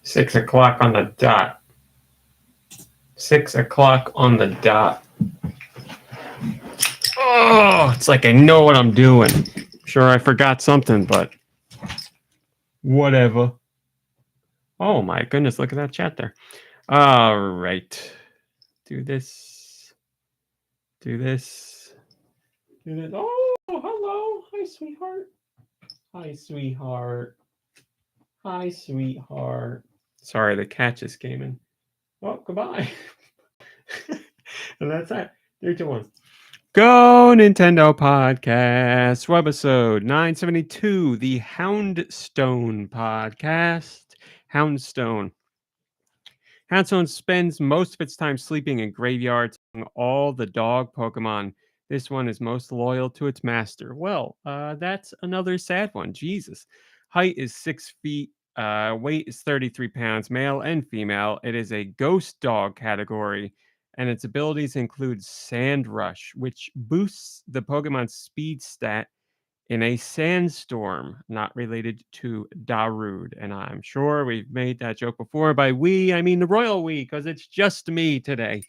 6 o'clock on the dot. 6 o'clock on the dot. Oh, it's like I know what I'm doing. Sure, I forgot something, but whatever. Oh my goodness, look at that chat there. All right. Do this. Do this. Do this. Oh, hello. Hi, sweetheart. Hi, sweetheart. Hi, sweetheart. Sorry, the cat just came in. Oh, goodbye. And that's that. 3, 2, 1. GoNintendo Podcast, webisode 972, the Houndstone podcast. Houndstone. Houndstone spends most of its time sleeping in graveyards among all the dog Pokemon. This one is most loyal to its master. Well, that's another sad one. Jesus. Height is 6 feet. Weight is 33 pounds, male and female. It is a ghost dog category, and its abilities include Sand Rush, which boosts the Pokemon's speed stat in a sandstorm, not related to Darude. And I'm sure we've made that joke before. By we, I mean the royal we, because it's just me today.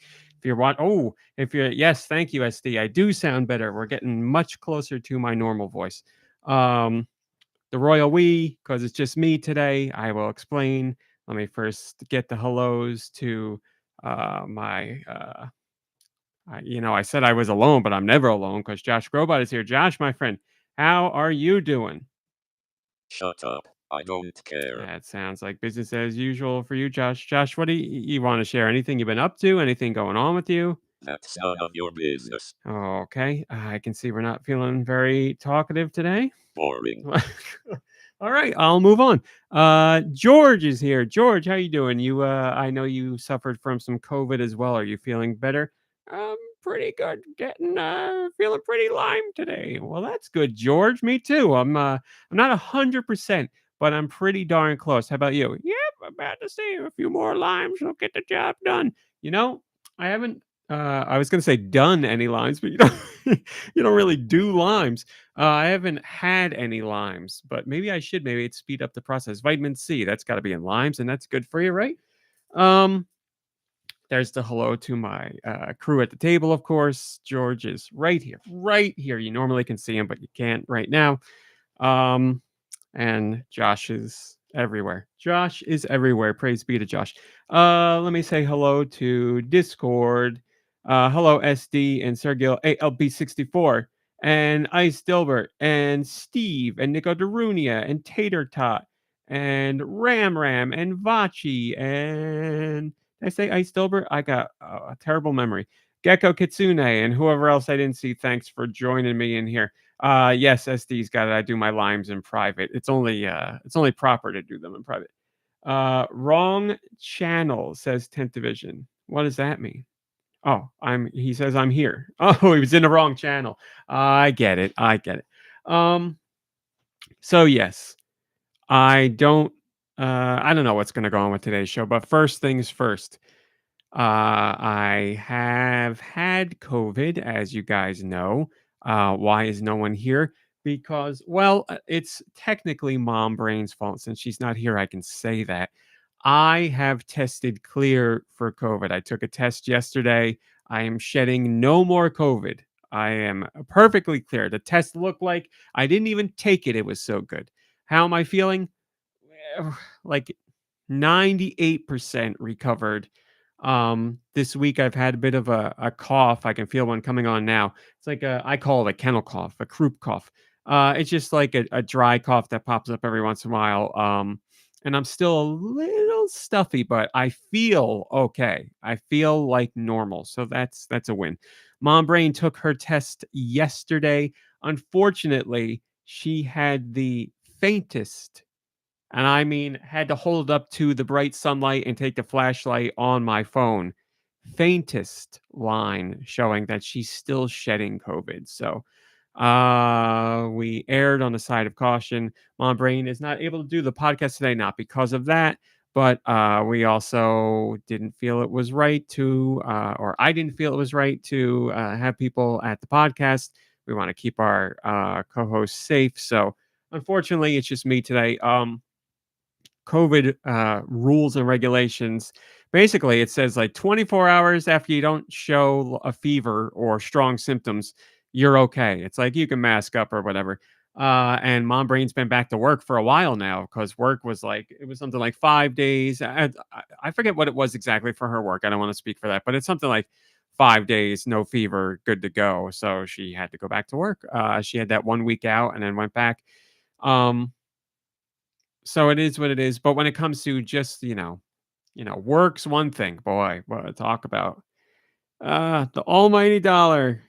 Yes, thank you, SD. I do sound better. We're getting much closer to my normal voice. The royal we, because it's just me today. I will explain. Let me first get the hellos to my. I said I was alone, but I'm never alone because Josh Grobot is here. Josh, my friend, how are you doing? Shut up. I don't care. That sounds like business as usual for you, Josh. Josh, what do you want to share? Anything you've been up to? Anything going on with you? That's none of your business. Okay. I can see we're not feeling very talkative today. Boring. All right, I'll move on. George is here. George, how you doing? I know you suffered from some COVID as well. Are you feeling better? Pretty good. Feeling pretty lime today. Well, that's good, George. Me too. I'm not 100%, but I'm pretty darn close. How about you? Yep, I'm about to see a few more limes. Will get the job done. I haven't. I was gonna say done any limes, but you don't really do limes. I haven't had any limes, but maybe I should. Maybe it'd speed up the process. Vitamin C, that's got to be in limes, and that's good for you, right? There's the hello to my crew at the table, of course. George is right here, right here. You normally can see him, but you can't right now. And Josh is everywhere. Josh is everywhere. Praise be to Josh. Let me say hello to Discord. Hello, SD and Sergio ALB64 and Ice Dilbert and Steve and Nico Darunia and Tater Tot and Ram Ram and Vachi and did I say Ice Dilbert? I got a terrible memory. Gecko Kitsune and whoever else I didn't see. Thanks for joining me in here. Yes, SD's got it. I do my limes in private. It's only proper to do them in private. Wrong channel, says 10th Division. What does that mean? Oh, he says I'm here. Oh, he was in the wrong channel. I get it. So yes, I don't know what's going to go on with today's show, but first things first. I have had COVID, as you guys know. Why is no one here? Because, well, it's technically Mom Brain's fault. Since she's not here, I can say that. I have tested clear for COVID. I took a test yesterday. I am shedding no more COVID. I am perfectly clear. The test looked like I didn't even take it. It was so good. How am I feeling? Like 98% recovered. This week I've had a bit of a cough. I can feel one coming on now. It's like I call it a kennel cough, a croup cough. It's just like a dry cough that pops up every once in a while. And I'm still a little stuffy, but I feel okay. I feel like normal. So that's a win. Mom Brain took her test yesterday. Unfortunately, she had the faintest, and I mean, had to hold up to the bright sunlight and take the flashlight on my phone. Faintest line showing that she's still shedding COVID. So we erred on the side of caution. Mom Brain is not able to do the podcast today, not because of that, but we also didn't feel it was right to, or I didn't feel it was right to have people at the podcast. We want to keep our co-hosts safe. So unfortunately, it's just me today. COVID rules and regulations. Basically, it says like 24 hours after you don't show a fever or strong symptoms, you're okay. It's like you can mask up or whatever. And Mom Brain's been back to work for a while now because work was like, it was something like 5 days. I forget what it was exactly for her work. I don't want to speak for that, but it's something like 5 days, no fever, good to go. So she had to go back to work. She had that 1 week out and then went back. Um, so it is what it is. But when it comes to just, work's one thing, boy, what talk about the almighty dollar.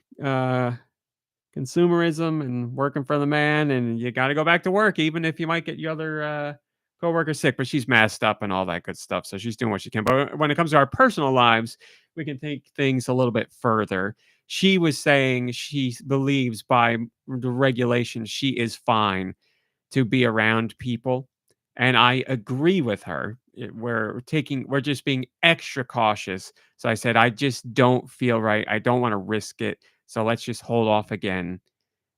Consumerism and working for the man, and you got to go back to work, even if you might get your other coworker sick. But she's masked up and all that good stuff, so she's doing what she can. But when it comes to our personal lives, we can take things a little bit further. She was saying she believes by the regulations she is fine to be around people, and I agree with her. We're just being extra cautious. So I said I just don't feel right. I don't want to risk it. So let's just hold off again.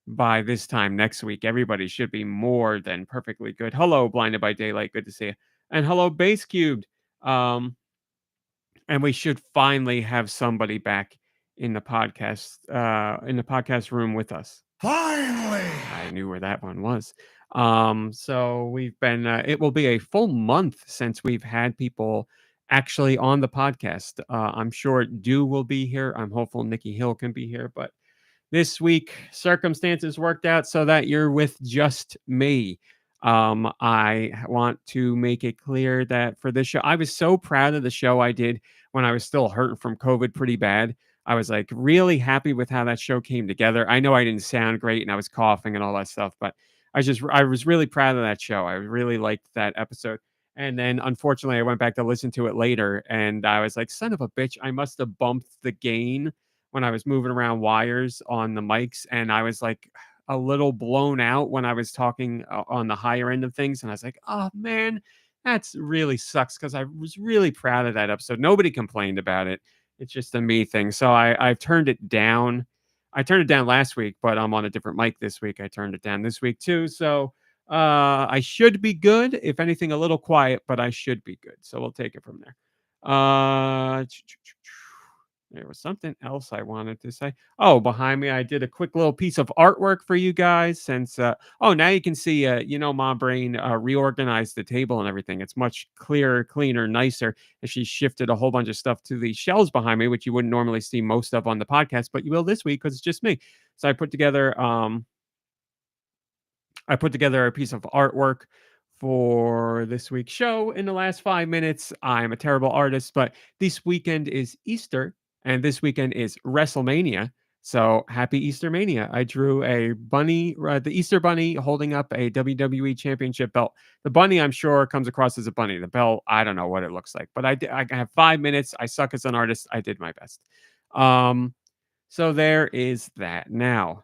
By this time next week, everybody should be more than perfectly good. Hello, Blinded by Daylight. Good to see you. And hello, Base Cubed. Um, and we should finally have somebody back in the podcast room with us. Finally! I knew where that one was. So we've been, it will be a full month since we've had people actually on the podcast. I'm sure Dew will be here. I'm hopeful Nikki Hill can be here, but this week circumstances worked out so that you're with just me. I want to make it clear that for this show, I was so proud of the show I did when I was still hurting from COVID pretty bad. I was like really happy with how that show came together. I know I didn't sound great and I was coughing and all that stuff, but I was really proud of that show. I really liked that episode. And then unfortunately I went back to listen to it later and I was like, son of a bitch, I must have bumped the gain when I was moving around wires on the mics, and I was like a little blown out when I was talking on the higher end of things, and I was like, "Oh man, that's really sucks," because I was really proud of that episode. Nobody complained about it. It's just a me thing. So I've turned it down. I turned it down last week, but I'm on a different mic this week. I turned it down this week too. So I should be good. If anything, a little quiet, but I should be good. So we'll take it from there. Uh, there was something else I wanted to say. Oh, behind me, I did a quick little piece of artwork for you guys. Since now you can see, Mom Brain reorganized the table and everything. It's much clearer, cleaner, nicer. And she shifted a whole bunch of stuff to the shelves behind me, which you wouldn't normally see most of on the podcast, but you will this week because it's just me. So I put together a piece of artwork for this week's show in the last 5 minutes. I'm a terrible artist, but this weekend is Easter and this weekend is WrestleMania. So happy Eastermania. I drew a bunny, the Easter bunny holding up a WWE championship belt. The bunny, I'm sure, comes across as a bunny. The belt, I don't know what it looks like, but I have 5 minutes. I suck as an artist. I did my best. So there is that. Now,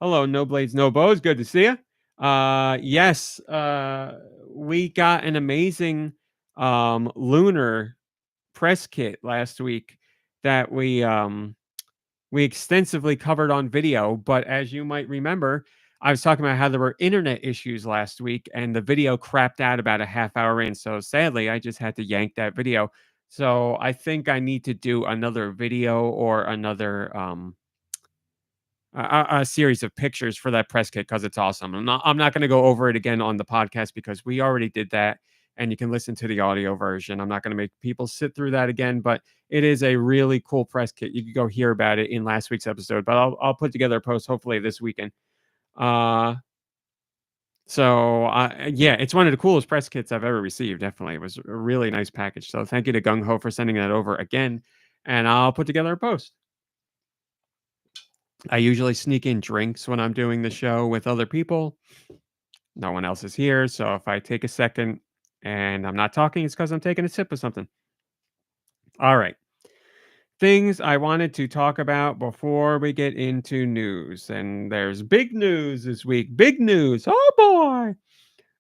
hello, no blades, no bows. Good to see you. Yes, we got an amazing Lunar press kit last week that we extensively covered on video. But as you might remember, I was talking about how there were internet issues last week, and the video crapped out about a half hour in. So sadly, I just had to yank that video. So I think I need to do another video or another a series of pictures for that press kit because it's awesome. I'm not going to go over it again on the podcast because we already did that, and you can listen to the audio version. I'm not going to make people sit through that again, but it is a really cool press kit. You can go hear about it in last week's episode, but I'll put together a post hopefully this weekend. Uh, yeah, it's one of the coolest press kits I've ever received. Definitely, it was a really nice package. So thank you to Gungho for sending that over again, and I'll put together a post. I usually sneak in drinks when I'm doing the show with other people. No one else is here. So if I take a second and I'm not talking, it's because I'm taking a sip of something. All right. Things I wanted to talk about before we get into news. And there's big news this week. Big news. Oh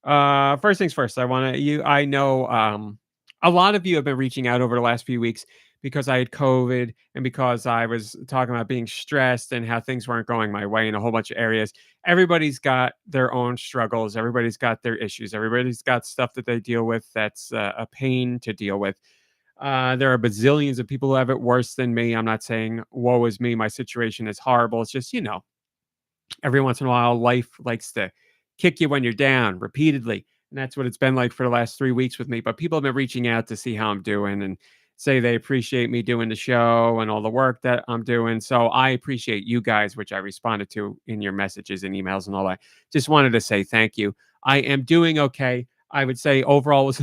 boy. First things first, I know a lot of you have been reaching out over the last few weeks because I had COVID and because I was talking about being stressed and how things weren't going my way in a whole bunch of areas. Everybody's got their own struggles. Everybody's got their issues. Everybody's got stuff that they deal with that's a pain to deal with. There are bazillions of people who have it worse than me. I'm not saying woe is me. My situation is horrible. It's just, every once in a while, life likes to kick you when you're down repeatedly. And that's what it's been like for the last 3 weeks with me. But people have been reaching out to see how I'm doing and say they appreciate me doing the show and all the work that I'm doing. So I appreciate you guys, which I responded to in your messages and emails and all that. Just wanted to say thank you. I am doing okay. I would say overall was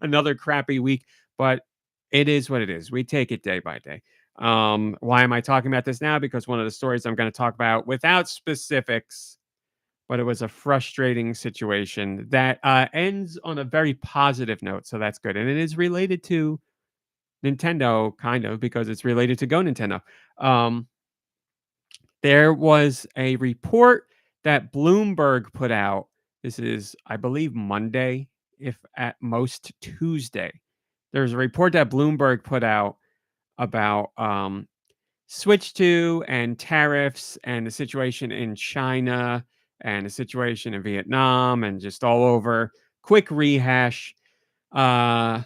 another crappy week, but it is what it is. We take it day by day. Why am I talking about this now? Because one of the stories I'm going to talk about without specifics, but it was a frustrating situation that ends on a very positive note. So that's good. And it is related to Nintendo, kind of, because it's related to GoNintendo. Um, there was a report that Bloomberg put out. This is, I believe, Monday, if at most Tuesday. There's a report that Bloomberg put out about Switch 2 and tariffs and the situation in China and the situation in Vietnam and just all over. Quick rehash. Uh,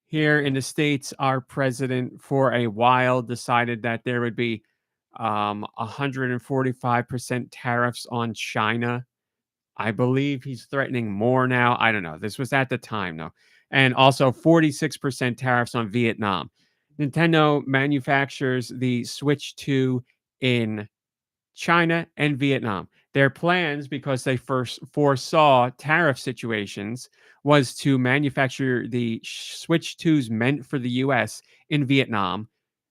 Here in the States, our president for a while decided that there would be 145% tariffs on China. I believe he's threatening more now. I don't know. This was at the time, though. And also 46% tariffs on Vietnam. Nintendo manufactures the Switch 2 in China and Vietnam. Their plans, because they first foresaw tariff situations, was to manufacture the Switch 2s meant for the US in Vietnam,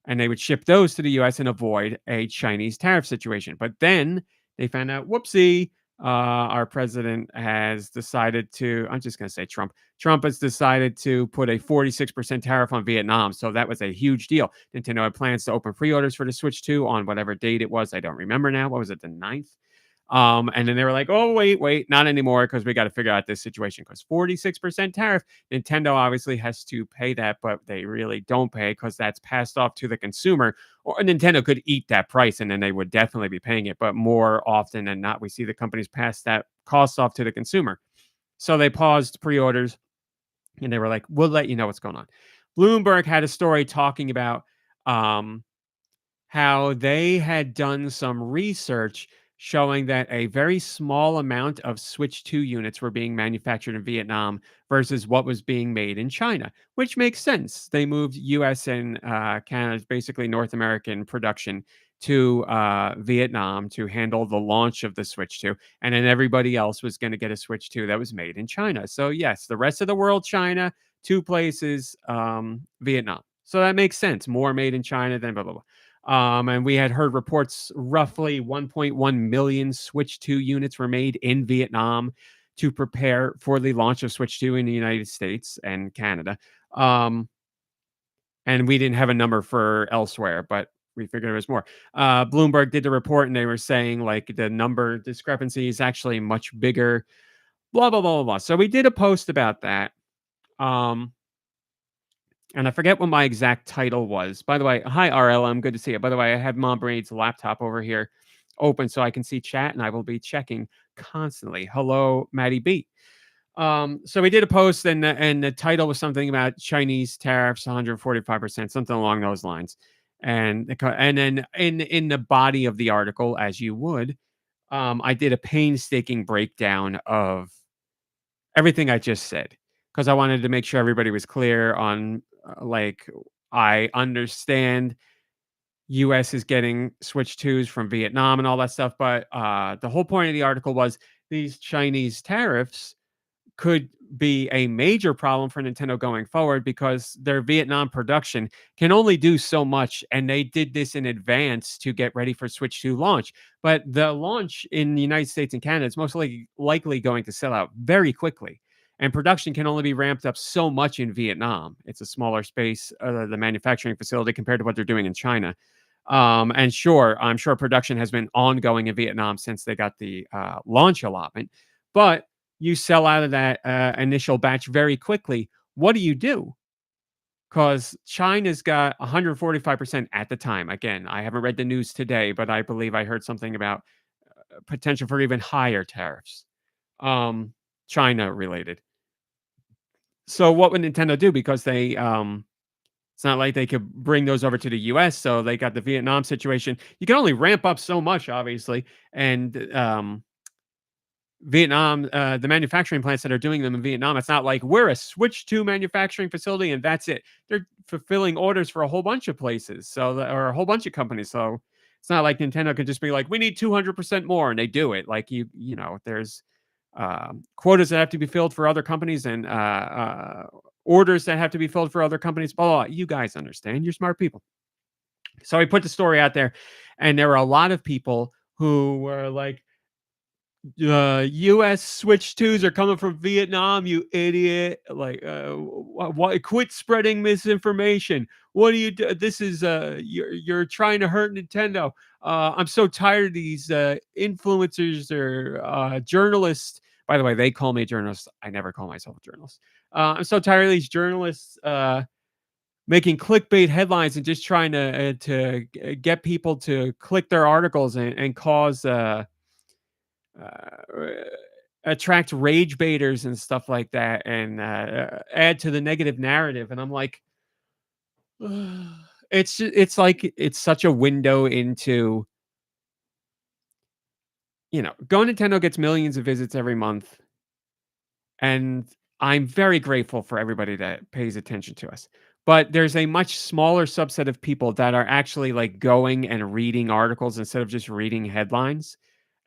and they would ship those to the US and avoid a Chinese tariff situation. But then they found out, whoopsie, our president has decided to, I'm just going to say Trump. Trump has decided to put a 46% tariff on Vietnam. So that was a huge deal. Nintendo had plans to open pre-orders for the Switch 2 on whatever date it was. I don't remember now. What was it, the 9th? And then they were like, oh, wait, not anymore, because we got to figure out this situation. Because 46% tariff, Nintendo obviously has to pay that, but they really don't pay because that's passed off to the consumer. Or Nintendo could eat that price and then they would definitely be paying it. But more often than not, we see the companies pass that cost off to the consumer. So they paused pre orders and they were like, we'll let you know what's going on. Bloomberg had a story talking about um, how they had done some research showing that a very small amount of Switch 2 units were being manufactured in Vietnam versus what was being made in China, which makes sense. They moved US and Canada's basically North American production to Vietnam to handle the launch of the Switch 2. And then everybody else was going to get a Switch 2 that was made in China. So, yes, the rest of the world, China, two places, Vietnam. So that makes sense. More made in China than blah, blah, blah. And we had heard reports roughly 1.1 million Switch 2 units were made in Vietnam to prepare for the launch of Switch 2 in the United States and Canada. And we didn't have a number for elsewhere, but we figured it was more. Bloomberg did the report and they were saying like the number discrepancy is actually much bigger, blah, blah, blah, blah, blah. So we did a post about that. And I forget what my exact title was. By the way, hi RLM, good to see you. By the way, I have Mom Braid's laptop over here open so I can see chat, and I will be checking constantly. Hello, Maddie B. So we did a post, and the title was something about Chinese tariffs, 145%, something along those lines. And then in the body of the article, as you would, I did a painstaking breakdown of everything I just said because I wanted to make sure everybody was clear on like I understand US is getting Switch 2s from Vietnam and all that stuff, but the whole point of the article was these Chinese tariffs could be a major problem for Nintendo going forward because their Vietnam production can only do so much. And they did this in advance to get ready for Switch 2 launch. But the launch in the United States and Canada is most likely going to sell out very quickly. And production can only be ramped up so much in Vietnam. It's a smaller space, the manufacturing facility compared to what they're doing in China. And sure, I'm sure production has been ongoing in Vietnam since they got the launch allotment. But you sell out of that initial batch very quickly. What do? 'cause China's got 145% at the time. Again, I haven't read the news today, but I believe I heard something about potential for even higher tariffs, um, China related. So what would Nintendo do? Because it's not like they could bring those over to the US, so they got the Vietnam situation. You can only ramp up so much, obviously, and, Vietnam, the manufacturing plants that are doing them in Vietnam, it's not like we're a Switch 2 manufacturing facility and that's it. They're fulfilling orders for a whole bunch of places, or a whole bunch of companies. So it's not like Nintendo could just be like, we need 200% more, and they do it. Like there's quotas that have to be filled for other companies, and orders that have to be filled for other companies. Blah, blah, blah. You guys understand. You're smart people. So I put the story out there, and there were a lot of people who were like, US Switch 2s are coming from Vietnam, you idiot. Like, why quit spreading misinformation? What do you do? This is you're trying to hurt Nintendo. I'm so tired of these influencers or journalists. By the way, they call me a journalist. I never call myself a journalist. I'm so tired of these journalists making clickbait headlines and just trying to get people to click their articles and cause uh, attract rage baiters and stuff like that, and add to the negative narrative. And I'm like, it's like it's such a window into, Go Nintendo gets millions of visits every month, and I'm very grateful for everybody that pays attention to us. But there's a much smaller subset of people that are actually like going and reading articles instead of just reading headlines.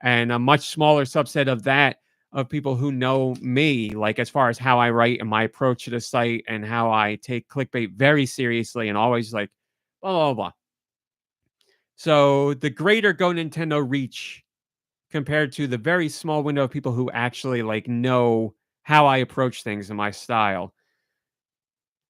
And a much smaller subset of that of people who know me, like as far as how I write and my approach to the site and how I take clickbait very seriously and always like blah blah blah. So the greater Go Nintendo reach compared to the very small window of people who actually like know how I approach things and my style,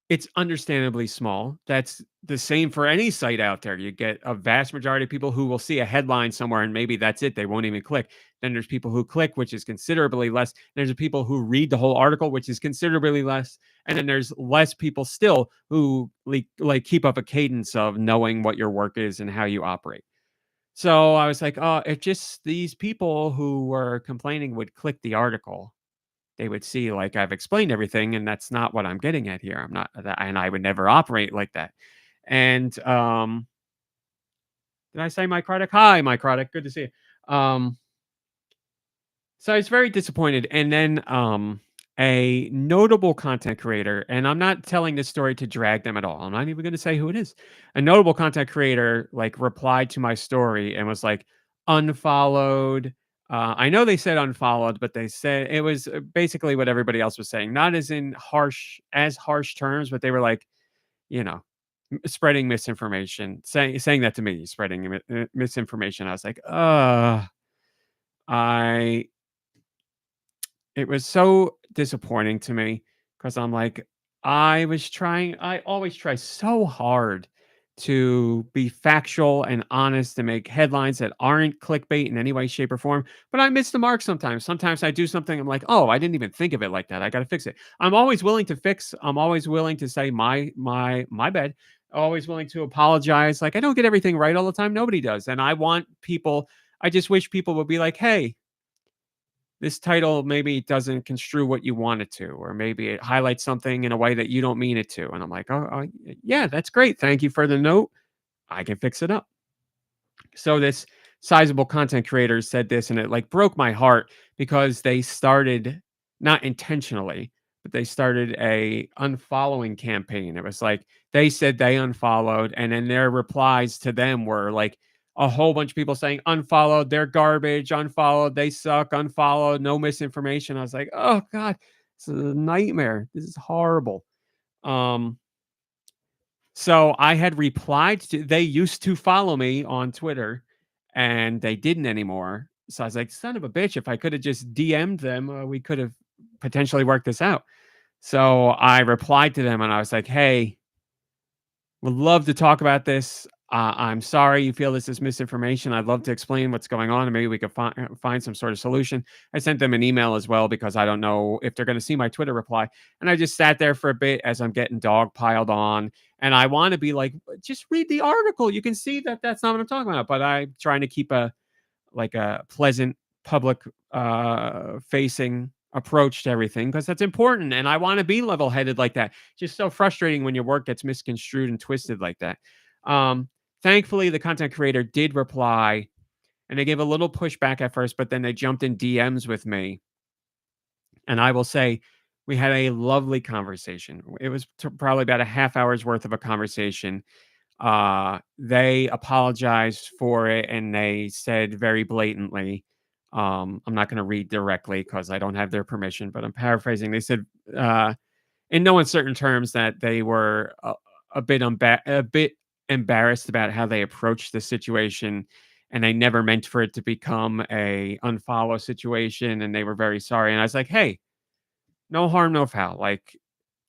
it's understandably small. That's the same for any site out there. You get a vast majority of people who will see a headline somewhere and maybe that's it. They won't even click. Then there's people who click, which is considerably less. There's people who read the whole article, which is considerably less. And then there's less people still who like keep up a cadence of knowing what your work is and how you operate. So I was like, oh, if just these people who were complaining would click the article, they would see like I've explained everything, and that's not what I'm getting at here. I'm not that, and I would never operate like that. And did I say Mike Craddock? Hi, Mike Craddock. Good to see you. So I was very disappointed. And then a notable content creator, and I'm not telling this story to drag them at all. I'm not even going to say who it is. A notable content creator like replied to my story and was like unfollowed. I know they said unfollowed, but they said it was basically what everybody else was saying, not as harsh terms, but they were like, you know, spreading misinformation, saying that to me, spreading misinformation. I was like, I it was so disappointing to me because I'm like, I always try so hard to be factual and honest to make headlines that aren't clickbait in any way, shape, or form. But I miss the mark sometimes. Sometimes I do something, I'm like, oh, I didn't even think of it like that. I gotta fix it. I'm always willing to fix, I'm always willing to say my bad. Always willing to apologize. Like I don't get everything right all the time. Nobody does. And I just wish people would be like, hey, this title maybe doesn't construe what you want it to, or maybe it highlights something in a way that you don't mean it to. And I'm like, oh, yeah, that's great. Thank you for the note. I can fix it up. So this sizable content creator said this, and it like broke my heart because they started not intentionally, but they started a unfollowing campaign. It was like they said they unfollowed, and then their replies to them were like a whole bunch of people saying unfollowed, they're garbage, unfollowed, they suck, unfollowed, no misinformation. I was like, oh god, this is a nightmare. This is horrible. Um, so I had replied to they used to follow me on Twitter and they didn't anymore. So I was like, son of a bitch, if I could have just DM'd them, we could have potentially worked this out. So I replied to them and I was like, hey, would love to talk about this. I'm sorry you feel this is misinformation. I'd love to explain what's going on, and maybe we could find some sort of solution." I sent them an email as well because I don't know if they're going to see my Twitter reply. And I just sat there for a bit as I'm getting dog piled on. And I want to be like, just read the article. You can see that that's not what I'm talking about. But I'm trying to keep a pleasant public facing approach to everything because that's important. And I want to be level headed like that. Just so frustrating when your work gets misconstrued and twisted like that. Um, Thankfully, the content creator did reply and they gave a little pushback at first, but then they jumped in DMs with me. And I will say, we had a lovely conversation. It was probably about a half hour's worth of a conversation. They apologized for it and they said very blatantly, I'm not going to read directly because I don't have their permission, but I'm paraphrasing. They said, uh, in no uncertain terms, that they were a bit embarrassed about how they approached the situation, and they never meant for it to become a unfollow situation, and they were very sorry. And I was like, hey, no harm, no foul. Like,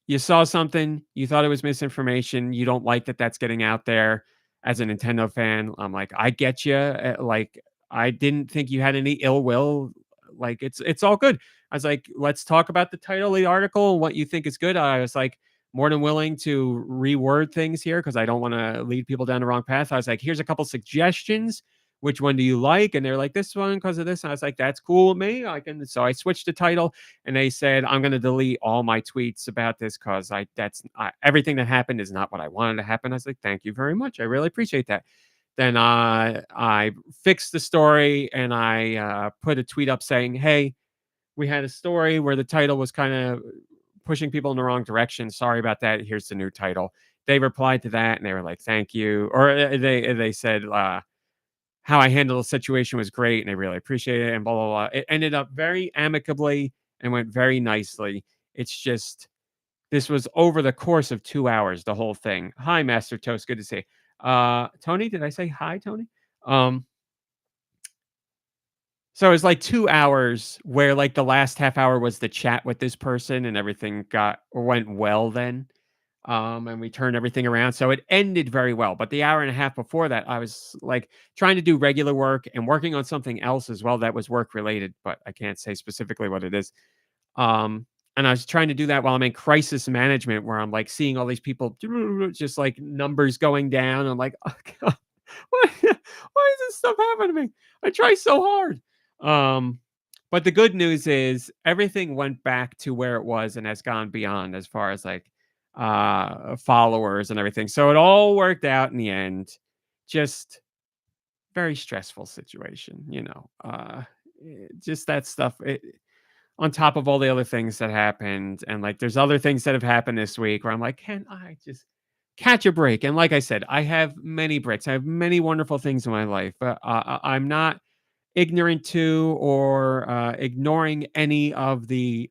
you saw something, you thought it was misinformation, you don't like that that's getting out there as a Nintendo fan. I'm like, I get you. Like, I didn't think you had any ill will. Like, it's all good. I was like, let's talk about the title of the article, what you think is good. I was like, more than willing to reword things here because I don't want to lead people down the wrong path. I was like, here's a couple suggestions. Which one do you like? And they're like, this one because of this. And I was like, that's cool with me. I can. So I switched the title and they said, I'm going to delete all my tweets about this because everything that happened is not what I wanted to happen. I was like, thank you very much. I really appreciate that. Then I fixed the story and I put a tweet up saying, hey, we had a story where the title was kind of pushing people in the wrong direction. Sorry about that. Here's the new title. They replied to that and they were like, thank you. Or they said, how I handled the situation was great and they really appreciate it and blah, blah, blah. It ended up very amicably and went very nicely. It's just this was over the course of 2 hours, the whole thing. Hi, Master Toast. Good to see you. Tony, did I say hi, Tony? Um, so it was like 2 hours where like the last half hour was the chat with this person and everything went well then. And we turned everything around. So it ended very well. But the hour and a half before that, I was like trying to do regular work and working on something else as well that was work related, but I can't say specifically what it is. And I was trying to do that while I'm in crisis management, where I'm like seeing all these people just like numbers going down. I'm like, oh God, why, why is this stuff happening to me? I try so hard. Um, but the good news is everything went back to where it was and has gone beyond as far as like followers and everything. So it all worked out in the end. Just very stressful situation, just that stuff. On top of all the other things that happened, and like there's other things that have happened this week where I'm like, can I just catch a break? And like I said, I have many breaks. I have many wonderful things in my life, but I'm not ignorant to or ignoring any of the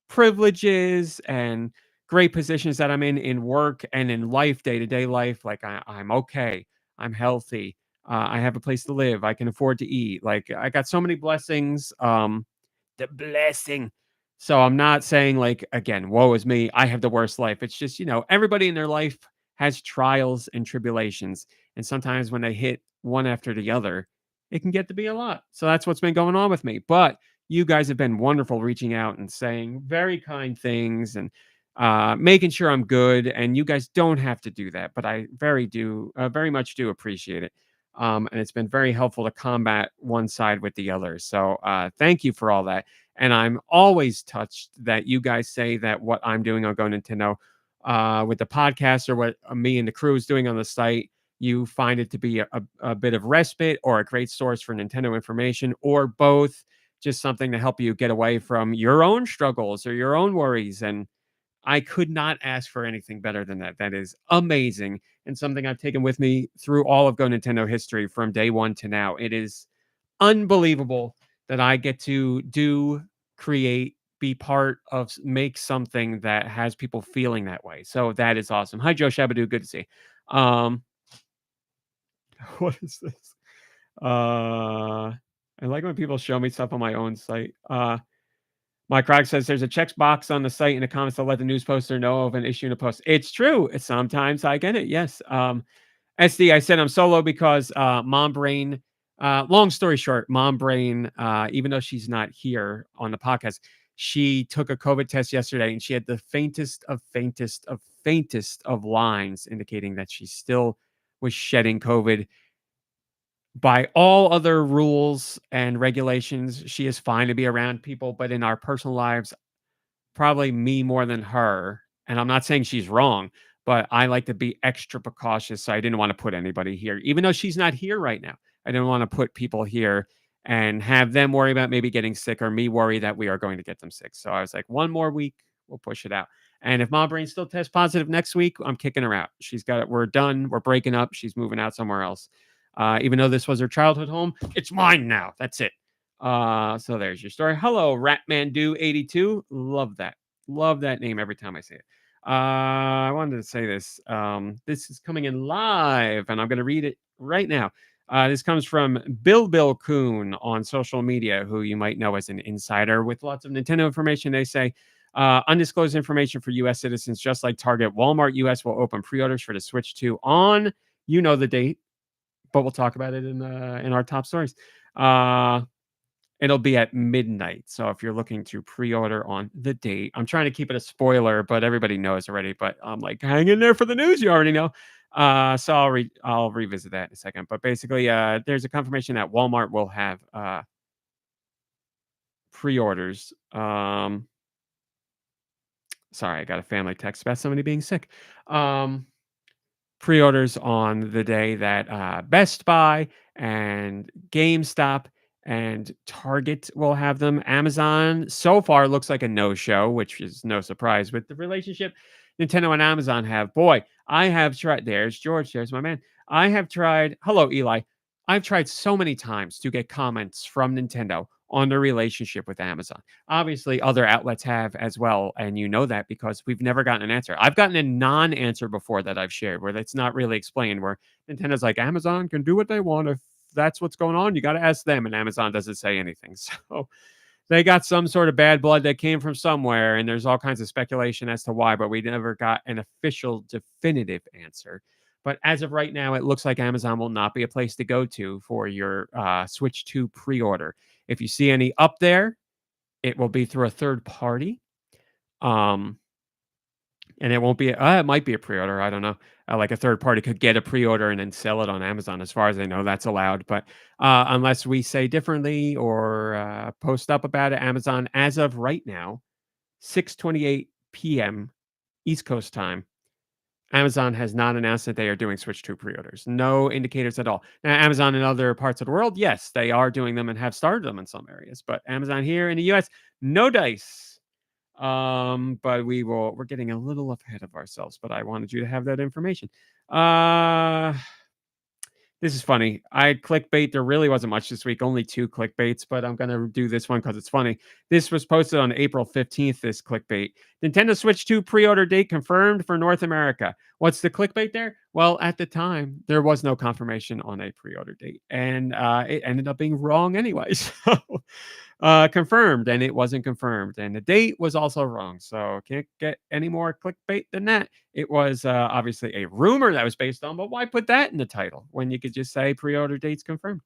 privileges and great positions that I'm in work and in life, day to day life. Like I'm okay. I'm healthy. I have a place to live. I can afford to eat. Like I got so many blessings. The blessing. So I'm not saying like again, woe is me. I have the worst life. It's just, everybody in their life has trials and tribulations. And sometimes when they hit one after the other, it can get to be a lot. So that's what's been going on with me. But you guys have been wonderful reaching out and saying very kind things and making sure I'm good. And you guys don't have to do that, but I very much do appreciate it. And it's been very helpful to combat one side with the other. So thank you for all that. And I'm always touched that you guys say that what I'm doing on GoNintendo with the podcast or what me and the crew is doing on the site, you find it to be a bit of respite or a great source for Nintendo information or both, just something to help you get away from your own struggles or your own worries. And I could not ask for anything better than that. That is amazing and something I've taken with me through all of Go Nintendo history from day one to now. It is unbelievable that I get to create, be part of, make something that has people feeling that way. So that is awesome. Hi, Joe Shabadoo. Good to see you. What is this? I like when people show me stuff on my own site. Mike Krog says there's a checkbox on the site in the comments to let the news poster know of an issue in a post. It's true. Sometimes I get it. Yes. SD, I said I'm solo because Mom Brain. Long story short, Mom Brain, even though she's not here on the podcast, she took a COVID test yesterday and she had the faintest of lines indicating that she still was shedding COVID. By all other rules and regulations, she is fine to be around people, but in our personal lives, probably me more than her, and I'm not saying she's wrong, but I like to be extra precautious, so I didn't wanna put anybody here, even though she's not here right now. I didn't wanna put people here and have them worry about maybe getting sick or me worry that we are going to get them sick. So I was like, "1 more week, we'll push it out." And if Mom Brain still tests positive next week, I'm kicking her out. She's got it. We're done. We're breaking up. She's moving out somewhere else. Even though this was her childhood home, it's mine now. That's it. So there's your story. Hello, Ratmandu82. Love that. Love that name every time I say it. I wanted to say this. This is coming in live, and I'm going to read it right now. This comes from Bill Coon on social media, who you might know as an insider with lots of Nintendo information. They say undisclosed information for U.S. citizens, just like Target, Walmart U.S. will open pre-orders for the Switch 2 on, you know, the date, but we'll talk about it in our top stories. It'll be at midnight. So if you're looking to pre-order on the date, I'm trying to keep it a spoiler, but everybody knows already. But I'm like, hang in there for the news. You already know. So I'll revisit that in a second. But basically, there's a confirmation that Walmart will have pre-orders. Sorry, I got a family text about somebody being sick. Pre-orders on the day that Best Buy and GameStop and Target will have them. Amazon so far looks like a no-show, which is no surprise with the relationship Nintendo and Amazon have. Boy, I have tried. There's George. There's my man. I have tried. Hello, Eli. I've tried so many times to get comments from Nintendo on their relationship with Amazon. Obviously, other outlets have as well, and you know that because we've never gotten an answer. I've gotten a non-answer before that I've shared where it's not really explained, where Nintendo's like, Amazon can do what they want. If that's what's going on, you got to ask them, and Amazon doesn't say anything. So they got some sort of bad blood that came from somewhere, and there's all kinds of speculation as to why, but we never got an official, definitive answer. But as of right now, it looks like Amazon will not be a place to go to for your Switch 2 pre-order. If you see any up there, it will be through a third party. And it won't be, it might be a pre-order. I don't know. Like a third party could get a pre-order and then sell it on Amazon. As far as I know, that's allowed. But unless we say differently or post up about it, Amazon, as of right now, 6:28 p.m. East Coast time, Amazon has not announced that they are doing Switch 2 pre-orders. No indicators at all. Now, Amazon in other parts of the world, yes, they are doing them and have started them in some areas. But Amazon here in the US, no dice. But we're getting a little ahead of ourselves, but I wanted you to have that information. This is funny. I clickbait. There really wasn't much this week, only 2 clickbaits, but I'm going to do this one because it's funny. This was posted on April 15th, this clickbait. Nintendo Switch 2 pre-order date confirmed for North America. What's the clickbait there? Well, at the time, there was no confirmation on a pre-order date, and it ended up being wrong anyway. So confirmed, and it wasn't confirmed, and the date was also wrong. So can't get any more clickbait than that. It was obviously a rumor that was based on, but why put that in the title when you could just say pre-order dates confirmed?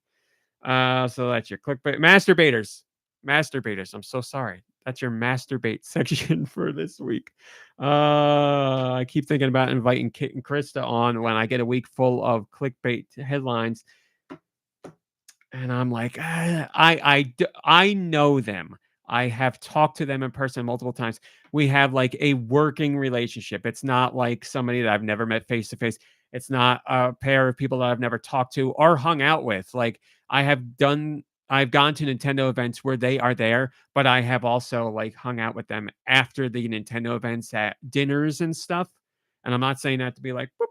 So that's your clickbait. Masturbators. I'm so sorry. That's your masturbate section for this week. I keep thinking about inviting Kit and Krista on when I get a week full of clickbait headlines. And I'm like, I know them. I have talked to them in person multiple times. We have like a working relationship. It's not like somebody that I've never met face to face. It's not a pair of people that I've never talked to or hung out with. Like I've gone to Nintendo events where they are there, but I have also like hung out with them after the Nintendo events at dinners and stuff. And I'm not saying that to be like boop,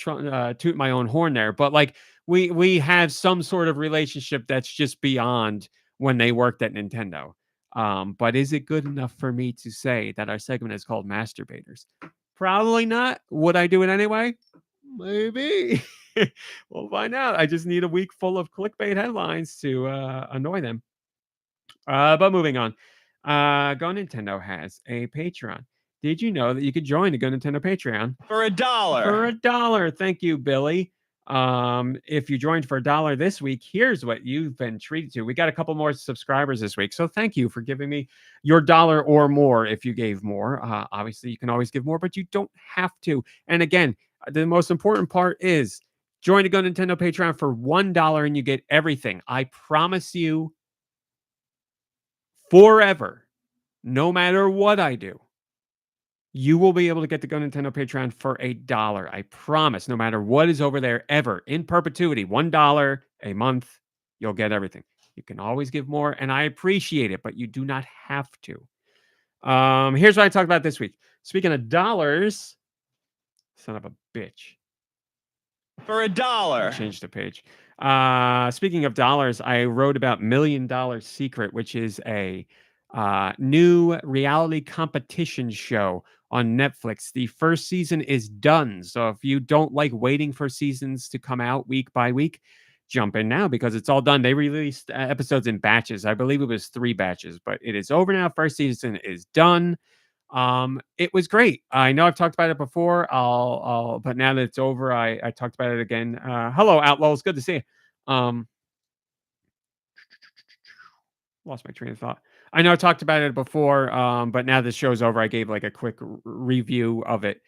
boop, toot my own horn there, but like we have some sort of relationship that's just beyond when they worked at Nintendo. But is it good enough for me to say that our segment is called Masturbators? Probably not. Would I do it anyway? Maybe. We'll find out. I just need a week full of clickbait headlines to annoy them. But moving on. GoNintendo has a Patreon. Did you know that you could join the GoNintendo Patreon For $1. for $1? Thank you, Billy. If you joined for $1 this week, here's what you've been treated to. We got a couple more subscribers this week, so thank you for giving me your $1 or more. If you gave more, obviously you can always give more, but you don't have to. And again, the most important part is join the GoNintendo Patreon for $1 and you get everything. I promise you, forever, no matter what I do, you will be able to get the GoNintendo Patreon for $1. I promise, no matter what is over there ever, in perpetuity, $1 a month, you'll get everything. You can always give more, and I appreciate it, but you do not have to. Here's what I talked about this week. Speaking of dollars, son of a bitch. For $1. Change the page. Speaking of dollars, I wrote about $1 Million Secret, which is a new reality competition show on Netflix. The first season is done. So if you don't like waiting for seasons to come out week by week, jump in now because it's all done. They released episodes in batches. I believe it was 3 batches, but it is over now. First season is done. It was great. I know I've talked about it before. But now that it's over, I talked about it again. Hello, Outlaws. Good to see you. Lost my train of thought. I know I talked about it before, but now the show's over. I gave like a quick review of it.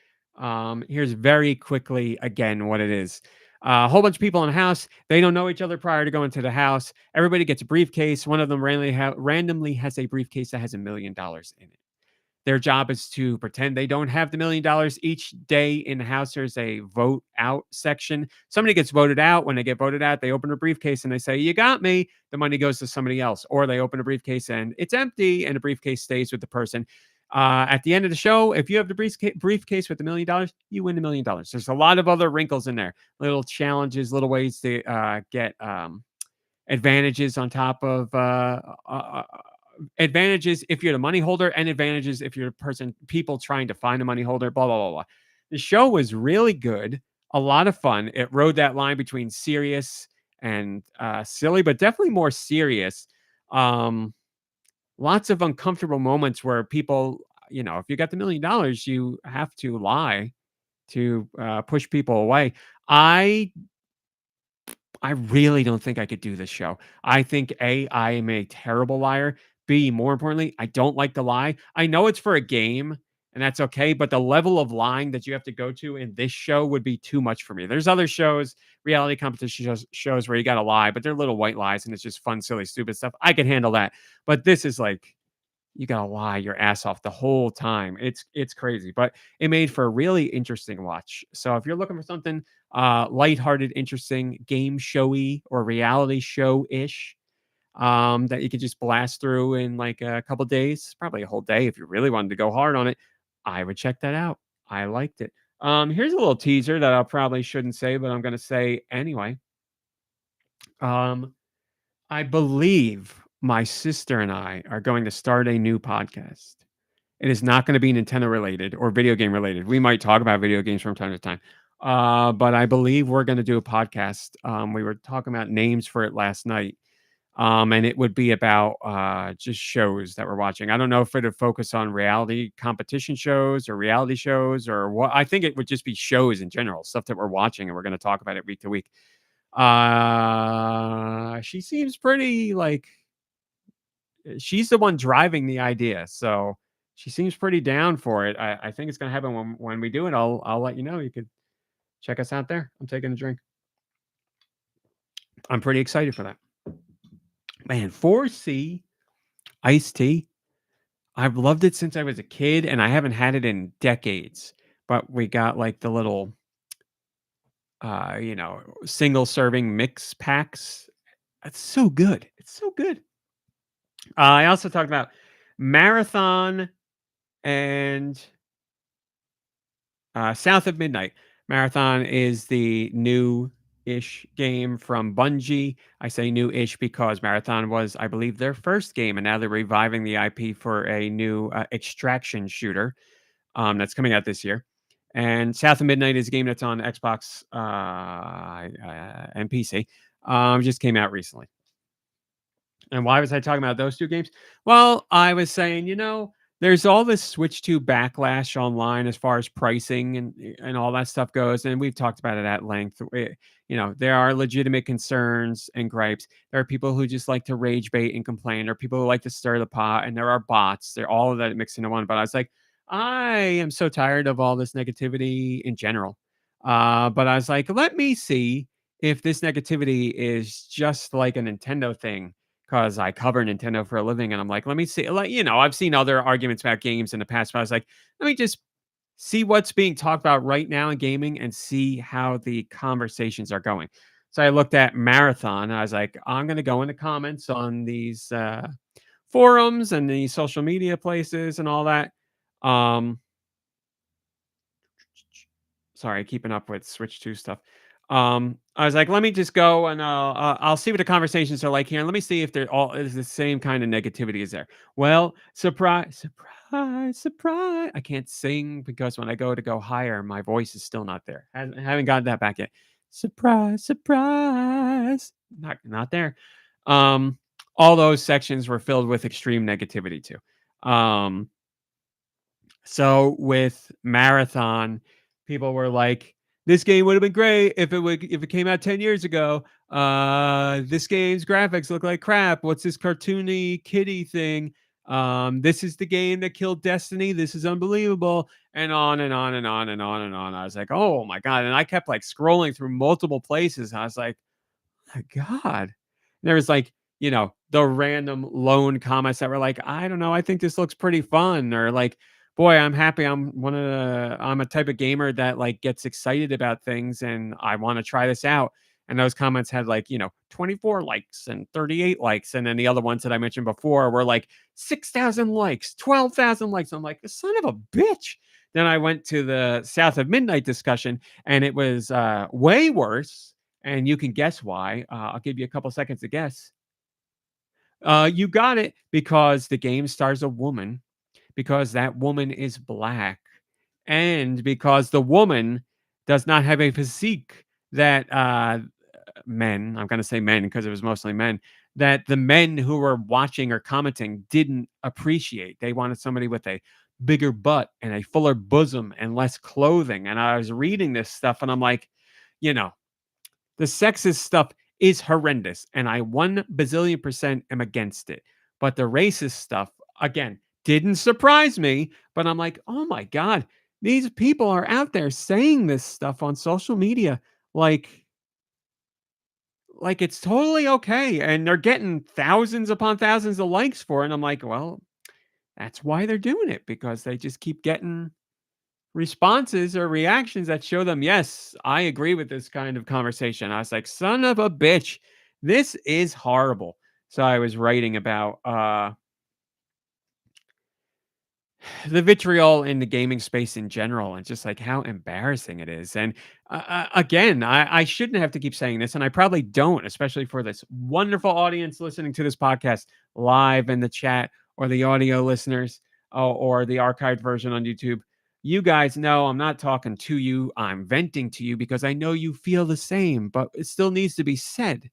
Here's very quickly again what it is. A whole bunch of people in a house. They don't know each other prior to going to the house. Everybody gets a briefcase. One of them randomly has a briefcase that has $1 million in it. Their job is to pretend they don't have the $1 million. Each day in the house, there's a vote out section. Somebody gets voted out. When they get voted out, they open a briefcase and they say, "You got me." The money goes to somebody else. Or they open a briefcase and it's empty and the briefcase stays with the person. At the end of the show, if you have the briefcase with the $1 million, you win the $1 million. There's a lot of other wrinkles in there. Little challenges, little ways to get advantages on top of advantages if you're the money holder and advantages if you're people trying to find a money holder, blah, blah, blah, blah. The show was really good. A lot of fun. It rode that line between serious and silly, but definitely more serious. Lots of uncomfortable moments where people, if you got the $1 million, you have to lie to push people away. I really don't think I could do this show. I think A, I am a terrible liar. B, more importantly, I don't like to lie. I know it's for a game and that's okay, but the level of lying that you have to go to in this show would be too much for me. There's other shows, reality competition shows where you got to lie, but they're little white lies and it's just fun, silly, stupid stuff. I could handle that. But this is like, you got to lie your ass off the whole time. It's crazy, but it made for a really interesting watch. So if you're looking for something lighthearted, interesting, game showy or reality show-ish that you could just blast through in like a couple days, probably a whole day if you really wanted to go hard on it, I would check that out. I liked it. Here's a little teaser that I probably shouldn't say, but I'm going to say anyway. I believe my sister and I are going to start a new podcast. It is not going to be Nintendo related or video game related. We might talk about video games from time to time. But I believe we're going to do a podcast. We were talking about names for it last night. And it would be about just shows that we're watching. I don't know if it would focus on reality competition shows or reality shows or what. I think it would just be shows in general, stuff that we're watching, and we're going to talk about it week to week. She seems pretty like she's the one driving the idea, so she seems pretty down for it. I think it's gonna happen when we do it. I'll let you know. You could check us out there. I'm taking a drink. I'm pretty excited for that. Man, 4C iced tea. I've loved it since I was a kid, and I haven't had it in decades. But we got like the little, single serving mix packs. It's so good. It's so good. I also talked about Marathon and South of Midnight. Marathon is the new-ish game from Bungie. I say new-ish because Marathon was, I believe, their first game, and now they're reviving the IP for a new extraction shooter that's coming out this year. And South of Midnight is a game that's on Xbox and PC. Just came out recently. And why was I talking about those two games? Well, I was saying, there's all this Switch 2 backlash online as far as pricing and all that stuff goes. And we've talked about it at length. there are legitimate concerns and gripes. There are people who just like to rage bait and complain. There are people who like to stir the pot, and there are bots. They're all of that mixed into one. But I was like, I am so tired of all this negativity in general. But I was like, let me see if this negativity is just like a Nintendo thing, because I cover Nintendo for a living, and I'm like, let me see. Like, I've seen other arguments about games in the past, but I was like, let me just see what's being talked about right now in gaming and see how the conversations are going. So I looked at Marathon. And I was like, I'm going to go in the comments on these forums and the social media places and all that. Um, Sorry, keeping up with Switch 2 stuff. I was like, let me just go and I'll see what the conversations are like here, and let me see if they're all is the same kind of negativity is there. Well, surprise, surprise, surprise! I can't sing because when I go higher, my voice is still not there. Haven't gotten that back yet. Surprise, surprise! Not there. Um, all those sections were filled with extreme negativity too. So with Marathon, people were like, "This game would have been great if it came out 10 years ago. This game's graphics look like crap. What's this cartoony kitty thing? This is the game that killed Destiny. This is unbelievable." And on and on and on and on and on. I was like, "Oh my god!" And I kept like scrolling through multiple places. I was like, my god. There was like, the random lone comments that were like, I don't know, I think this looks pretty fun, or like, boy, I'm happy I'm a type of gamer that like gets excited about things and I want to try this out. And those comments had like, 24 likes and 38 likes. And then the other ones that I mentioned before were like 6,000 likes, 12,000 likes. I'm like, son of a bitch. Then I went to the South of Midnight discussion, and it was way worse, and you can guess why. I'll give you a couple seconds to guess. You got it, because the game stars a woman, because that woman is black, and because the woman does not have a physique that men, I'm going to say men because it was mostly men, that the men who were watching or commenting didn't appreciate. They wanted somebody with a bigger butt and a fuller bosom and less clothing. And I was reading this stuff and I'm like, you know, the sexist stuff is horrendous, and I 1 bazillion% am against it. But the racist stuff, again, didn't surprise me. But I'm like, oh my God, these people are out there saying this stuff on social media like it's totally okay. And they're getting thousands upon thousands of likes for it. And I'm like, well, that's why they're doing it, because they just keep getting responses or reactions that show them, yes, I agree with this kind of conversation. I was like, son of a bitch, this is horrible. So I was writing about the vitriol in the gaming space in general, and just like how embarrassing it is. And again, I shouldn't have to keep saying this, and I probably don't, especially for this wonderful audience listening to this podcast live in the chat, or the audio listeners, or the archived version on YouTube. You guys know I'm not talking to you, I'm venting to you, because I know you feel the same, but it still needs to be said.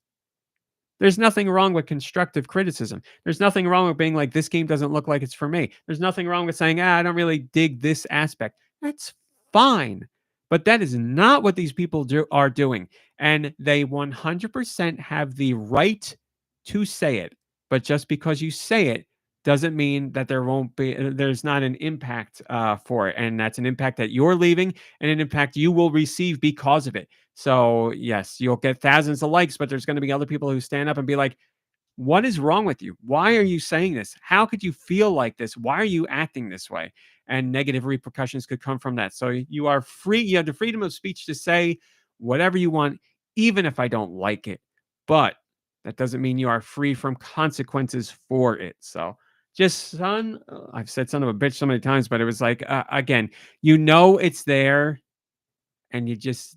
There's nothing wrong with constructive criticism. There's nothing wrong with being like, this game doesn't look like it's for me. There's nothing wrong with saying, I don't really dig this aspect. That's fine. But that is not what these people are doing. And they 100% have the right to say it. But just because you say it doesn't mean that there's not an impact for it. And that's an impact that you're leaving, and an impact you will receive because of it. So, yes, you'll get thousands of likes, but there's going to be other people who stand up and be like, what is wrong with you? Why are you saying this? How could you feel like this? Why are you acting this way? And negative repercussions could come from that. So you are free. You have the freedom of speech to say whatever you want, even if I don't like it. But that doesn't mean you are free from consequences for it. So just I've said son of a bitch so many times, but it was like, again, it's there, and it's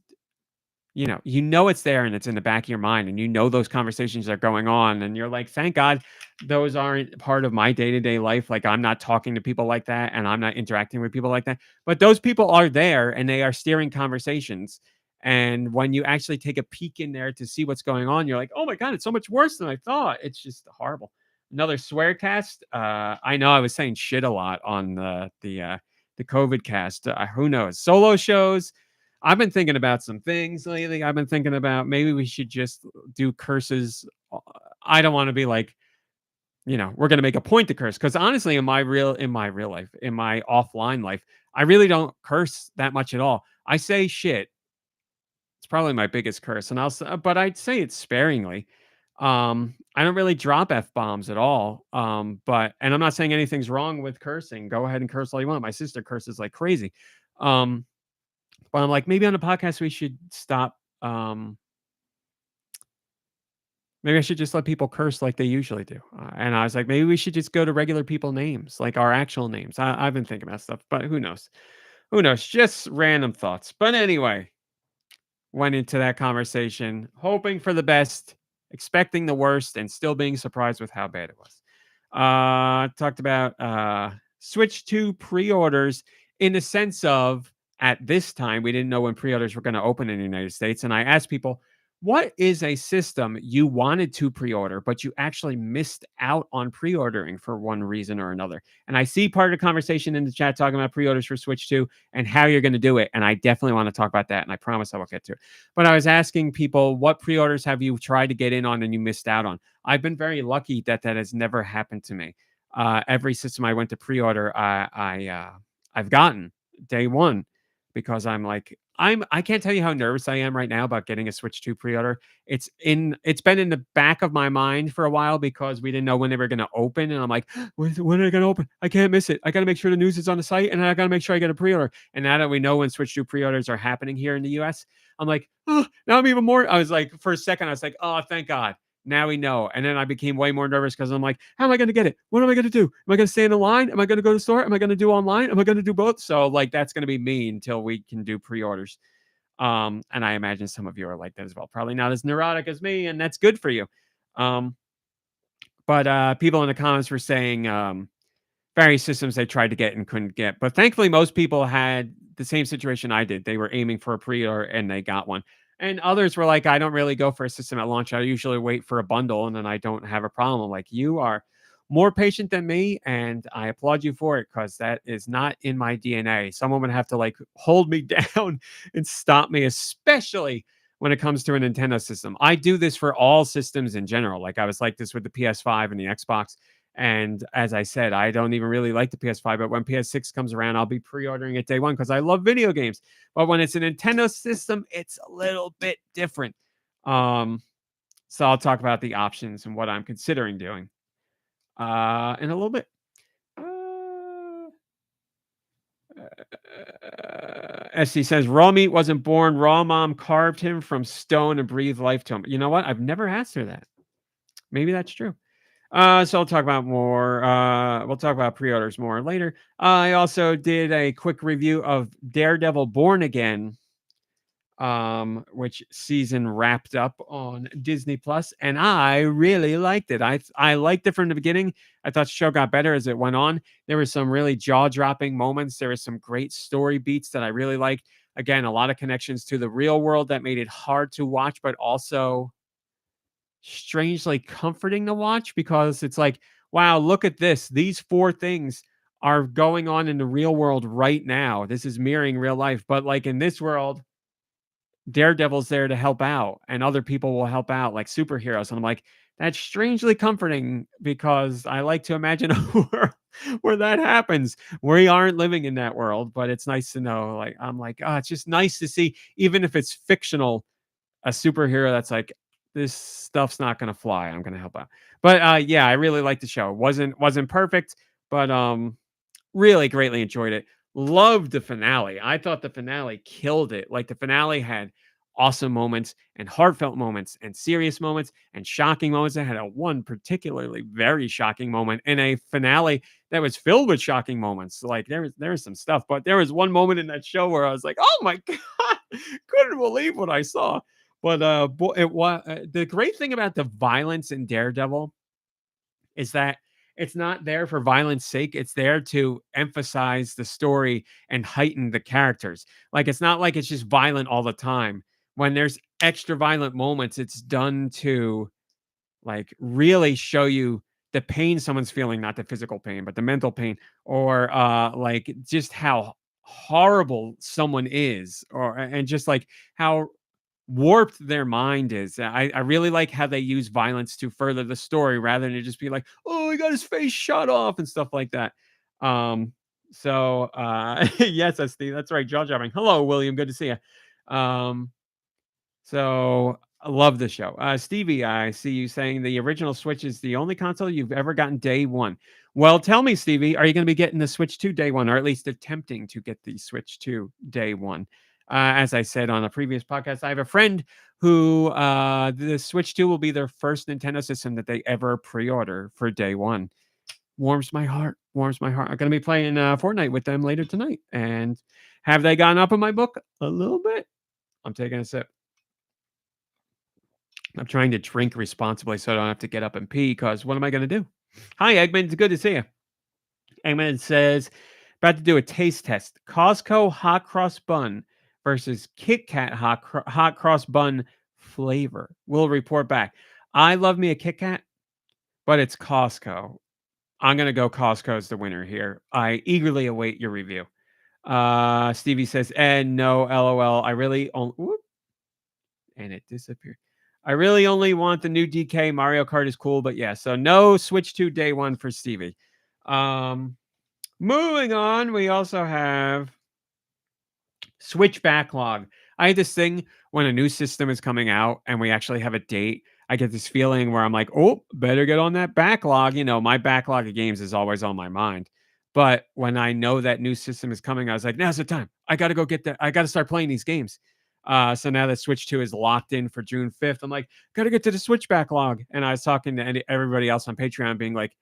there, and it's in the back of your mind, and those conversations are going on, and you're like, thank God those aren't part of my day-to-day life. Like, I'm not talking to people like that, and I'm not interacting with people like that. But those people are there, and they are steering conversations. And when you actually take a peek in there to see what's going on, you're like, oh my God, it's so much worse than I thought. It's just horrible. Another swear cast. I know I was saying shit a lot on the COVID cast. Who knows? Solo shows. I've been thinking about some things lately. I've been thinking about maybe we should just do curses. I don't want to be like, we're going to make a point to curse because honestly, in my real life, in my offline life, I really don't curse that much at all. I say shit. It's probably my biggest curse, and but I'd say it sparingly. I don't really drop f bombs at all. And I'm not saying anything's wrong with cursing. Go ahead and curse all you want. My sister curses like crazy. Um, but I'm like, maybe on the podcast we should stop. Maybe I should just let people curse like they usually do. And I was like, maybe we should just go to regular people names, like our actual names. I've been thinking about stuff, but who knows? Who knows? Just random thoughts. But anyway, went into that conversation hoping for the best, expecting the worst, and still being surprised with how bad it was. Talked about Switch 2 pre-orders in the sense of at this time we didn't know when pre-orders were going to open in the United States, and I asked people, what is a system you wanted to pre-order but you actually missed out on pre-ordering for one reason or another? And I see part of the conversation in the chat talking about pre-orders for Switch 2 and how you're going to do it, and I definitely want to talk about that, and I promise I will get to it. But I was asking people, what pre-orders have you tried to get in on and you missed out on? I've been very lucky that that has never happened to me. Every system I went to pre-order, I've gotten day one because I can't tell you how nervous I am right now about getting a Switch 2 pre-order. It's been in the back of my mind for a while because we didn't know when they were going to open, and I'm like, when are they going to open? I can't miss it. I got to make sure the news is on the site, and I got to make sure I get a pre-order. And now that we know when Switch 2 pre-orders are happening here in the US, I'm like, oh, now I'm even more. I was like, for a second, I was like, oh, thank God. Now we know. And then I became way more nervous because I'm like, how am I going to get it? What am I going to do? Am I going to stay in the line? Am I going to go to the store? Am I going to do online? Am I going to do both? So like that's going to be me until we can do pre-orders. And I imagine some of you are like that as well. Probably not as neurotic as me, and that's good for you. Um, but people in the comments were saying various systems they tried to get and couldn't get. But thankfully, most people had the same situation I did. They were aiming for a pre-order and they got one. And others were like, I don't really go for a system at launch. I usually wait for a bundle and then I don't have a problem. I'm like, you are more patient than me, and I applaud you for it because that is not in my DNA. Someone would have to like hold me down and stop me, especially when it comes to a Nintendo system. I do this for all systems in general. Like I was like this with the PS5 and the Xbox. And as I said, I don't even really like the PS5, but when PS6 comes around, I'll be pre-ordering it day one because I love video games. But when it's a Nintendo system, it's a little bit different. So I'll talk about the options and what I'm considering doing in a little bit. SC says raw meat wasn't born. Raw mom carved him from stone and breathed life to him. You know what? I've never asked her that. Maybe that's true. So I'll talk about more. We'll talk about pre-orders more later. I also did a quick review of Daredevil Born Again, which season wrapped up on Disney Plus, and I really liked it. I liked it from the beginning. I thought the show got better as it went on. There were some really jaw-dropping moments. There were some great story beats that I really liked. Again, a lot of connections to the real world that made it hard to watch, but also strangely comforting to watch because it's like, wow, look at this. These four things are going on in the real world right now. This is mirroring real life. But like in this world, Daredevil's there to help out and other people will help out like superheroes. And I'm like, that's strangely comforting because I like to imagine where that happens. We aren't living in that world, but it's nice to know. Like, I'm like, oh, it's just nice to see, even if it's fictional, a superhero that's like, this stuff's not gonna fly. I'm gonna help out. But yeah, I really liked the show. Wasn't perfect, but really greatly enjoyed it. Loved the finale. I thought the finale killed it. Like the finale had awesome moments and heartfelt moments and serious moments and shocking moments. I had a one particularly very shocking moment in a finale that was filled with shocking moments. Like there was some stuff, but there was one moment in that show where I was like, "Oh my god, couldn't believe what I saw." But it was the great thing about the violence in Daredevil is that it's not there for violence sake. It's there to emphasize the story and heighten the characters. Like it's not like it's just violent all the time. When there's extra violent moments, it's done to like really show you the pain someone's feeling, not the physical pain, but the mental pain, or like just how horrible someone is, and just like how warped their mind is. I really like how they use violence to further the story rather than just be like, oh, he got his face shot off and stuff like that. Um, yes, that's Steve. That's right, jaw dropping. Hello, William. Good to see you. So I love the show. Stevie, I see you saying the original Switch is the only console you've ever gotten day one. Well, tell me, Stevie, are you going to be getting the Switch 2 day one, or at least attempting to get the Switch 2 day one? As I said on a previous podcast, I have a friend who the Switch 2 will be their first Nintendo system that they ever pre-order for day one. Warms my heart. Warms my heart. I'm going to be playing Fortnite with them later tonight. And have they gone up in my book? A little bit. I'm taking a sip. I'm trying to drink responsibly so I don't have to get up and pee, because what am I going to do? Hi, Eggman. It's good to see you. Eggman says, about to do a taste test. Costco hot cross bun versus Kit Kat hot cross bun flavor. We'll report back. I love me a Kit Kat, but it's Costco. I'm going to go Costco as the winner here. I eagerly await your review. Stevie says, and no, LOL. I really only... And it disappeared. I really only want the new DK. Mario Kart is cool, but yeah. So no Switch 2 day one for Stevie. Moving on, we also have Switch backlog. I had this thing when a new system is coming out and we actually have a date. I get this feeling where I'm like, oh, better get on that backlog. You know, my backlog of games is always on my mind. But when I know that new system is coming, I was like, now's the time. I got to go get that. I got to start playing these games. So now that Switch 2 is locked in for June 5th, I'm like, got to get to the Switch backlog. And I was talking to everybody else on Patreon being like,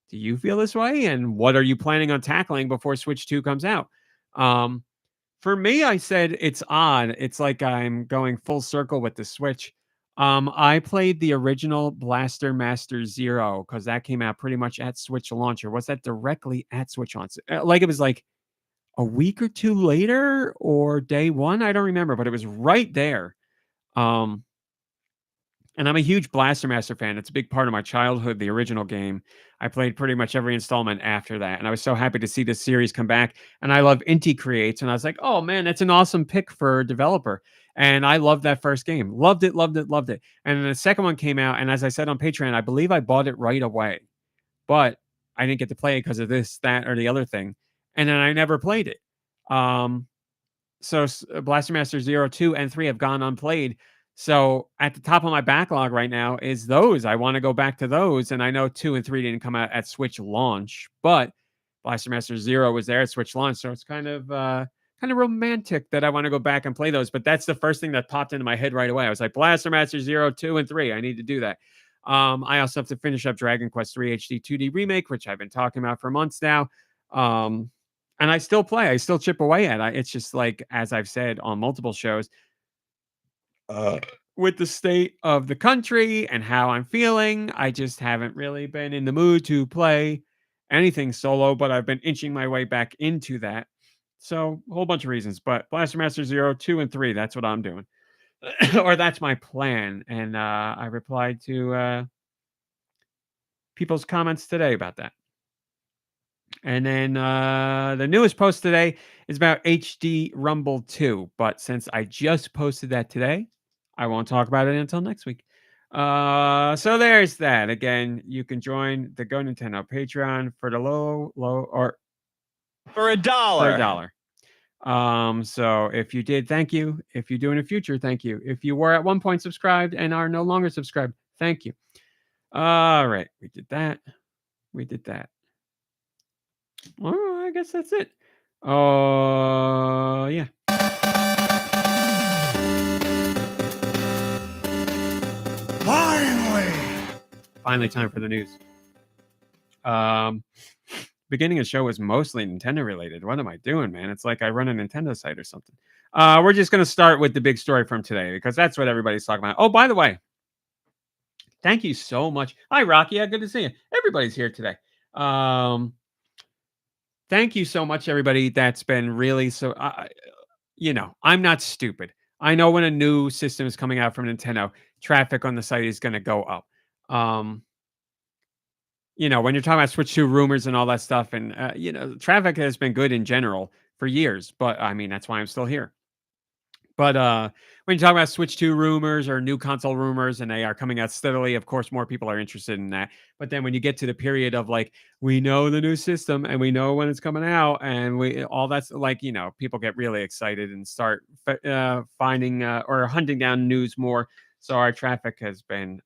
do you feel this way? And what are you planning on tackling before Switch 2 comes out? For me, I said it's odd. It's like I'm going full circle with the Switch. I played the original Blaster Master Zero because that came out pretty much at Switch launch. Or was that directly at Switch launch? Like it was like a week or two later or day one. I don't remember, but it was right there. And I'm a huge Blaster Master fan. It's a big part of my childhood, the original game. I played pretty much every installment after that. And I was so happy to see this series come back. And I love Inti Creates. And I was like, oh man, that's an awesome pick for a developer. And I loved that first game. Loved it, loved it, loved it. And then the second one came out. And as I said on Patreon, I believe I bought it right away. But I didn't get to play it because of this, that, or the other thing. And then I never played it. So Blaster Master 0, 2, and 3 have gone unplayed. So at the top of my backlog right now is those. I want to go back to those. And I know 2 and 3 didn't come out at Switch launch, but Blaster Master 0 was there at Switch launch. So it's kind of romantic that I want to go back and play those. But that's the first thing that popped into my head right away. I was like, Blaster Master 0, 2, and 3. I need to do that. I also have to finish up Dragon Quest 3 HD 2D Remake, which I've been talking about for months now. And I still play. I still chip away at it. It's just like, as I've said on multiple shows, with the state of the country and how I'm feeling, I just haven't really been in the mood to play anything solo, but I've been inching my way back into that. So a whole bunch of reasons, but Blaster Master 0, 2, and 3, that's what I'm doing. Or that's my plan. And I replied to people's comments today about that. And then the newest post today is about HD Rumble 2. But since I just posted that today, I won't talk about it until next week. So there's that. Again, you can join the GoNintendo Patreon for the low or For $1. So if you did, thank you. If you do in the future, thank you. If you were at one point subscribed and are no longer subscribed, thank you. All right, we did that. We did that. Well, I guess that's it. Yeah. Finally time for the news. Beginning of the show was mostly Nintendo related. What am I doing, man? It's like I run a Nintendo site or something. We're just going to start with the big story from today because that's what everybody's talking about. Oh, by the way, thank you so much. Hi, Rocky. Yeah, good to see you. Everybody's here today. Thank you so much, everybody. That's been really so. I'm not stupid. I know when a new system is coming out from Nintendo, traffic on the site is going to go up. When you're talking about Switch 2 rumors and all that stuff, and traffic has been good in general for years. But I mean, that's why I'm still here. But when you talk about Switch 2 rumors or new console rumors, and they are coming out steadily, of course, more people are interested in that. But then when you get to the period of like, we know the new system and we know when it's coming out, and we all that's like, people get really excited and start finding or hunting down news more. So our traffic has been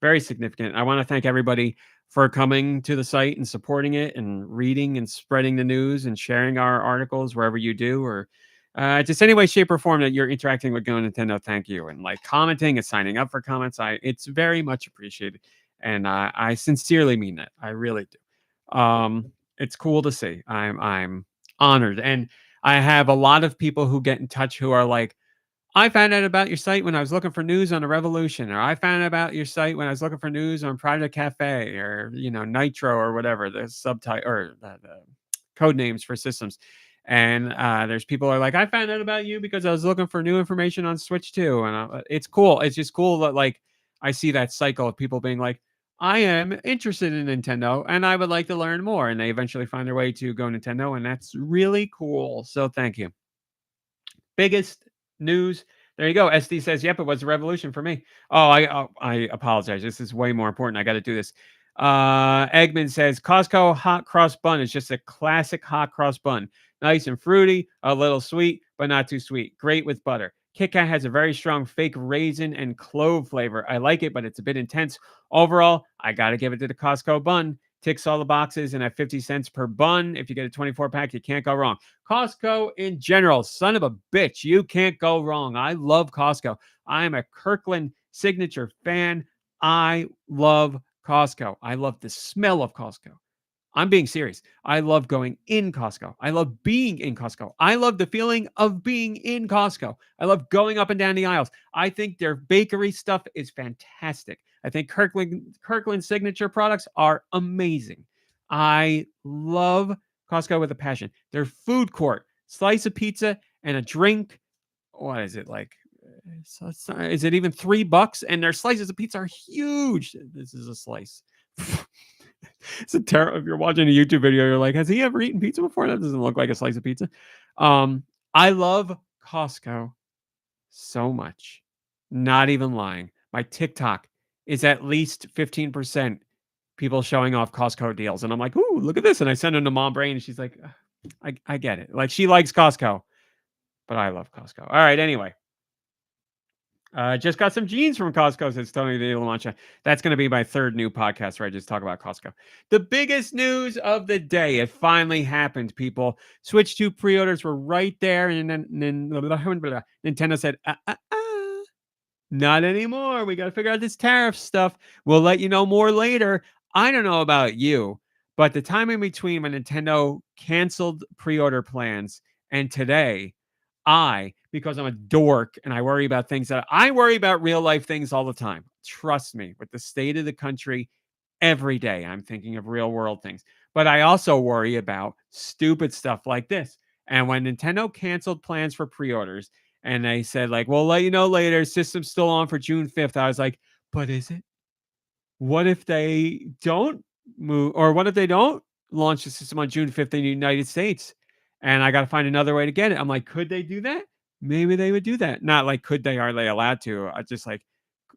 very significant. I want to thank everybody for coming to the site and supporting it and reading and spreading the news and sharing our articles wherever you do, or just any way, shape, or form that you're interacting with GoNintendo. Thank you, and like commenting and signing up for comments. It's very much appreciated, and I sincerely mean that. I really do. It's cool to see. I'm honored, and I have a lot of people who get in touch who are like, I found out about your site when I was looking for news on the Revolution, or I found out about your site when I was looking for news on Project Cafe, or Nitro, or whatever the subtitle or the code names for systems. And there's people who are like, I found out about you because I was looking for new information on Switch 2, and it's cool. It's just cool that like I see that cycle of people being like, I am interested in Nintendo and I would like to learn more, and they eventually find their way to GoNintendo, and that's really cool. So thank you. Biggest news. There you go. SD says, "Yep, it was a revolution for me." I apologize. This is way more important. I got to do this. Eggman says, "Costco hot cross bun is just a classic hot cross bun. Nice and fruity, a little sweet, but not too sweet. Great with butter. Kit Kat has a very strong fake raisin and clove flavor. I like it, but it's a bit intense. Overall, I got to give it to the Costco bun. Ticks all the boxes, and at 50 cents per bun, if you get a 24 pack, you can't go wrong. Costco in general, son of a bitch, you can't go wrong. I love Costco. I am a Kirkland signature fan. I love Costco. I love the smell of Costco. I'm being serious. I love going in Costco. I love being in Costco. I love the feeling of being in Costco. I love going up and down the aisles. I think their bakery stuff is fantastic. I think Kirkland signature products are amazing. I love Costco with a passion. Their food court, slice of pizza and a drink. What is it like? Is it even $3? And their slices of pizza are huge. This is a slice. It's a terrible. If you're watching a YouTube video, you're like, has he ever eaten pizza before? That doesn't look like a slice of pizza. I love Costco so much. Not even lying. My TikTok is at least 15% people showing off Costco deals. And I'm like, ooh, look at this. And I send them to Mom Brain, and she's like, I get it. Like, she likes Costco, but I love Costco. All right, anyway. Just got some jeans from Costco, says Tony de La Mancha. That's going to be my third new podcast where I just talk about Costco. The biggest news of the day. It finally happened, people. Switch 2 pre-orders were right there. And then Nintendo said, not anymore. We got to figure out this tariff stuff. We'll let you know more later. I don't know about you, but the time in between when Nintendo canceled pre-order plans and today, because I'm a dork and I worry about things that I worry about real life things all the time. Trust me, with the state of the country, every day I'm thinking of real world things. But I also worry about stupid stuff like this. And when Nintendo canceled plans for pre-orders and they said, like, we'll let you know later, system's still on for June 5th, I was like, but is it? What if they don't move, or what if they don't launch the system on June 5th in the United States? And I got to find another way to get it. I'm like, could they do that? Maybe they would do that. Not like, could they? Are they allowed to? I just like,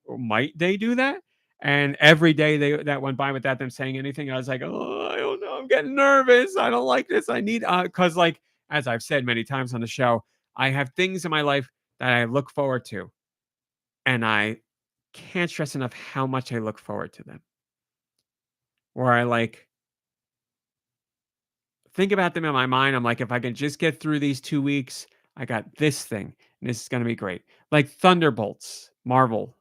might they do that? And every day that went by without them saying anything, I was like, oh, I don't know. I'm getting nervous. I don't like this. I need, because like, as I've said many times on the show, I have things in my life that I look forward to. And I can't stress enough how much I look forward to them. Where I like think about them in my mind. I'm like, if I can just get through these 2 weeks, I got this thing, and this is going to be great. Like Thunderbolts, Marvel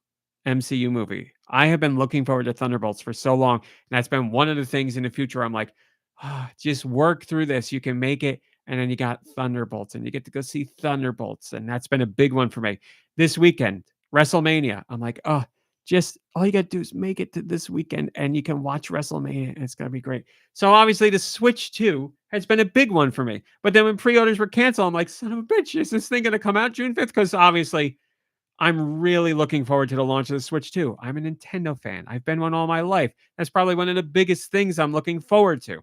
MCU movie. I have been looking forward to Thunderbolts for so long, and that's been one of the things in the future. I'm like, just work through this. You can make it. And then you got Thunderbolts, and you get to go see Thunderbolts, and that's been a big one for me. This weekend, WrestleMania. I'm like, just all you got to do is make it to this weekend, and you can watch WrestleMania, and it's going to be great. So obviously, the Switch 2 has been a big one for me. But then when pre-orders were canceled, I'm like, son of a bitch, is this thing going to come out June 5th? Because obviously, I'm really looking forward to the launch of the Switch 2. I'm a Nintendo fan. I've been one all my life. That's probably one of the biggest things I'm looking forward to.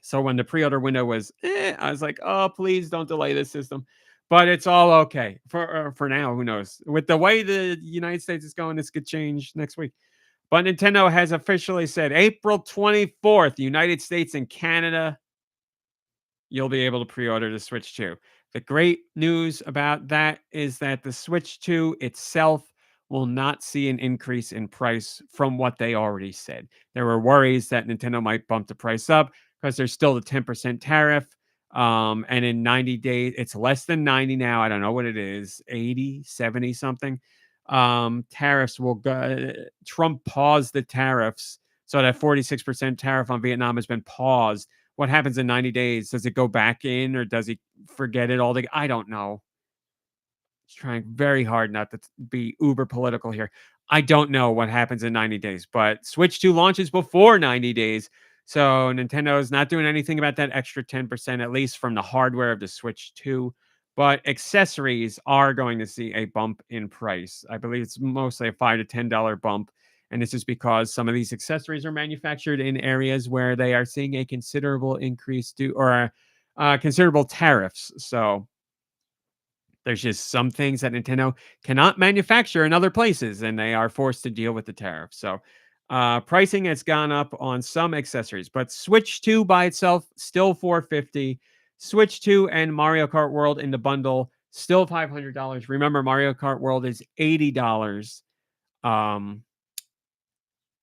So when the pre-order window was, I was like, oh, please don't delay this system. But it's all okay for now. Who knows? With the way the United States is going, this could change next week. But Nintendo has officially said April 24th, United States and Canada, you'll be able to pre-order the Switch 2. The great news about that is that the Switch 2 itself will not see an increase in price from what they already said. There were worries that Nintendo might bump the price up because there's still the 10% tariff. And in 90 days, it's less than 90 now. I don't know what it is, 80, 70 something. Tariffs will go. Trump paused the tariffs. So that 46% tariff on Vietnam has been paused. What happens in 90 days? Does it go back in or does he forget it altogether? I don't know. Trying very hard not to be uber political here. I don't know what happens in 90 days, but Switch 2 launches before 90 days. So Nintendo is not doing anything about that extra 10%, at least from the hardware of the Switch 2. But accessories are going to see a bump in price. I believe it's mostly a $5 to $10 bump. And this is because some of these accessories are manufactured in areas where they are seeing a considerable increase considerable tariffs. So there's just some things that Nintendo cannot manufacture in other places, and they are forced to deal with the tariff. So pricing has gone up on some accessories, but Switch 2 by itself still $450. Switch 2 and Mario Kart World in the bundle still $500. Remember, Mario Kart World is $80. Um,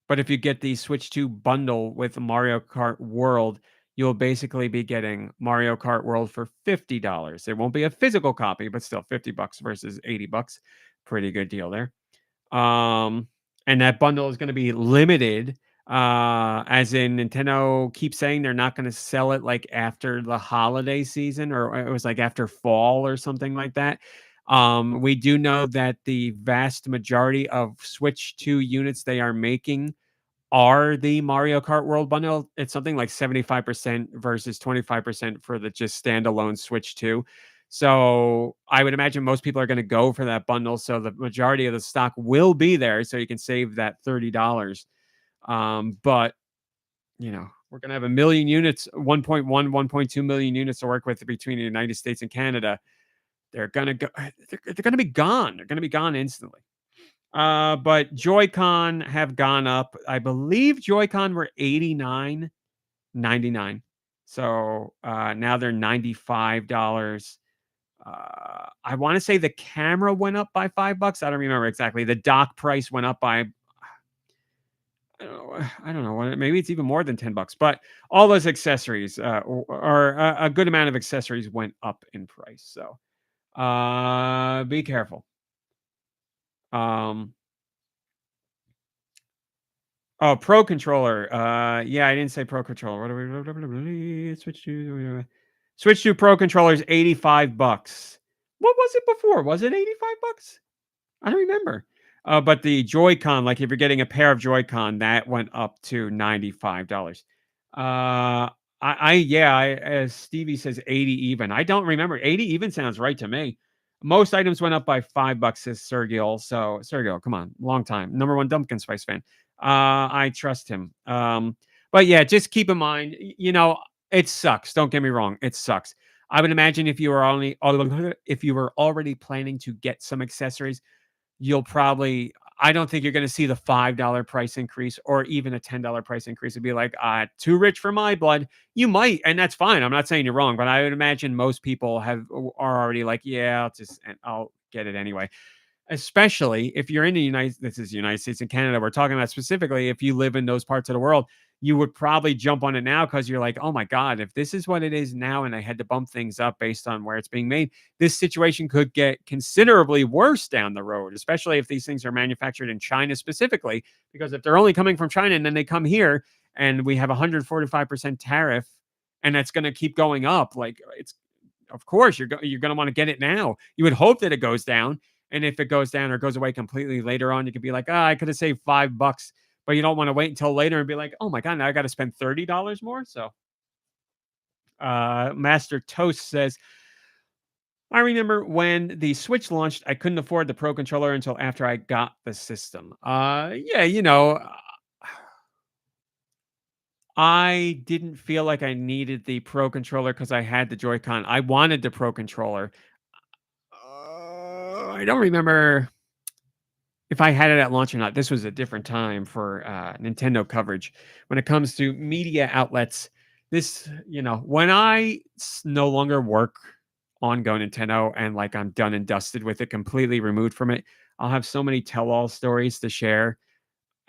but if you get the Switch 2 bundle with Mario Kart World, you'll basically be getting Mario Kart World for $50. It won't be a physical copy, but still $50 versus $80. Pretty good deal there. And that bundle is going to be limited, as in Nintendo keeps saying they're not going to sell it like after the holiday season, or it was like after fall or something like that. We do know that the vast majority of Switch 2 units they are making are the Mario Kart World bundle. It's something like 75% versus 25% for the just standalone Switch 2. So I would imagine most people are going to go for that bundle. So the majority of the stock will be there. So you can save that $30. But, we're going to have a million units, 1.1, 1.2 million units to work with between the United States and Canada. They're going to go, they're going to be gone. They're going to be gone instantly. But Joy-Con have gone up. I believe Joy-Con were $89.99. So now they're $95. I want to say the camera went up by $5. I don't remember exactly. The dock price went up by, I don't know. Maybe it's even more than $10. But all those accessories, or a good amount of accessories, went up in price. So be careful. Oh, Pro Controller. Yeah, I didn't say Pro Controller. What do we Switch to Pro Controllers, $85. What was it before? Was it $85? I don't remember. But the Joy-Con, like if you're getting a pair of Joy-Con, that went up to $95. As Stevie says, 80 even. I don't remember. 80 even sounds right to me. Most items went up by $5, says Sergio. So Sergio, come on, long time, number one Dumpkin Spice fan. I trust him. But yeah, just keep in mind, it sucks. Don't get me wrong, it sucks. I would imagine if you were already planning to get some accessories, I don't think you're going to see the $5 price increase or even a $10 price increase. It'd be like, too rich for my blood. You might, and that's fine. I'm not saying you're wrong, but I would imagine most people are already like, yeah, I'll get it anyway. Especially if you're in the United States and Canada. We're talking about specifically if you live in those parts of the world, you would probably jump on it now because you're like, oh my God, if this is what it is now and I had to bump things up based on where it's being made, this situation could get considerably worse down the road, especially if these things are manufactured in China specifically, because if they're only coming from China and then they come here and we have 145% tariff and that's going to keep going up, like of course you're going to want to get it now. You would hope that it goes down. And if it goes down or goes away completely later on, you could be like, I could have saved $5, but you don't want to wait until later and be like, oh my God, now I got to spend $30 more. So Master Toast says, I remember when the Switch launched, I couldn't afford the Pro Controller until after I got the system. I didn't feel like I needed the Pro Controller because I had the Joy-Con. I wanted the Pro Controller. I don't remember if I had it at launch or not. This was a different time for Nintendo coverage. When it comes to media outlets, this, when I no longer work on GoNintendo and like I'm done and dusted with it, completely removed from it, I'll have so many tell-all stories to share.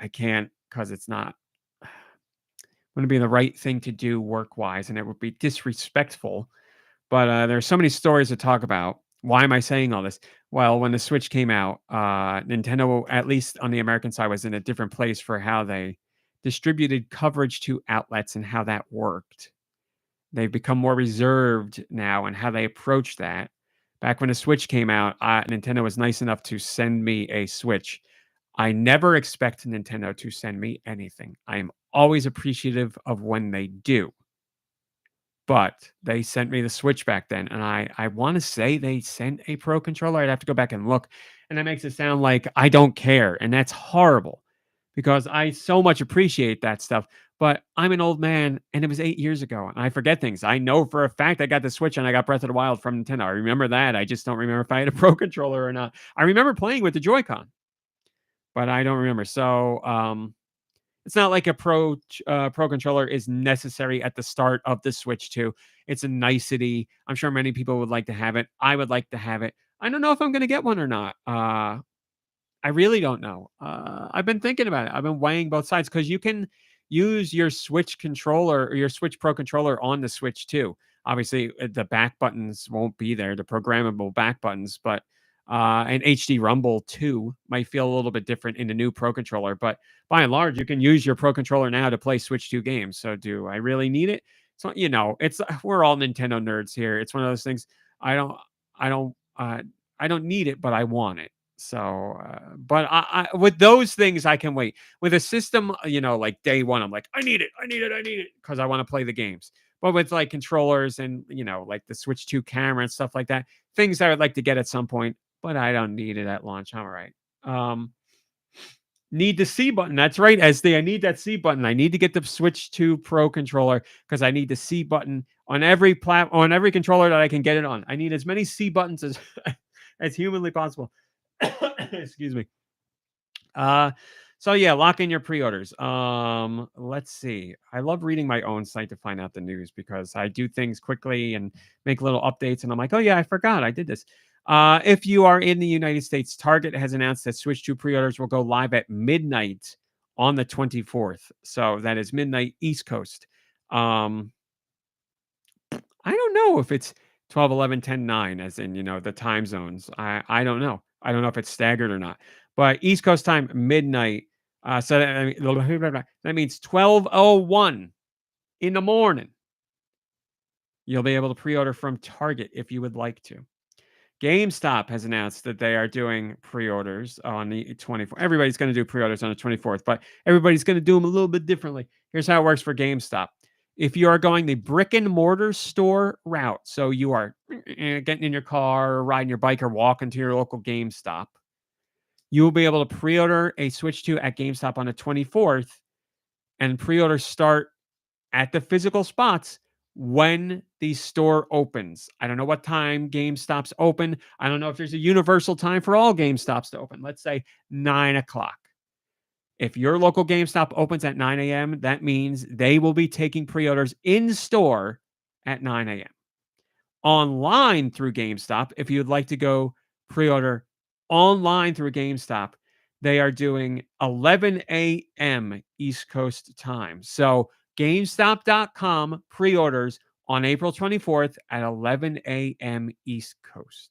I can't because it's not going to be the right thing to do work-wise, and it would be disrespectful. But there's so many stories to talk about. Why am I saying all this? Well, when the Switch came out, Nintendo, at least on the American side, was in a different place for how they distributed coverage to outlets and how that worked. They've become more reserved now in how they approach that. Back when the Switch came out, Nintendo was nice enough to send me a Switch. I never expect Nintendo to send me anything. I am always appreciative of when they do. But they sent me the Switch back then, and I wanna say they sent a Pro Controller. I'd have to go back and look, and that makes it sound like I don't care, and that's horrible because I so much appreciate that stuff, but I'm an old man, and it was 8 years ago, and I forget things. I know for a fact I got the Switch and I got Breath of the Wild from Nintendo. I remember that. I just don't remember if I had a Pro Controller or not. I remember playing with the Joy-Con, but I don't remember. So, it's not like a Pro Controller is necessary at the start of the Switch 2. It's a nicety. I'm sure many people would like to have it. I would like to have it. I don't know if I'm gonna get one or not. I really don't know. I've been thinking about it. I've been weighing both sides because you can use your Switch controller or your Switch Pro controller on the Switch too. Obviously, the back buttons won't be there, the programmable back buttons, but and HD Rumble 2 might feel a little bit different in the new Pro controller. But by and large, you can use your Pro controller now to play Switch 2 games. So, do I really need it? So, it's we're all Nintendo nerds here. It's one of those things. I don't, I don't, I don't need it, but I want it. So, but I with those things I can wait. With a system, like day one, I'm like, I need it, I need it, I need it because I want to play the games. But with like controllers and like the Switch 2 camera and stuff like that, things I would like to get at some point, but I don't need it at launch. All right. Need the C button. That's right, SD. I need that C button. I need to get the Switch 2 Pro controller because I need the C button on every on every controller that I can get it on. I need as many C buttons as as humanly possible. Excuse me. So yeah, lock in your pre-orders. Let's see. I love reading my own site to find out the news because I do things quickly and make little updates and I'm like, "Oh yeah, I forgot I did this." If you are in the United States, Target has announced that Switch 2 pre-orders will go live at midnight on the 24th. So that is midnight East Coast. I don't know if it's 12, 11, 10, 9, as in, the time zones. I don't know. I don't know if it's staggered or not. But East Coast time, midnight. So that means 12:01 in the morning. You'll be able to pre-order from Target if you would like to. GameStop has announced that they are doing pre-orders on the 24th. Everybody's going to do pre-orders on the 24th, but everybody's going to do them a little bit differently. Here's how it works for GameStop. If you are going the brick and mortar store route, so you are getting in your car, or riding your bike, or walking to your local GameStop, you will be able to pre-order a Switch 2 at GameStop on the 24th, and pre-orders start at the physical spots when the store opens. I don't know what time GameStop's open. I don't know if there's a universal time for all GameStops to open. Let's say 9 o'clock. If your local GameStop opens at 9 a.m., that means they will be taking pre-orders in store at 9 a.m. Online through GameStop, if you'd like to go pre-order online through GameStop, they are doing 11 a.m. East Coast time. So GameStop.com pre-orders on April 24th at 11 a.m. East Coast.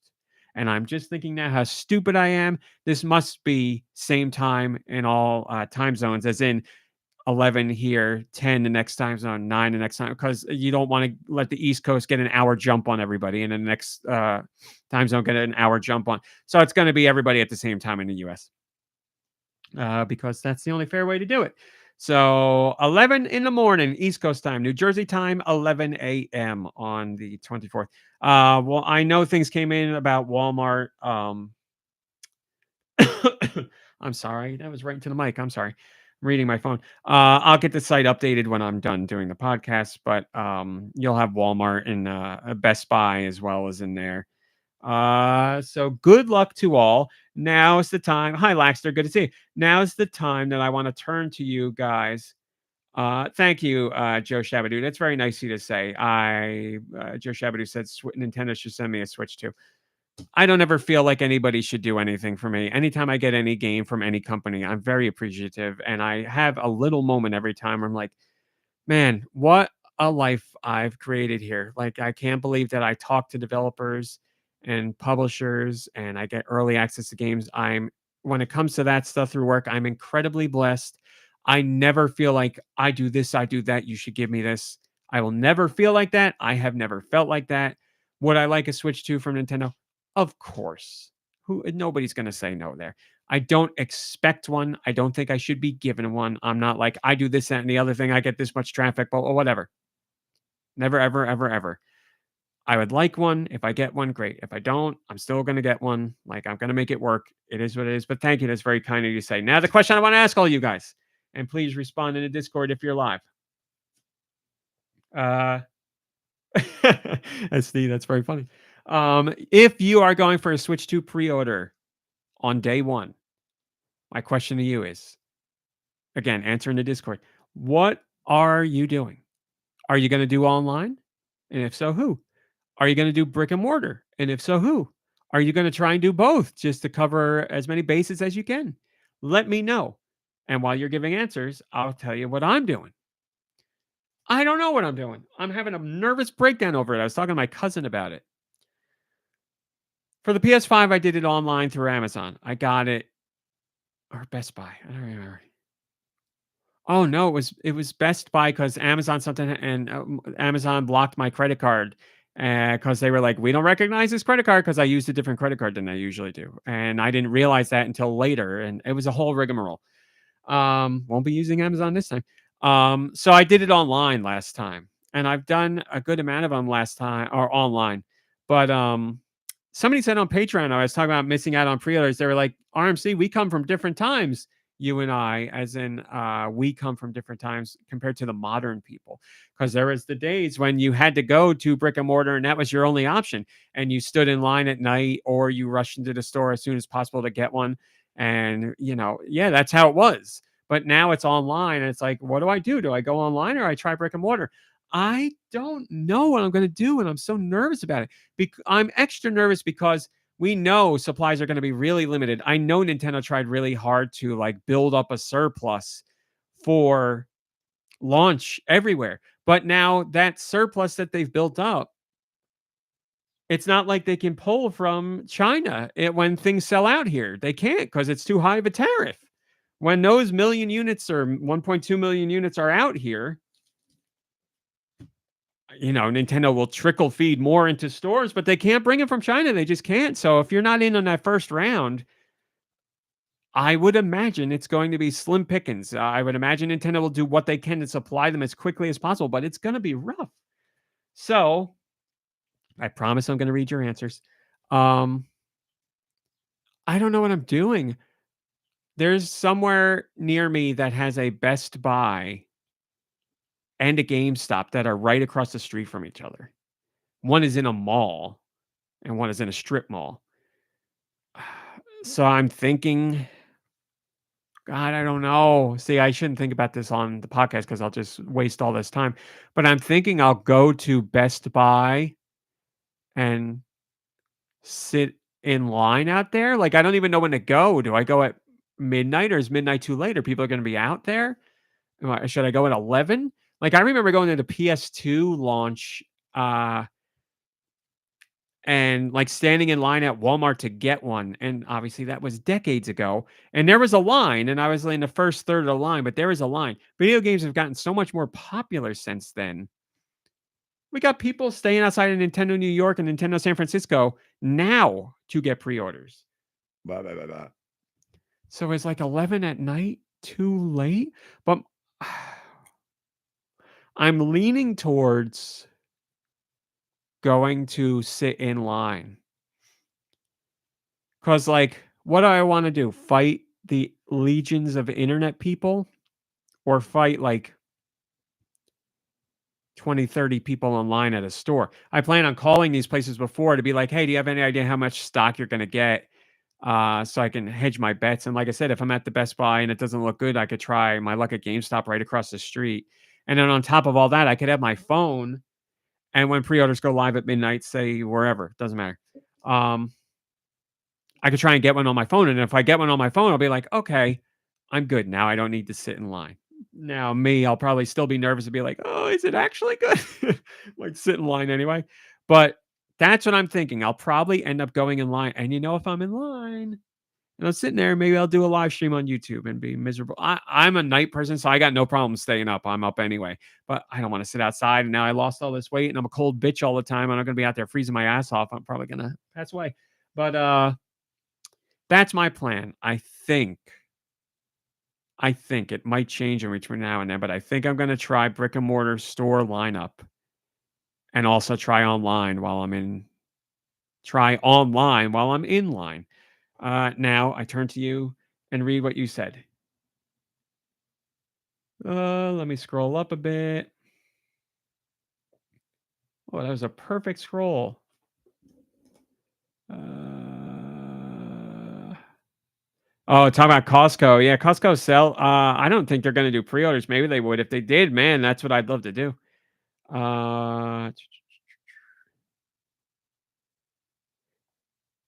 And I'm just thinking now how stupid I am. This must be same time in all time zones, as in 11 here, 10 the next time zone, 9 the next time, because you don't want to let the East Coast get an hour jump on everybody and the next time zone get an hour jump on. So it's going to be everybody at the same time in the U.S. Because that's the only fair way to do it. So 11 in the morning, East Coast time, New Jersey time, 11 a.m. on the 24th. Well, I know things came in about Walmart. I'm sorry. That was right into the mic. I'm sorry. reading my phone. I'll get the site updated when I'm done doing the podcast, but you'll have Walmart and Best Buy as well as in there. So good luck to all. Now is the time. Hi, Laxter. Good to see you. Now is the time that I want to turn to you guys. Thank you, Joe Shabadoo. That's very nice of you to say. Joe Shabadoo said Nintendo should send me a Switch too. I don't ever feel like anybody should do anything for me. Anytime I get any game from any company, I'm very appreciative, and I have a little moment every time where I'm like, man, what a life I've created here. Like, I can't believe that I talk to developers and publishers and I get early access to games. When it comes to that stuff through work, I'm incredibly blessed. I never feel like I do this, I do that, you should give me this. I will never feel like that. I have never felt like that. Would I like a Switch 2 from Nintendo? Of course. Nobody's going to say no there. I don't expect one. I don't think I should be given one. I'm not like, I do this, that, and the other thing. I get this much traffic, but whatever. Never, ever, ever, ever. I would like one. If I get one, great. If I don't, I'm still going to get one. Like, I'm going to make it work. It is what it is. But thank you. That's very kind of you to say. Now, the question I want to ask all you guys, and please respond in the Discord if you're live. SD, that's very funny. If you are going for a Switch 2 pre-order on day one, my question to you is, again, answer in the Discord. What are you doing? Are you going to do online? And if so, who? Are you going to do brick and mortar? And if so, who? Are you going to try and do both just to cover as many bases as you can? Let me know. And while you're giving answers, I'll tell you what I'm doing. I don't know what I'm doing. I'm having a nervous breakdown over it. I was talking to my cousin about it. For the PS5, I did it online through Amazon. I got it, or Best Buy. I don't remember. Oh no, it was Best Buy because Amazon something and Amazon blocked my credit card because they were like, we don't recognize this credit card because I used a different credit card than I usually do, and I didn't realize that until later, and it was a whole rigmarole. Won't be using Amazon this time. So I did it online last time, and I've done a good amount of them last time or online, but somebody said on Patreon, I was talking about missing out on pre-orders. They were like, RMC, we come from different times. You and I, as in we come from different times compared to the modern people. Because there was the days when you had to go to brick and mortar and that was your only option. And you stood in line at night or you rushed into the store as soon as possible to get one. And, yeah, that's how it was. But now it's online. And it's like, what do I do? Do I go online or I try brick and mortar? I don't know what I'm going to do. And I'm so nervous about it. I'm extra nervous because we know supplies are going to be really limited. I know Nintendo tried really hard to build up a surplus for launch everywhere. But now that surplus that they've built up, it's not like they can pull from China when things sell out here. They can't because it's too high of a tariff. When those million units or 1.2 million units are out here, Nintendo will trickle feed more into stores, but they can't bring it from China. They just can't. So if you're not in on that first round, I would imagine it's going to be slim pickings. I would imagine Nintendo will do what they can to supply them as quickly as possible, but it's going to be rough. So I promise I'm going to read your answers. I don't know what I'm doing. There's somewhere near me that has a Best Buy and a GameStop that are right across the street from each other. One is in a mall and one is in a strip mall. So I'm thinking, God, I don't know. See, I shouldn't think about this on the podcast because I'll just waste all this time. But I'm thinking I'll go to Best Buy and sit in line out there. I don't even know when to go. Do I go at midnight or is midnight too late? Are people going to be out there? Should I go at 11? I remember going to the PS2 launch and standing in line at Walmart to get one. And obviously that was decades ago. And there was a line, and I was in the first third of the line, but there was a line. Video games have gotten so much more popular since then. We got people staying outside of Nintendo New York and Nintendo San Francisco now to get pre-orders. Blah, blah, blah, blah. So it's 11 at night, too late. But I'm leaning towards going to sit in line. Because, what do I want to do? Fight the legions of internet people? or fight like 20, 30 people online at a store. I plan on calling these places before to be like, "Hey, do you have any idea how much stock you're gonna get?" So I can hedge my bets. And like I said, if I'm at the Best Buy and it doesn't look good, I could try my luck at GameStop right across the street. And then on top of all that, I could have my phone, and when pre-orders go live at midnight, say wherever, doesn't matter. Um, I could try and get one on my phone, and if I get one on my phone, I'll be like, "Okay, I'm good now. I don't need to sit in line." Now, me, I'll probably still be nervous to be like, "Oh, is it actually good?" Like, sit in line anyway. But that's what I'm thinking. I'll probably end up going in line, and if I'm in line and I'm sitting there, maybe I'll do a live stream on YouTube and be miserable. I'm a night person, so I got no problem staying up. I'm up anyway, but I don't want to sit outside. And now I lost all this weight, and I'm a cold bitch all the time. I'm not going to be out there freezing my ass off. I'm probably going to pass away. But that's my plan. I think it might change in between now and then, but I think I'm going to try brick and mortar store lineup, and also try online while I'm in. Try online while I'm in line. Now I turn to you and read what you said. Let me scroll up a bit. Oh, that was a perfect scroll. Talk about Costco. Yeah, Costco sell. I don't think they're going to do pre-orders. Maybe they would. If they did, man, that's what I'd love to do.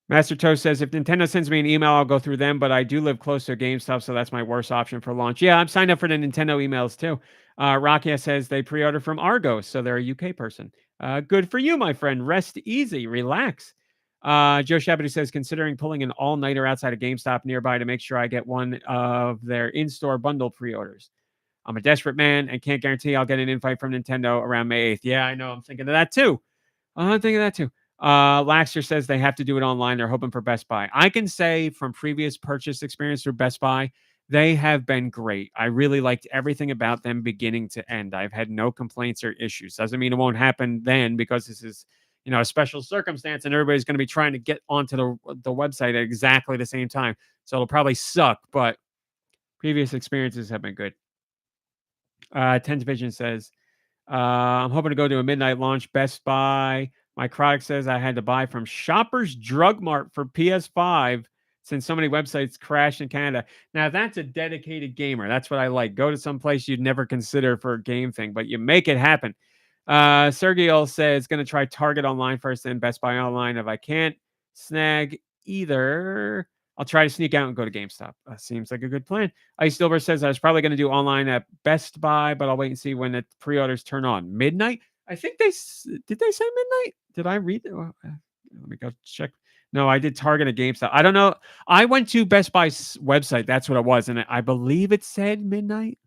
Master Toast says, if Nintendo sends me an email, I'll go through them, but I do live close to GameStop, so that's my worst option for launch. Yeah, I'm signed up for the Nintendo emails too. Rakia says they pre-order from Argos, so they're a UK person. Good for you, my friend. Rest easy, relax. Joe Shabbat says, considering pulling an all-nighter outside of GameStop nearby to make sure I get one of their in-store bundle pre-orders. I'm a desperate man and can't guarantee I'll get an invite from Nintendo around May 8th. Yeah, I know. I'm thinking of that too. I'm thinking of that too. Laxter says they have to do it online. They're hoping for Best Buy. I can say from previous purchase experience through Best Buy, they have been great. I really liked everything about them beginning to end. I've had no complaints or issues. Doesn't mean it won't happen then, because this is, a special circumstance and everybody's going to be trying to get onto the website at exactly the same time. So it'll probably suck, but previous experiences have been good. Tens Vision says, I'm hoping to go to a midnight launch. Best Buy. My Croc says I had to buy from Shoppers Drug Mart for PS5 since so many websites crashed in Canada. Now, that's a dedicated gamer. That's what I like. Go to some place you'd never consider for a game thing, but you make it happen. Sergio says going to try Target online first, then Best Buy online. If I can't snag either, I'll try to sneak out and go to GameStop. Seems like a good plan. Ice Silver says I was probably going to do online at Best Buy, but I'll wait and see when the pre-orders turn on. Midnight? I think did they say midnight? Did I read it? Let me go check. No, I did Target at GameStop. I don't know. I went to Best Buy's website. That's what it was, and I believe it said midnight.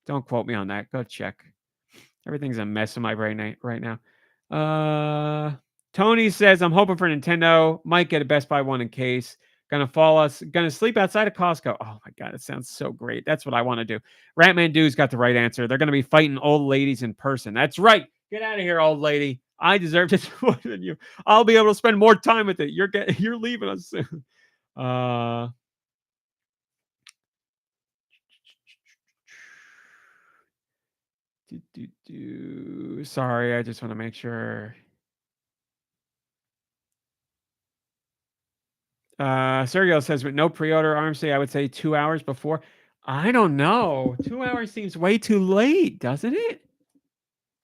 Don't quote me on that. Go check. Everything's a mess in my brain right now. Tony says I'm hoping for Nintendo. Might get a Best Buy one in case. Gonna sleep outside of Costco. Oh my god, it sounds so great. That's what I want to do. Ratman Dude's got the right answer. They're gonna be fighting old ladies in person. That's right. Get out of here, old lady. I deserve this more than you. I'll be able to spend more time with it. You're leaving us soon. Sorry, I just want to make sure. Sergio says, with no pre-order, RMC, I would say 2 hours before. I don't know. 2 hours seems way too late, doesn't it?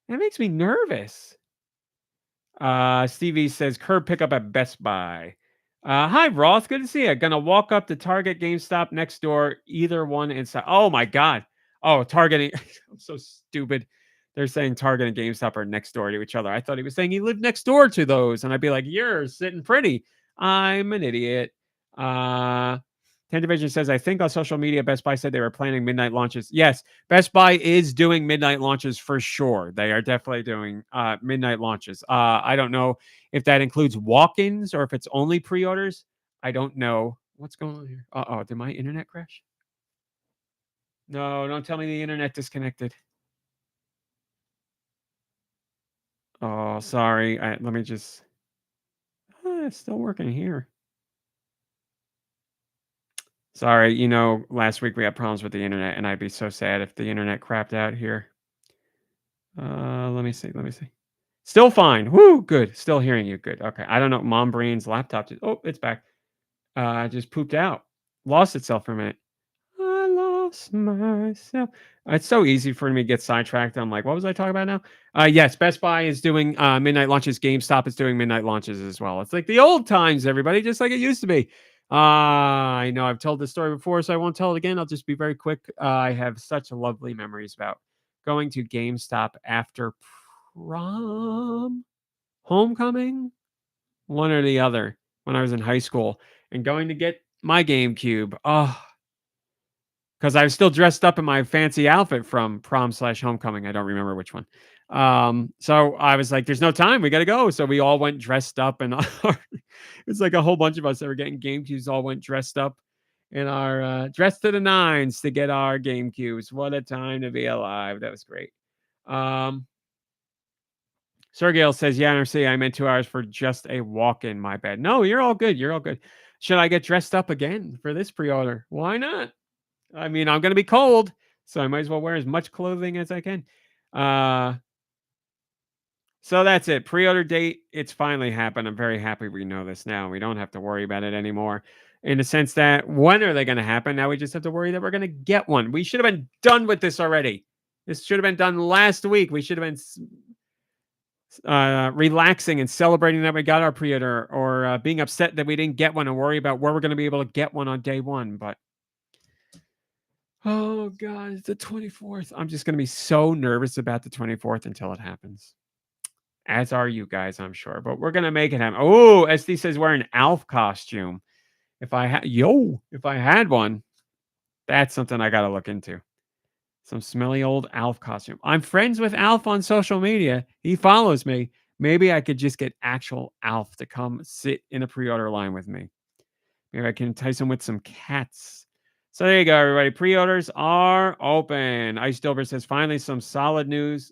That makes me nervous. Stevie says, curb pickup at Best Buy. Hi, Ross. Good to see you. Gonna walk up to Target, GameStop next door, either one inside. Oh, my God. Oh, Target. I'm so stupid. They're saying Target and GameStop are next door to each other. I thought he was saying he lived next door to those. And I'd be like, you're sitting pretty. I'm an idiot. 10 Division says, I think on social media, Best Buy said they were planning midnight launches. Yes, Best Buy is doing midnight launches for sure. They are definitely doing midnight launches. I don't know if that includes walk-ins or if it's only pre-orders. I don't know. What's going on here? Uh-oh, did my internet crash? No, don't tell me the internet disconnected. Oh, sorry. Let me just... it's still working here. Sorry, last week we had problems with the internet, and I'd be so sad if the internet crapped out here. Let me see. Still fine. Woo, good. Still hearing you. Good. Okay. I don't know. Mom Brain's laptop. It's back. Just pooped out. Lost itself for a minute. I lost myself. It's so easy for me to get sidetracked. I'm like, what was I talking about now? Yes, Best Buy is doing midnight launches. GameStop is doing midnight launches as well. It's like the old times, everybody, just like it used to be. I know I've told this story before, so I won't tell it again. I'll just be very quick. I have such lovely memories about going to GameStop after prom, homecoming, one or the other when I was in high school, and going to get my GameCube. Oh, because I was still dressed up in my fancy outfit from prom/homecoming. I don't remember which one. So I was like, "There's no time. We got to go." So we all went dressed up, and it's like a whole bunch of us that were getting GameCubes all went dressed up in our dressed to the nines to get our GameCubes. What a time to be alive! That was great. Um, Sergey says, "Yeah, NRC, I meant 2 hours for just a walk-in. My bad." No, you're all good. You're all good. Should I get dressed up again for this pre-order? Why not? I mean, I'm gonna be cold, so I might as well wear as much clothing as I can. So that's it. Pre-order date, it's finally happened. I'm very happy we know this now. We don't have to worry about it anymore. In the sense that when are they going to happen? Now we just have to worry that we're going to get one. We should have been done with this already. This should have been done last week. We should have been relaxing and celebrating that we got our pre-order, or being upset that we didn't get one and worry about where we're going to be able to get one on day one. But oh God, it's the 24th. I'm just going to be so nervous about the 24th until it happens. As are you guys, I'm sure. But we're going to make it happen. Oh, SD says wear an Alf costume. If I had one, that's something I got to look into. Some smelly old Alf costume. I'm friends with Alf on social media. He follows me. Maybe I could just get actual Alf to come sit in a pre-order line with me. Maybe I can entice him with some cats. So there you go, everybody. Pre-orders are open. Ice Dilbert says, finally, some solid news.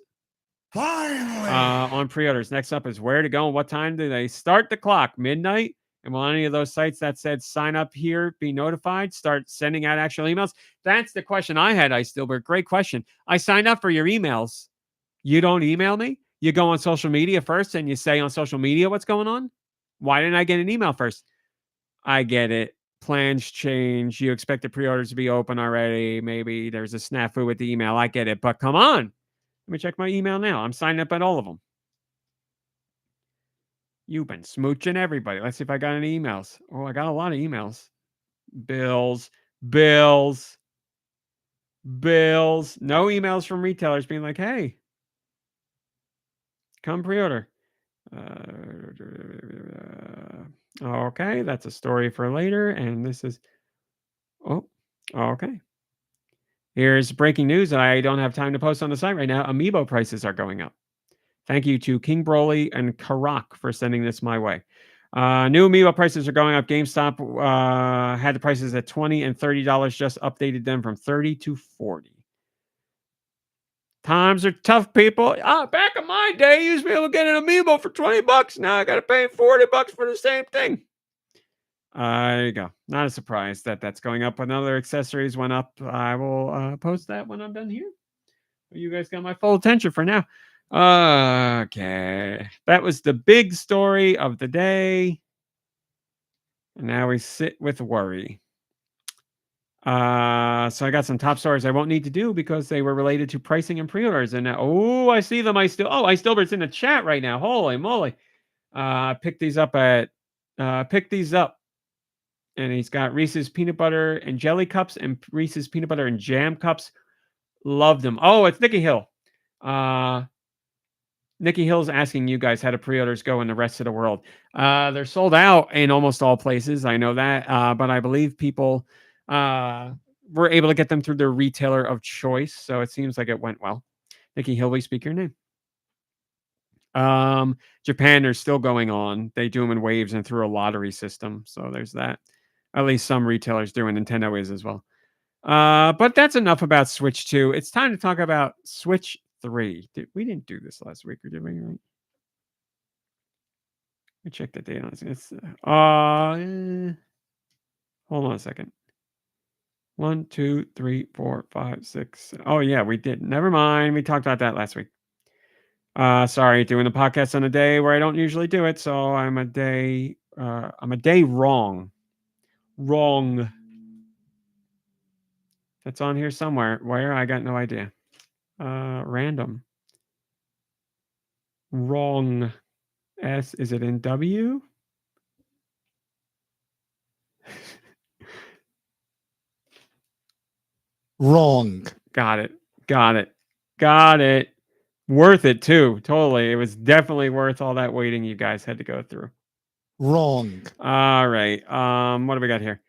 Finally! On pre-orders. Next up is where to go and what time do they start the clock? Midnight? And will any of those sites that said sign up here be notified? Start sending out actual emails? That's the question I had, Ice Dilbert. Great question. I signed up for your emails. You don't email me? You go on social media first and you say on social media what's going on? Why didn't I get an email first? I get it. Plans change. You expect the pre-orders to be open already. Maybe there's a snafu with the email. I get it. But come on. Let me check my email now. I'm signed up at all of them. You've been smooching everybody. Let's see if I got any emails. Oh, I got a lot of emails. Bills. No emails from retailers being like, hey, come pre-order. Okay, that's a story for later. And this is, okay. Here's breaking news that I don't have time to post on the site right now. Amiibo prices are going up. Thank you to King Broly and Karak for sending this my way. New Amiibo prices are going up. GameStop had the prices at $20 and $30, just updated them from 30 to 40. Times are tough, people. Back in my day, you used to be able to get an Amiibo for $20. Now I got to pay $40 for the same thing. There you go. Not a surprise that that's going up. Another accessories went up. I will post that when I'm done here. You guys got my full attention for now. Okay. That was the big story of the day. And now we sit with worry. So I got some top stories I won't need to do because they were related to pricing and pre-orders. And now, I see them. Ice Dilbert's in the chat right now. Holy moly. Pick these up. And he's got Reese's peanut butter and jelly cups and Reese's peanut butter and jam cups. Loved them. Oh, it's Nikki Hill. Nikki Hill's asking you guys how do pre-orders go in the rest of the world. They're sold out in almost all places. I know that. But I believe people were able to get them through their retailer of choice. So it seems like it went well. Nikki Hill, we speak your name. Japan, they're still going on. They do them in waves and through a lottery system. So there's that. At least some retailers do, and Nintendo is as well. But that's enough about Switch 2. It's time to talk about Switch 3. We didn't do this last week, or did we? Let me check the date on this. Hold on a second. 1, 2, 3, 4, 5, 6. Oh yeah, we did. Never mind. We talked about that last week. Sorry, doing the podcast on a day where I don't usually do it, so I'm a day wrong. Wrong. That's on here somewhere. Where? I got no idea. Random. Wrong. S, is it in W? Wrong. Got it. Got it. Got it. Worth it too. Totally. It was definitely worth all that waiting you guys had to go through. Wrong. All right. What do we got here?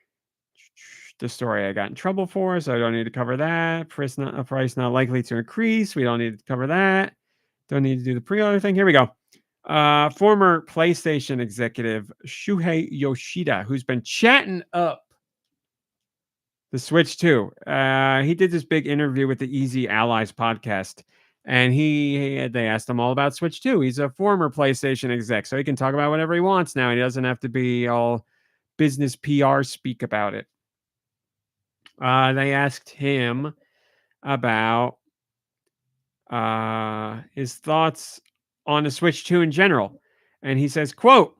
The story I got in trouble for, so I don't need to cover that. Price not likely to increase. We don't need to cover that. Don't need to do the pre-order thing. Here we go. Former PlayStation executive Shuhei Yoshida, who's been chatting up the Switch 2. He did this big interview with the Easy Allies podcast, and they asked him all about Switch 2. He's a former PlayStation exec, so he can talk about whatever he wants now. He doesn't have to be all business PR speak about it. They asked him about his thoughts on the Switch 2 in general. And he says, quote,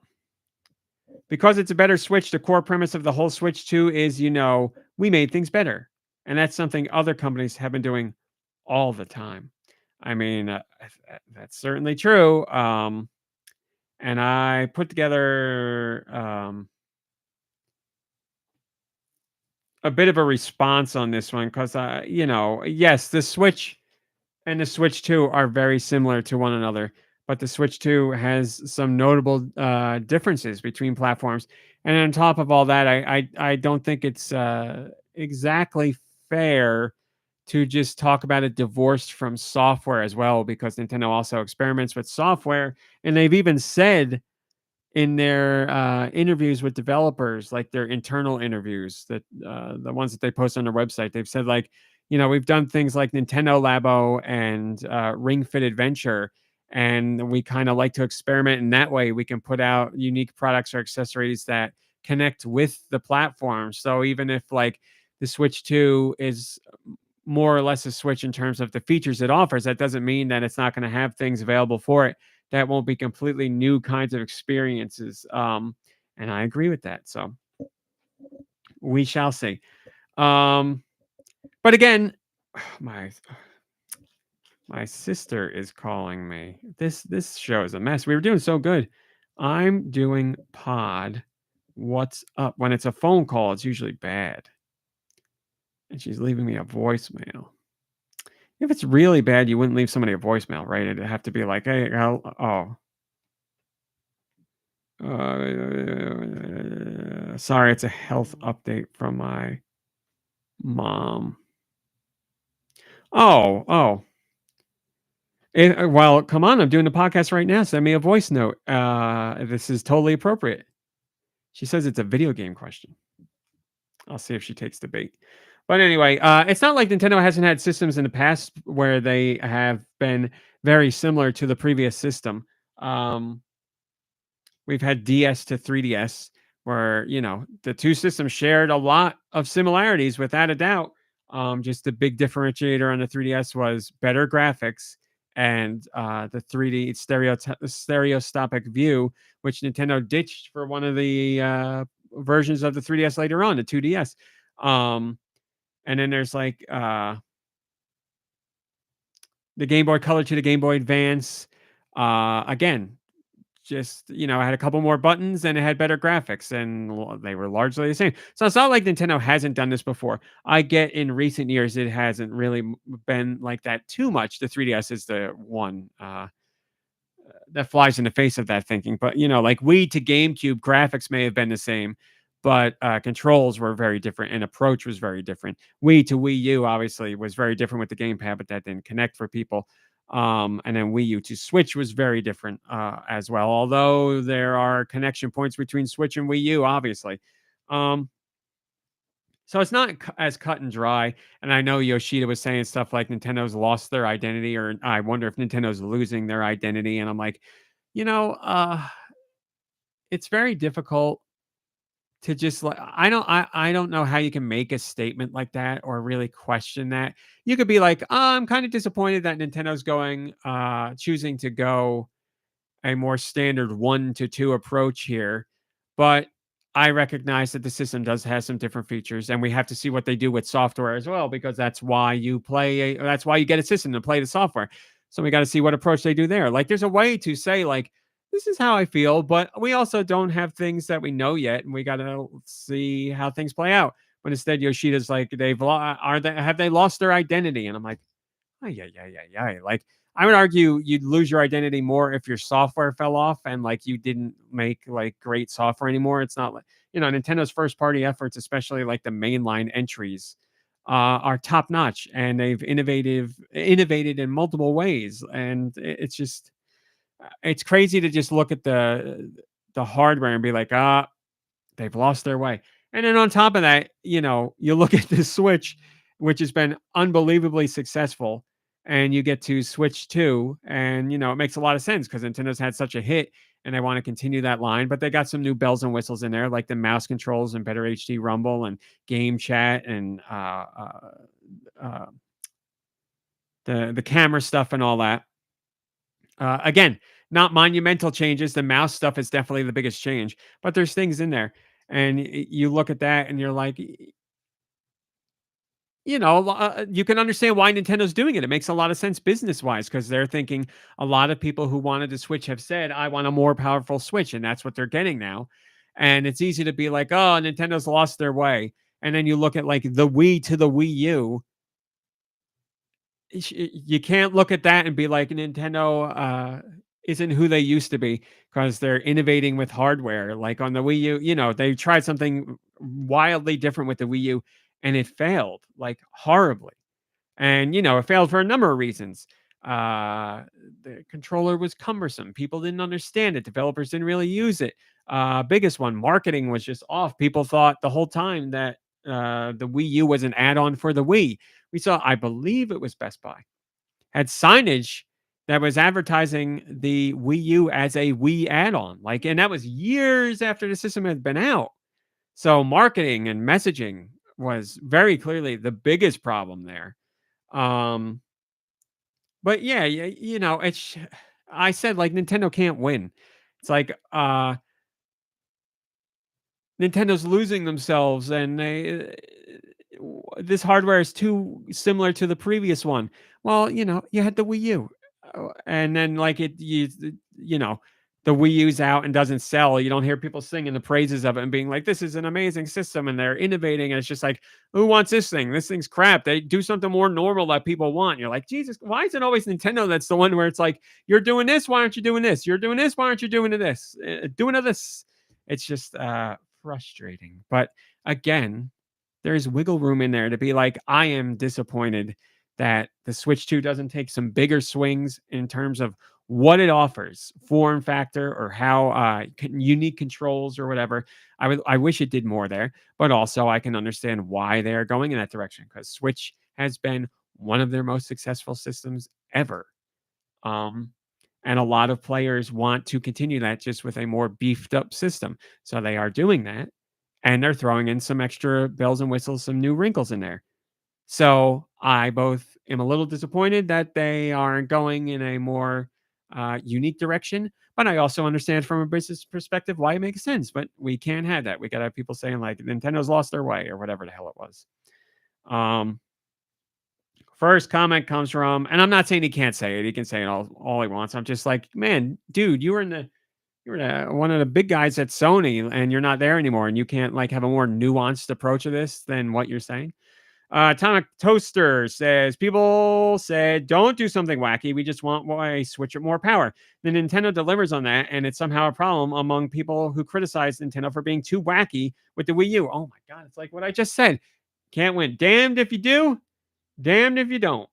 because it's a better Switch, the core premise of the whole Switch 2 is, we made things better. And that's something other companies have been doing all the time. I mean, that's certainly true. And I put together a bit of a response on this one because, yes, the Switch and the Switch 2 are very similar to one another, but the Switch 2 has some notable differences between platforms. And on top of all that, I don't think it's exactly fair to just talk about it divorced from software as well, because Nintendo also experiments with software, and they've even said in their interviews with developers, like their internal interviews, that the ones that they post on their website, they've said, like, we've done things like Nintendo Labo and Ring Fit Adventure, and we kind of like to experiment in that way. We can put out unique products or accessories that connect with the platform. So even if like the Switch 2 is more or less a Switch in terms of the features it offers, that doesn't mean that it's not going to have things available for it that won't be completely new kinds of experiences. And I agree with that. So we shall see. But again, my sister is calling me. This show is a mess. We were doing so good. I'm doing pod. What's up? When it's a phone call, it's usually bad. And she's leaving me a voicemail. If it's really bad, you wouldn't leave somebody a voicemail, right? It'd have to be like, hey, sorry, it's a health update from my mom. Oh. Well, come on, I'm doing the podcast right now. Send me a voice note. This is totally appropriate. She says it's a video game question. I'll see if she takes the bait. But anyway, it's not like Nintendo hasn't had systems in the past where they have been very similar to the previous system. We've had DS to 3DS where, the two systems shared a lot of similarities without a doubt. Just the big differentiator on the 3DS was better graphics and the 3D stereoscopic view, which Nintendo ditched for one of the versions of the 3DS later on, the 2DS. And then there's like the Game Boy Color to the Game Boy Advance. Again, just, I had a couple more buttons and it had better graphics, and they were largely the same. So it's not like Nintendo hasn't done this before. I get in recent years it hasn't really been like that too much. The 3DS is the one that flies in the face of that thinking. But, like Wii to GameCube, graphics may have been the same, but controls were very different and approach was very different. Wii to Wii U obviously was very different with the gamepad, but that didn't connect for people. And then Wii U to Switch was very different as well, although there are connection points between Switch and Wii U, obviously. So it's not as cut and dry. And I know Yoshida was saying stuff like Nintendo's lost their identity, or I wonder if Nintendo's losing their identity. And I'm like, it's very difficult to just like I don't know how you can make a statement like that or really question that. You could be like, I'm kind of disappointed that Nintendo's choosing to go a more standard 1 to 2 approach here, but I recognize that the system does have some different features, and we have to see what they do with software as well, because that's why you get a system to play the software. So we gotta see what approach they do there. Like, there's a way to say, like, "This is how I feel," but we also don't have things that we know yet, and we gotta see how things play out. But instead, Yoshida's like, have they lost their identity? And I'm like, "Ay, yeah, yeah, yeah, yeah." Like, I would argue you'd lose your identity more if your software fell off and like you didn't make like great software anymore. It's not like, Nintendo's first party efforts, especially like the mainline entries, are top notch, and they've innovated in multiple ways. And it's just it's crazy to just look at the hardware and be like, they've lost their way. And then on top of that, you look at the Switch, which has been unbelievably successful, and you get to Switch 2, and it makes a lot of sense because Nintendo's had such a hit and they want to continue that line, but they got some new bells and whistles in there, like the mouse controls and better HD rumble and game chat and uh, the camera stuff and all that. Again, not monumental changes. The mouse stuff is definitely the biggest change, but there's things in there. And you look at that and you're like, you can understand why Nintendo's doing it. It makes a lot of sense business wise because they're thinking a lot of people who wanted to Switch have said, I want a more powerful Switch. And that's what they're getting now. And it's easy to be like, oh, Nintendo's lost their way. And then you look at like the Wii to the Wii U. You can't look at that and be like Nintendo isn't who they used to be because they're innovating with hardware. Like on the Wii U, they tried something wildly different with the Wii U and it failed like horribly. And it failed for a number of reasons. The controller was cumbersome. People didn't understand it. Developers didn't really use it. Biggest one, marketing was just off. People thought the whole time that the Wii U was an add-on for the Wii. We saw, I believe it was Best Buy, had signage that was advertising the Wii U as a Wii add-on. Like, and that was years after the system had been out. So marketing and messaging was very clearly the biggest problem there. But yeah, it's I said like Nintendo can't win. It's like Nintendo's losing themselves, and this hardware is too similar to the previous one. Well, you had the Wii U, and then like the Wii U's out and doesn't sell. You don't hear people singing the praises of it and being like, "This is an amazing system," and they're innovating. And it's just like, who wants this thing? This thing's crap. They do something more normal that people want. You're like, Jesus, why is it always Nintendo that's the one where it's like, you're doing this, why aren't you doing this? You're doing this, why aren't you doing this? Doing this. It's just frustrating. But again, there's wiggle room in there to be like, I am disappointed that the Switch 2 doesn't take some bigger swings in terms of what it offers, form factor, or how unique controls or whatever. I wish it did more there, but also I can understand why they are going in that direction because Switch has been one of their most successful systems ever. And a lot of players want to continue that just with a more beefed up system. So they are doing that. And they're throwing in some extra bells and whistles, some new wrinkles in there. So I both am a little disappointed that they aren't going in a more unique direction, but I also understand from a business perspective why it makes sense. But we can't have that. We got to have people saying like Nintendo's lost their way or whatever the hell it was. First comment comes from, and I'm not saying he can't say it. He can say it all he wants. I'm just like, man, dude, you were one of the big guys at Sony, and you're not there anymore, and you can't like have a more nuanced approach to this than what you're saying. Atomic Toaster says, people said, don't do something wacky. We just want a Switch with more power. The Nintendo delivers on that, and it's somehow a problem among people who criticize Nintendo for being too wacky with the Wii U. Oh my God, it's like what I just said. Can't win. Damned if you do, damned if you don't.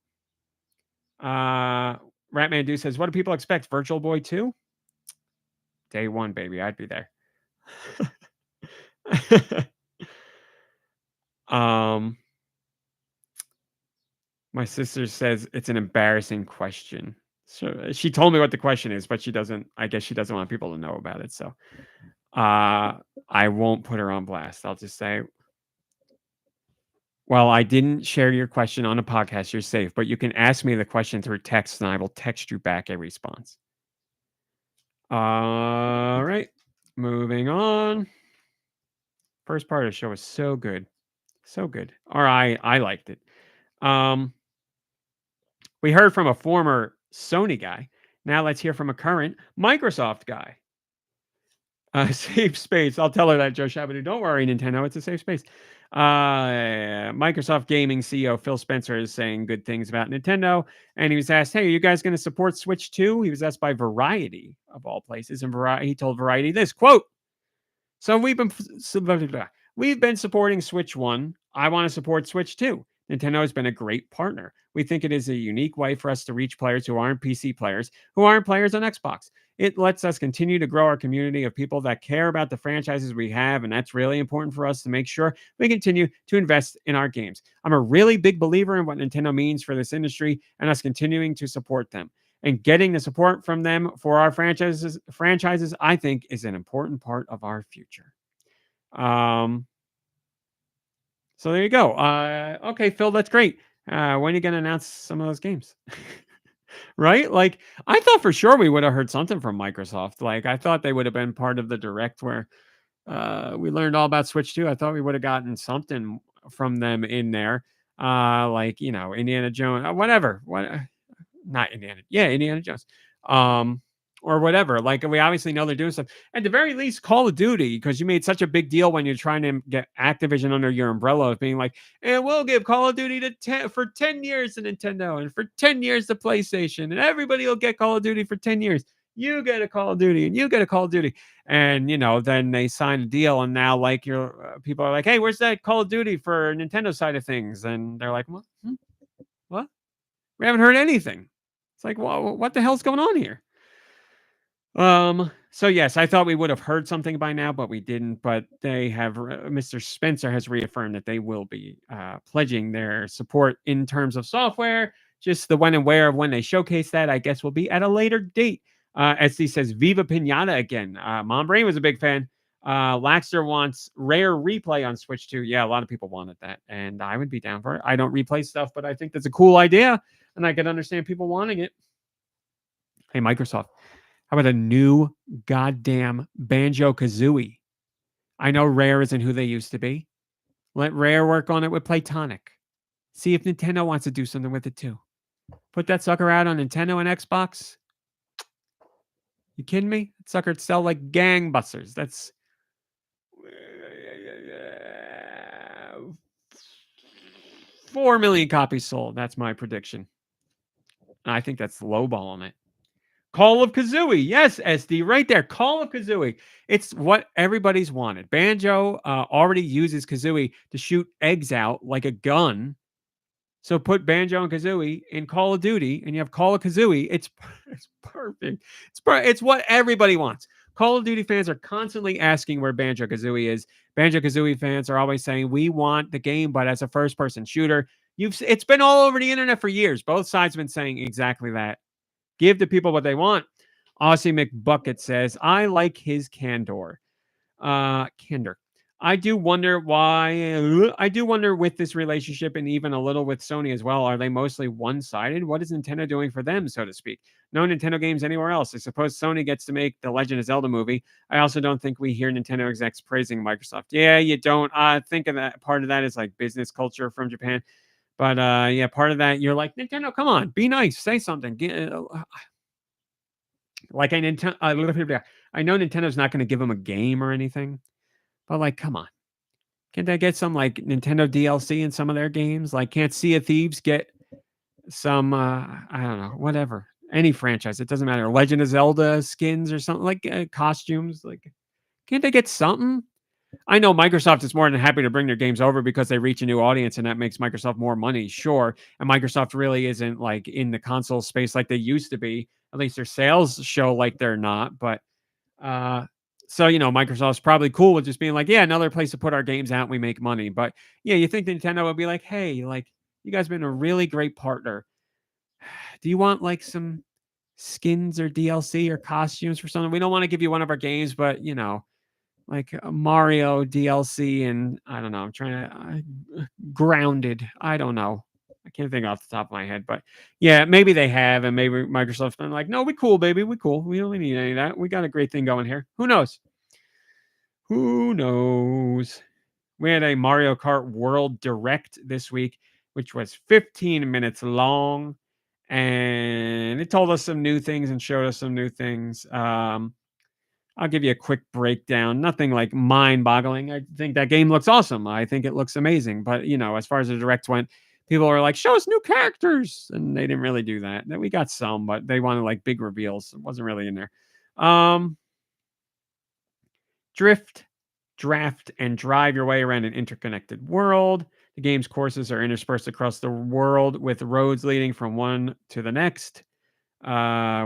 Ratman Do says, what do people expect? Virtual Boy 2? Day one, baby. I'd be there. My sister says it's an embarrassing question. So she told me what the question is, but I guess she doesn't want people to know about it. So I won't put her on blast. I'll just say, well, I didn't share your question on a podcast. You're safe, but you can ask me the question through text, and I will text you back a response. All right, moving on. First part of the show was so good, so good. Or I liked it. We heard from a former Sony guy. Now let's hear from a current Microsoft guy. Safe space. I'll tell her that, Joe Shabadoo. Don't worry, Nintendo. It's a safe space. Microsoft Gaming CEO Phil Spencer is saying good things about Nintendo. And he was asked, hey, are you guys going to support Switch 2? He was asked by Variety, of all places. And he told Variety this, quote, so we've been supporting Switch 1. I want to support Switch 2. Nintendo has been a great partner. We think it is a unique way for us to reach players who aren't PC players, who aren't players on Xbox. It lets us continue to grow our community of people that care about the franchises we have, and that's really important for us to make sure we continue to invest in our games. I'm a really big believer in what Nintendo means for this industry and us continuing to support them. And getting the support from them for our franchises, I think, is an important part of our future. So there you go. Okay, Phil, that's great. When are you going to announce some of those games? Right? Like, I thought for sure we would have heard something from Microsoft. Like, I thought they would have been part of the direct where we learned all about Switch 2. I thought we would have gotten something from them in there. Like, Indiana Jones, whatever. Not Indiana. Yeah, Indiana Jones. Or whatever. Like, we obviously know they're doing stuff. At the very least, Call of Duty, because you made such a big deal when you're trying to get Activision under your umbrella of being like, and we'll give Call of Duty for 10 years to Nintendo and for 10 years to PlayStation, and everybody will get Call of Duty for 10 years. You get a Call of Duty and you get a Call of Duty. And, then they sign a deal, and now, like, people are like, hey, where's that Call of Duty for Nintendo side of things? And they're like, what? What? We haven't heard anything. It's like, well, what the hell's going on here? So yes, I thought we would have heard something by now, but we didn't. But they have, Mr. Spencer has reaffirmed that they will be pledging their support in terms of software. Just the when and where of when they showcase that, I guess, will be at a later date. SD says, Viva Pinata again. Mom Brain was a big fan. Laxter wants rare replay on Switch 2. Yeah, a lot of people wanted that, and I would be down for it. I don't replay stuff, but I think that's a cool idea, and I can understand people wanting it. Hey, Microsoft. How about a new goddamn Banjo-Kazooie? I know Rare isn't who they used to be. Let Rare work on it with Playtonic. See if Nintendo wants to do something with it too. Put that sucker out on Nintendo and Xbox. You kidding me? That sucker'd sell like gangbusters. That's 4 million copies sold. That's my prediction. I think that's lowballing it. Call of Kazooie. Yes, SD, right there. Call of Kazooie. It's what everybody's wanted. Banjo already uses Kazooie to shoot eggs out like a gun. So put Banjo and Kazooie in Call of Duty, and you have Call of Kazooie. It's perfect. It's what everybody wants. Call of Duty fans are constantly asking where Banjo Kazooie is. Banjo Kazooie fans are always saying, we want the game, but as a first-person shooter. It's been all over the internet for years. Both sides have been saying exactly that. Give the people what they want. Aussie McBucket says, I like his candor. Candor. I do wonder with this relationship and even a little with Sony as well, are they mostly one-sided? What is Nintendo doing for them, so to speak? No Nintendo games anywhere else. I suppose Sony gets to make the Legend of Zelda movie. I also don't think we hear Nintendo execs praising Microsoft. Yeah, you don't. Think of that. Part of that is like business culture from Japan. But yeah, part of that, you're like, Nintendo, come on, be nice, say something. Like I know Nintendo's not going to give them a game or anything, but like, come on, can't they get some like Nintendo DLC in some of their games? Like, can't Sea of Thieves get some? I don't know, whatever, any franchise, it doesn't matter. Legend of Zelda skins or something like costumes. Like, can't they get something? I know Microsoft is more than happy to bring their games over because they reach a new audience and that makes Microsoft more money, sure. And Microsoft really isn't like in the console space like they used to be. At least their sales show like they're not. But so, Microsoft's probably cool with just being like, yeah, another place to put our games out and we make money. But yeah, you think Nintendo would be like, hey, like, you guys have been a really great partner. Do you want like some skins or DLC or costumes for something? We don't want to give you one of our games, but like Mario DLC, and I don't know. I'm trying to Grounded. I don't know. I can't think off the top of my head, but yeah, maybe they have, and maybe Microsoft's been like, "No, we cool, baby, we cool. We don't need any of that. We got a great thing going here." Who knows? Who knows? We had a Mario Kart World Direct this week, which was 15 minutes long, and it told us some new things and showed us some new things. I'll give you a quick breakdown. Nothing like mind-boggling. I think that game looks awesome. I think it looks amazing. But as far as the direct went, people were like, "Show us new characters," and they didn't really do that. Then we got some, but they wanted like big reveals. It wasn't really in there. Drift, draft, and drive your way around an interconnected world. The game's courses are interspersed across the world with roads leading from one to the next.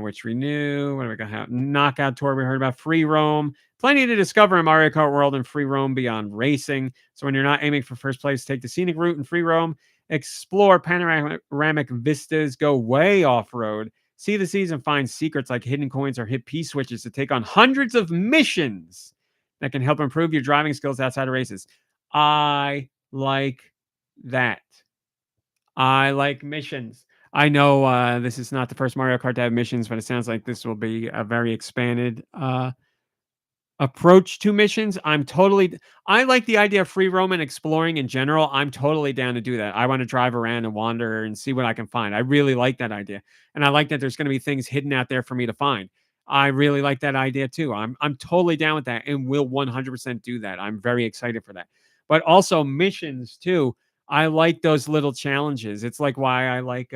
Which we knew. What do we got? Knockout Tour, we heard about. Free roam. Plenty to discover in Mario Kart World and free roam beyond racing. So when you're not aiming for first place, take the scenic route and free roam. Explore panoramic vistas. Go way off-road. See the seas and find secrets like hidden coins or hit P-switches to take on hundreds of missions that can help improve your driving skills outside of races. I like that. I like missions. I know this is not the first Mario Kart to have missions, but it sounds like this will be a very expanded approach to missions. I like the idea of free roam and exploring in general. I'm totally down to do that. I want to drive around and wander and see what I can find. I really like that idea. And I like that there's going to be things hidden out there for me to find. I really like that idea too. I'm totally down with that and will 100% do that. I'm very excited for that. But also missions too. I like those little challenges. It's like why I like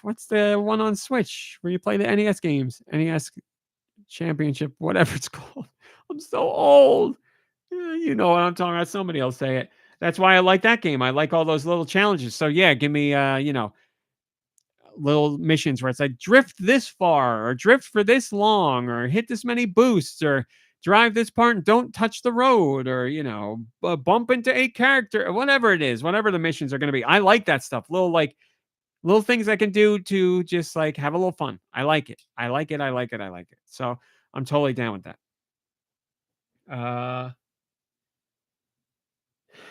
what's the one on Switch where you play the NES games? NES Championship, whatever it's called. I'm so old. You know what I'm talking about. Somebody else say it. That's why I like that game. I like all those little challenges. So yeah, give me little missions where it's like drift this far or drift for this long or hit this many boosts or drive this part and don't touch the road or bump into a character or whatever it is, whatever the missions are going to be. I like that stuff. Little things I can do to just like have a little fun. I like it. I like it. I like it. I like it. So I'm totally down with that.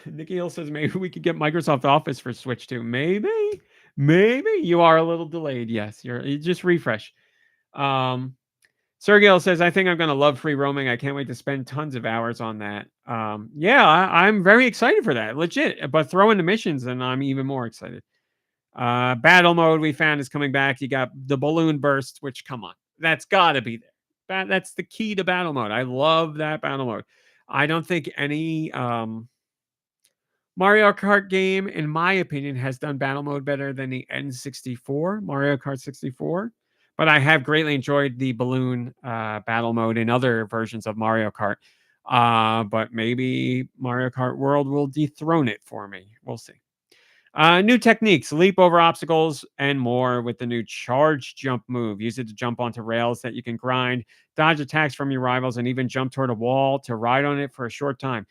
Nikki Hill says maybe we could get Microsoft Office for Switch too. Maybe you are a little delayed. Yes, you just refresh. Sergio says, I think I'm going to love free roaming. I can't wait to spend tons of hours on that. Yeah, I'm very excited for that. Legit. But throw in the missions and I'm even more excited. Battle mode we found is coming back. You got the balloon burst, which come on, that's got to be there. That's the key to battle mode. I love that battle mode. I don't think any Mario Kart game, in my opinion, has done battle mode better than the N64, Mario Kart 64. But I have greatly enjoyed the balloon battle mode in other versions of Mario Kart. But maybe Mario Kart World will dethrone it for me. We'll see. New techniques, leap over obstacles, and more with the new charge jump move. Use it to jump onto rails that you can grind, dodge attacks from your rivals, and even jump toward a wall to ride on it for a short time.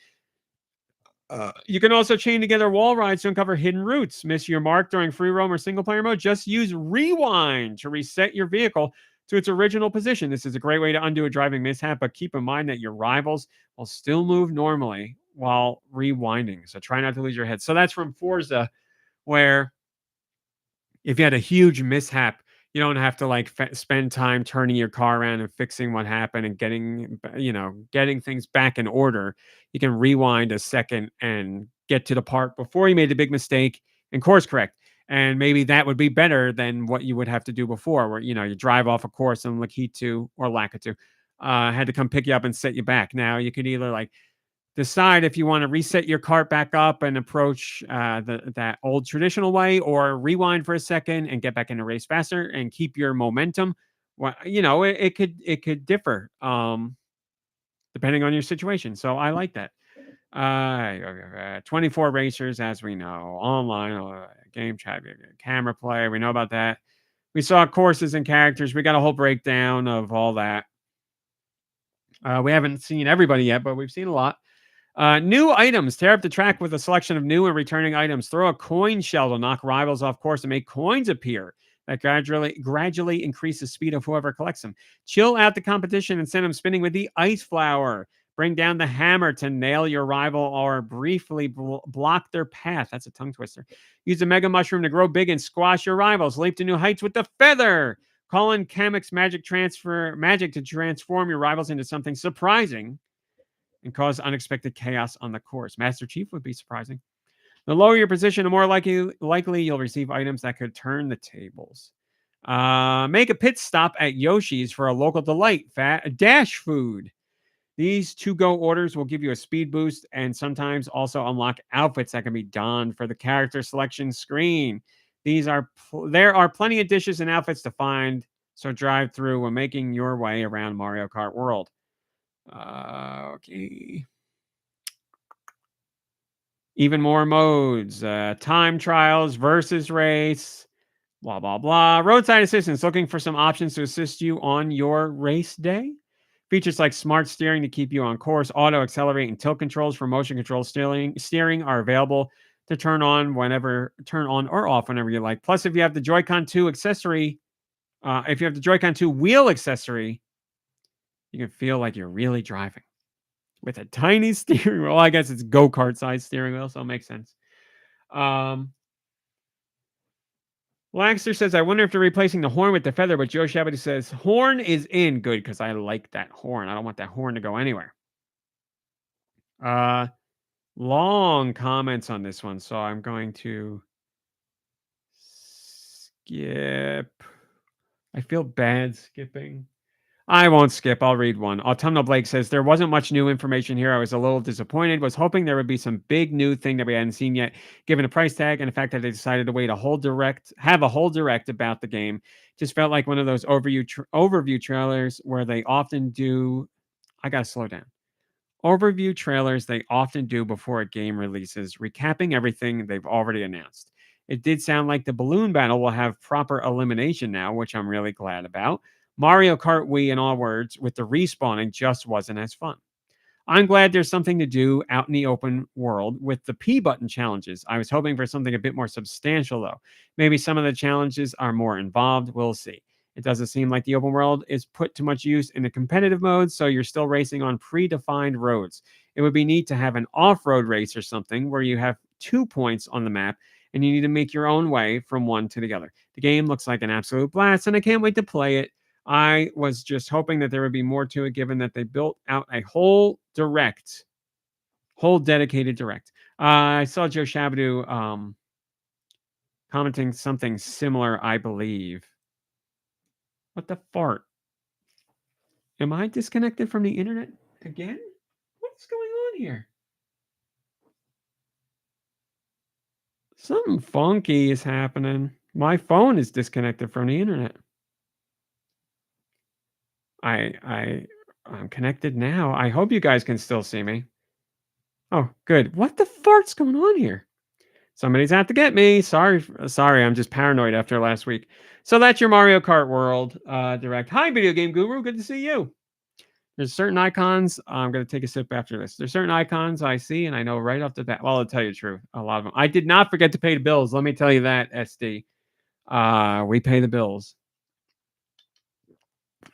You can also chain together wall rides to uncover hidden routes. Miss your mark during free roam or single player mode? Just use rewind to reset your vehicle to its original position. This is a great way to undo a driving mishap, but keep in mind that your rivals will still move normally while rewinding. So try not to lose your head. So that's from Forza, where if you had a huge mishap, you don't have to like spend time turning your car around and fixing what happened and getting things back in order. You can rewind a second and get to the part before you made the big mistake and course correct. And maybe that would be better than what you would have to do before, where you drive off a course and Lakitu or Lakitu had to come pick you up and set you back. Now you could either like decide if you want to reset your cart back up and approach that old traditional way, or rewind for a second and get back in a race faster and keep your momentum. Well, it could differ depending on your situation. So I like that. 24 racers, as we know, online game chat, camera play. We know about that. We saw courses and characters. We got a whole breakdown of all that. We haven't seen everybody yet, but we've seen a lot. New items. Tear up the track with a selection of new and returning items. Throw a coin shell to knock rivals off course and make coins appear. that gradually increase the speed of whoever collects them. Chill out the competition and send them spinning with the Ice Flower. Bring down the hammer to nail your rival or briefly block their path. That's a tongue twister. Use the Mega Mushroom to grow big and squash your rivals. Leap to new heights with the Feather. Call in Kamek's magic to transform your rivals into something surprising and cause unexpected chaos on the course. Master Chief would be surprising. The lower your position, the more likely you'll receive items that could turn the tables. Make a pit stop at Yoshi's for a local delight, Dash Food. These to-go orders will give you a speed boost and sometimes also unlock outfits that can be donned for the character selection screen. There are plenty of dishes and outfits to find, so drive through when making your way around Mario Kart World. Okay. Even more modes. Time trials, versus race, blah, blah, blah. Roadside assistance, looking for some options to assist you on your race day. Features like smart steering to keep you on course, auto accelerate and tilt controls for motion control steering are available to turn on or off whenever you like. Plus, if you have the Joy-Con 2 accessory, if you have the Joy-Con 2 wheel accessory, you can feel like you're really driving with a tiny steering wheel. I guess it's go-kart size steering wheel, so it makes sense. Laxter says, I wonder if they're replacing the horn with the feather, but Joe Shabbat says, horn is in. Good, because I like that horn. I don't want that horn to go anywhere. Long comments on this one, so I'm going to skip. I feel bad skipping. I won't skip. I'll read one. Autumnal Blake says, there wasn't much new information here. I was a little disappointed. Was hoping there would be some big new thing that we hadn't seen yet, given the price tag and the fact that they decided to have a whole direct about the game. Just felt like one of those overview trailers where they often do. I got to slow down. Overview trailers they often do before a game releases, recapping everything they've already announced. It did sound like the balloon battle will have proper elimination now, which I'm really glad about. Mario Kart Wii, in all words, with the respawning just wasn't as fun. I'm glad there's something to do out in the open world with the P button challenges. I was hoping for something a bit more substantial, though. Maybe some of the challenges are more involved. We'll see. It doesn't seem like the open world is put to much use in the competitive mode, so you're still racing on predefined roads. It would be neat to have an off-road race or something where you have 2 points on the map and you need to make your own way from one to the other. The game looks like an absolute blast, and I can't wait to play it. I was just hoping that there would be more to it, given that they built out a whole dedicated direct. I saw Joe Shabadoo commenting something similar, I believe. What the fart? Am I disconnected from the internet again? What's going on here? Something funky is happening. My phone is disconnected from the internet. I'm connected now. I hope you guys can still see me. Oh, good. What the fart's going on here? Somebody's out to get me. Sorry, I'm just paranoid after last week. So that's your Mario Kart World Direct. Hi, Video Game Guru. Good to see you. There's certain icons. I'm going to take a sip after this. There's certain icons I see, and I know right off the bat. Well, I'll tell you the truth. A lot of them. I did not forget to pay the bills. Let me tell you that, SD. We pay the bills.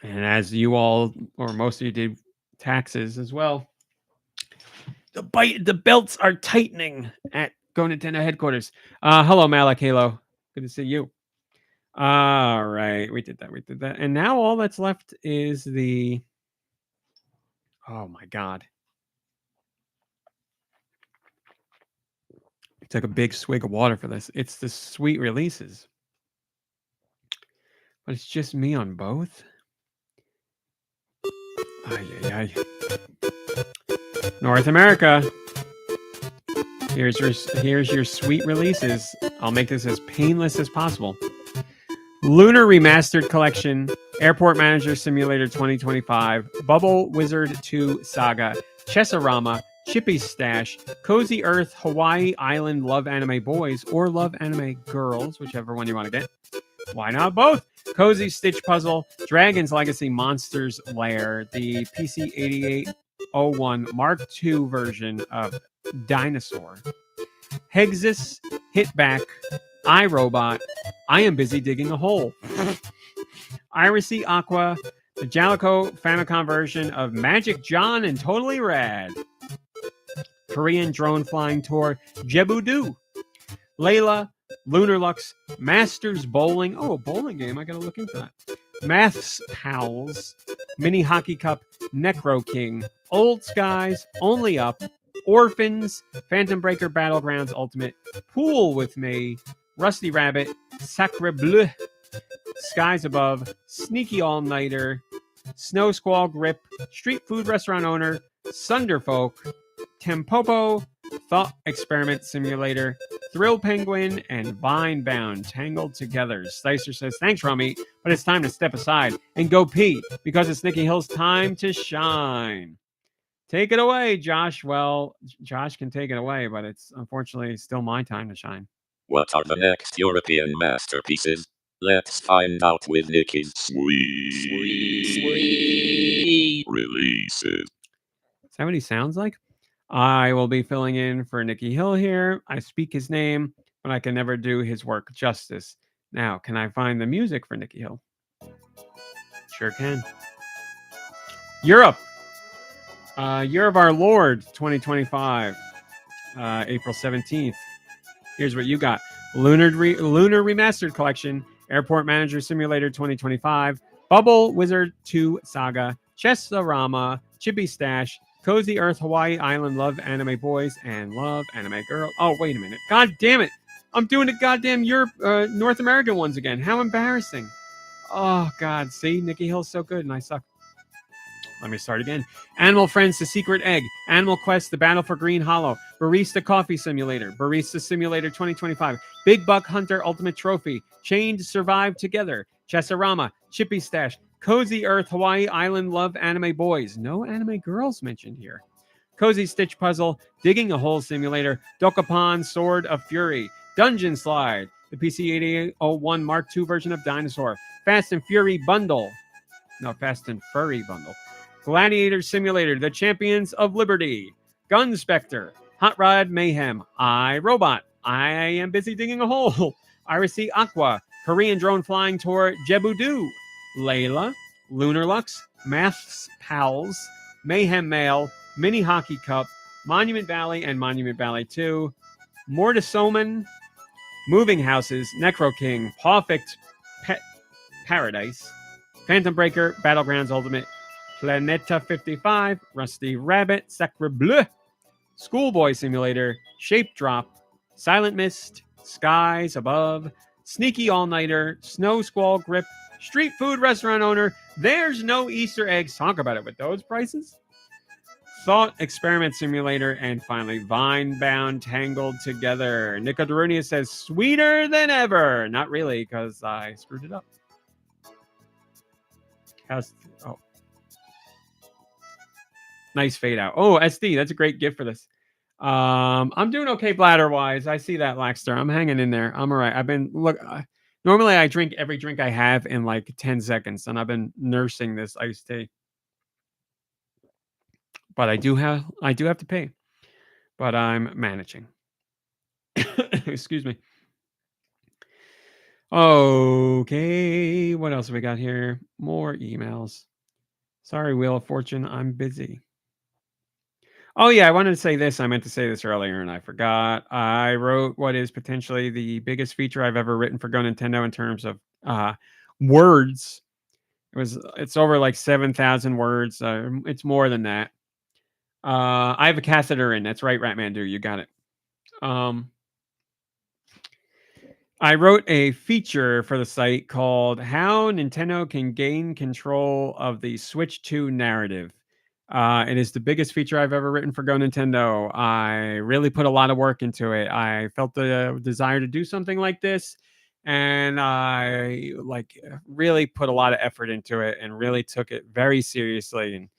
And as you all, or most of you did, taxes as well. The belts are tightening at GoNintendo headquarters. Hello, Malik Halo. Good to see you. All right, we did that. And now all that's left is the... Oh, my God. I took a big swig of water for this. It's the sweet releases. But it's just me on both? Ay. North America. Here's your sweet releases. I'll make this as painless as possible. Lunar Remastered Collection, Airport Manager Simulator 2025, Bubble Wizard 2 Saga, Chessorama, Chippy's Stash, Cozy Earth, Hawaii Island Love Anime Boys, or Love Anime Girls, whichever one you want to get. Why not both? Cozy Stitch Puzzle, Dragon's Legacy Monsters Lair, the PC 8801 Mark II version of Dinosaur, Hexis Hitback, iRobot, I am busy digging a hole. Irisy Aqua, the Jalico Famicom version of Magic John and Totally Rad. Korean Drone Flying Tour, Jebu-do. Layla, Lunar Lux, Masters Bowling. Oh, a bowling game. I gotta look into that. Maths Pals, Mini Hockey Cup, Necro King, Old Skies, Only Up, Orphans, Phantom Breaker Battlegrounds Ultimate, Pool with Me, Rusty Rabbit, Sacre Bleu, Skies Above, Sneaky All-Nighter, Snow Squall Grip, Street Food Restaurant Owner, Sunderfolk, Tempopo, Thought Experiment Simulator, Thrill Penguin, and Vine Bound tangled together. Slicer says, thanks, Rummy, but it's time to step aside and go pee because it's Nikki Hill's time to shine. Take it away, Josh. Well, Josh can take it away, but it's unfortunately still my time to shine. What are the next European masterpieces? Let's find out with Nikki's sweet releases. Is that what he sounds like? I will be filling in for Nikki Hill here. I speak his name, but I can never do his work justice. Now, can I find the music for Nikki Hill? Sure can. Europe. Year of Our Lord 2025. April 17th. Here's what you got. Lunar Remastered Collection. Airport Manager Simulator 2025. Bubble Wizard 2 Saga. Chess-a-Rama. Chippy Stash. Cozy Earth, Hawaii Island, Love Anime Boys, and Love Anime Girl. Oh, wait a minute. God damn it. I'm doing the goddamn Europe, North American ones again. How embarrassing. Oh, God. See? Nikki Hill's so good, and I suck. Let me start again. Animal Friends, The Secret Egg. Animal Quest, The Battle for Green Hollow. Barista Coffee Simulator. Barista Simulator 2025. Big Buck Hunter Ultimate Trophy. Chained Survive Together. Chess-a-Rama. Chippy Stash. Cozy Earth, Hawaii Island, Love Anime Boys. No anime girls mentioned here. Cozy Stitch Puzzle, Digging a Hole Simulator, Dokapon, Sword of Fury, Dungeon Slide, the PC 8801 Mark II version of Dinosaur, Fast and Fury Bundle. No, Fast and Furry Bundle. Gladiator Simulator, The Champions of Liberty, Gun Spectre, Hot Rod Mayhem, iRobot, I Am Busy Digging a Hole, Irisy Aqua, Korean Drone Flying Tour, Jebu-do, Layla, Lunar Lux, Maths Pals, Mayhem Mail, Mini Hockey Cup, Monument Valley and Monument Valley 2, Mortisoman, Moving Houses, Necro King, Perfect Pet Paradise, Phantom Breaker, Battlegrounds Ultimate, Planeta 55, Rusty Rabbit, Sacre Bleu, Schoolboy Simulator, Shape Drop, Silent Mist, Skies Above, Sneaky All-Nighter, Snow Squall Grip, Street Food Restaurant Owner, There's No Easter Eggs. Talk about it with those prices. Thought Experiment Simulator, and finally Vine Bound Tangled Together. Nico Darunia says, sweeter than ever. Not really, because I screwed it up. Oh. Nice fade out. Oh, SD, that's a great gift for this. I'm doing okay bladder-wise. I see that, Laxter. I'm hanging in there. I'm all right. Normally I drink every drink I have in like 10 seconds, and I've been nursing this iced tea. But I do have to pay. But I'm managing. Excuse me. Okay, what else have we got here? More emails. Sorry, Wheel of Fortune, I'm busy. Oh yeah, I wanted to say this. I meant to say this earlier and I forgot. I wrote what is potentially the biggest feature I've ever written for GoNintendo in terms of words. It's over like 7,000 words. It's more than that. I have a catheter in. That's right, Ratmandu. You got it. I wrote a feature for the site called How Nintendo Can Gain Control of the Switch 2 Narrative. It is the biggest feature I've ever written for GoNintendo. I really put a lot of work into it. I felt the desire to do something like this, and I really put a lot of effort into it and really took it very seriously and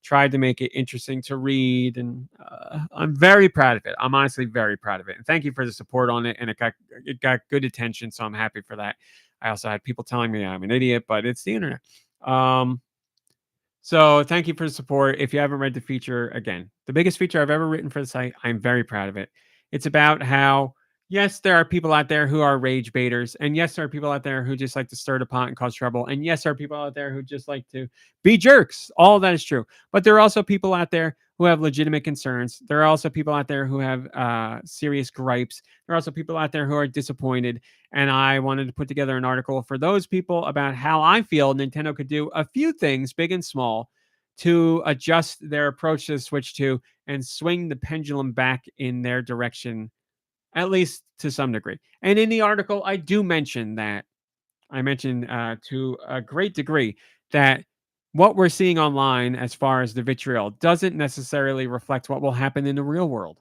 tried to make it interesting to read. And I'm very proud of it. I'm honestly very proud of it. And thank you for the support on it. And it got good attention, so I'm happy for that. I also had people telling me I'm an idiot, but it's the internet. So thank you for the support. If you haven't read the feature, again, the biggest feature I've ever written for the site, I'm very proud of it. It's about how Yes, there are people out there who are rage baiters. And yes, there are people out there who just like to stir the pot and cause trouble. And yes, there are people out there who just like to be jerks. All of that is true. But there are also people out there who have legitimate concerns. There are also people out there who have serious gripes. There are also people out there who are disappointed. And I wanted to put together an article for those people about how I feel Nintendo could do a few things, big and small, to adjust their approach to the Switch 2 and swing the pendulum back in their direction, at least to some degree. And in the article, I do mention that I mentioned to a great degree that what we're seeing online as far as the vitriol doesn't necessarily reflect what will happen in the real world.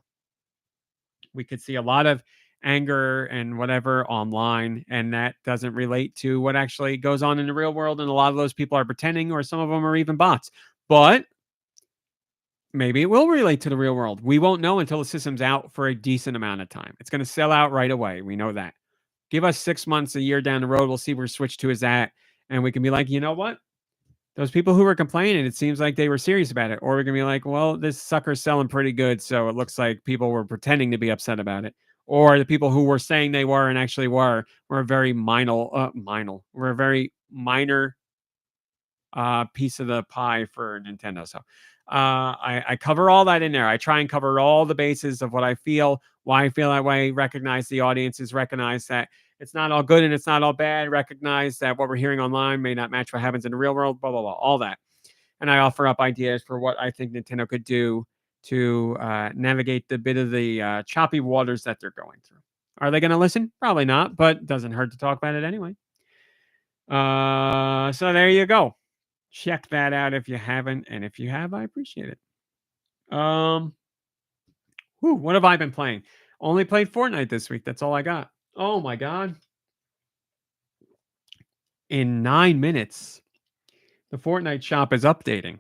We could see a lot of anger and whatever online, and that doesn't relate to what actually goes on in the real world. And a lot of those people are pretending, or some of them are even bots. But maybe it will relate to the real world. We won't know until the system's out for a decent amount of time. It's going to sell out right away. We know that. Give us 6 months, a year down the road. We'll see where Switch 2 is at. And we can be like, you know what? Those people who were complaining, it seems like they were serious about it. Or we can be like, well, this sucker's selling pretty good. So it looks like people were pretending to be upset about it. Or the people who were saying they were and actually were a very were a very minor piece of the pie for Nintendo. So I cover all that in there. I try and cover all the bases of what I feel, why I feel that way, recognize the audiences, recognize that it's not all good and it's not all bad, recognize that what we're hearing online may not match what happens in the real world, blah, blah, blah, all that. And I offer up ideas for what I think Nintendo could do to navigate the bit of the choppy waters that they're going through. Are they going to listen? Probably not, but it doesn't hurt to talk about it anyway. So there you go. Check that out if you haven't, and if you have, I appreciate it. What have I been playing? Only played Fortnite this week. That's all I got. Oh my god. In 9 minutes, the Fortnite shop is updating.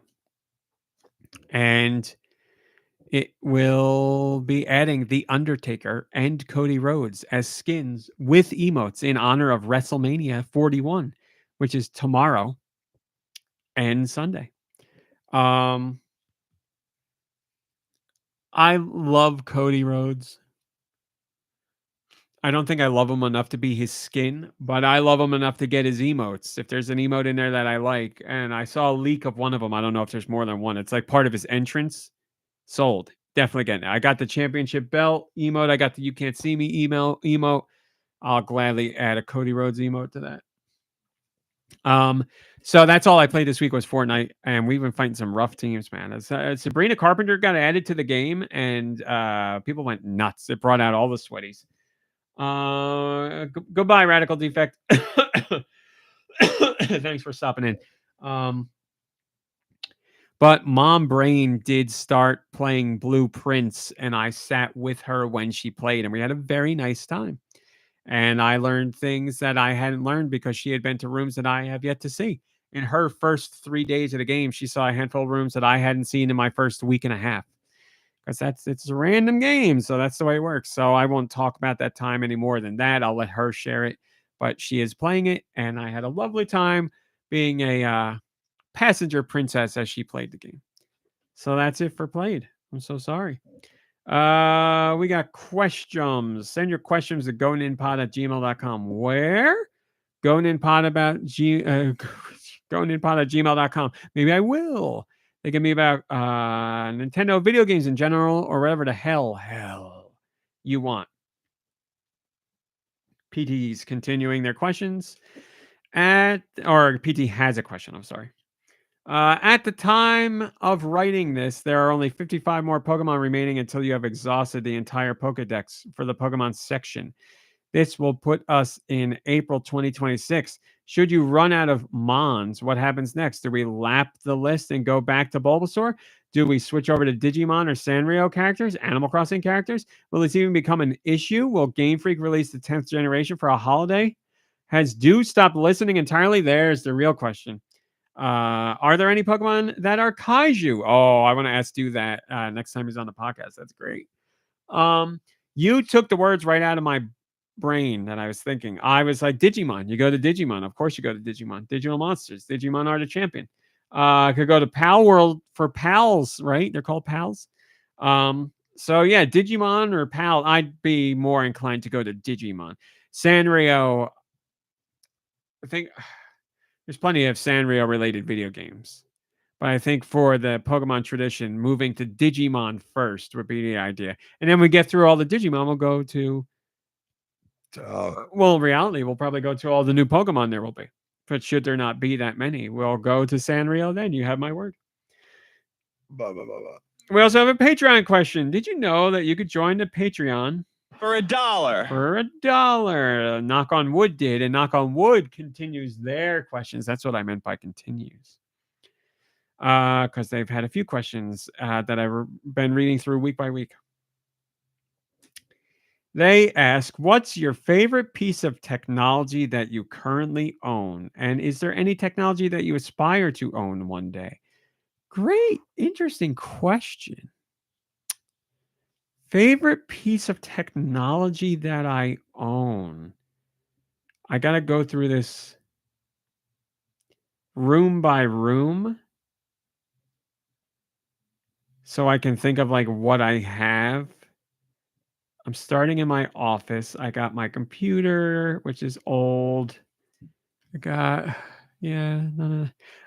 And it will be adding The Undertaker and Cody Rhodes as skins with emotes in honor of WrestleMania 41, which is tomorrow and Sunday. I love Cody Rhodes. I don't think I love him enough to be his skin, but I love him enough to get his emotes. If there's an emote in there that I like, and I saw a leak of one of them, I don't know if there's more than one. It's like part of his entrance. Sold. Definitely getting it. I got the championship belt emote. I got the You Can't See Me emote. I'll gladly add a Cody Rhodes emote to that. So that's all I played this week was Fortnite, and we've been fighting some rough teams, man. Sabrina Carpenter got added to the game, and people went nuts. It brought out all the sweaties. Goodbye, Radical Defect. Thanks for stopping in. But Mom Brain did start playing Blueprints, and I sat with her when she played, and we had a very nice time. And I learned things that I hadn't learned because she had been to rooms that I have yet to see. In her first 3 days of the game, she saw a handful of rooms that I hadn't seen in my first week and a half. Because it's a random game, so that's the way it works. So I won't talk about that time any more than that. I'll let her share it. But she is playing it, and I had a lovely time being a passenger princess as she played the game. So that's it for played. I'm so sorry. We got questions. Send your questions to goninpod@gmail.com. Where? goninpod@gmail.com. Maybe I will. They can be about Nintendo video games in general or whatever the hell you want. PT's continuing their questions or PT has a question. I'm sorry. At the time of writing this, there are only 55 more Pokemon remaining until you have exhausted the entire Pokedex for the Pokemon section. This will put us in April 2026. Should you run out of Mons, what happens next? Do we lap the list and go back to Bulbasaur? Do we switch over to Digimon or Sanrio characters, Animal Crossing characters? Will this even become an issue? Will Game Freak release the 10th generation for a holiday? Has Dew stopped listening entirely? There's the real question. Are there any Pokemon that are kaiju? Oh, I want to ask Dew that next time he's on the podcast. That's great. You took the words right out of my brain that I was thinking. I was like, Digimon. You go to Digimon. Of course you go to Digimon. Digital monsters. Digimon are the champion. Could go to Pal World for pals, right? They're called pals. So yeah, Digimon or PAL, I'd be more inclined to go to Digimon. Sanrio, I think there's plenty of Sanrio related video games. But I think for the Pokemon tradition, moving to Digimon first would be the idea. And then we get through all the Digimon, we'll go to well, in reality, we'll probably go to all the new Pokemon there will be. But should there not be that many, we'll go to Sanrio then. You have my word. Blah, blah, blah, blah. We also have a Patreon question. Did you know that you could join the Patreon For $1. for $1? KnockOnWood did, and KnockOnWood continues their questions. That's what I meant by continues. Because they've had a few questions that I've been reading through week by week. They ask, what's your favorite piece of technology that you currently own? And is there any technology that you aspire to own one day? Great, interesting question. Favorite piece of technology that I own? I got to go through this room by room so I can think of like what I have. I'm starting in my office. I got my computer, which is old. I got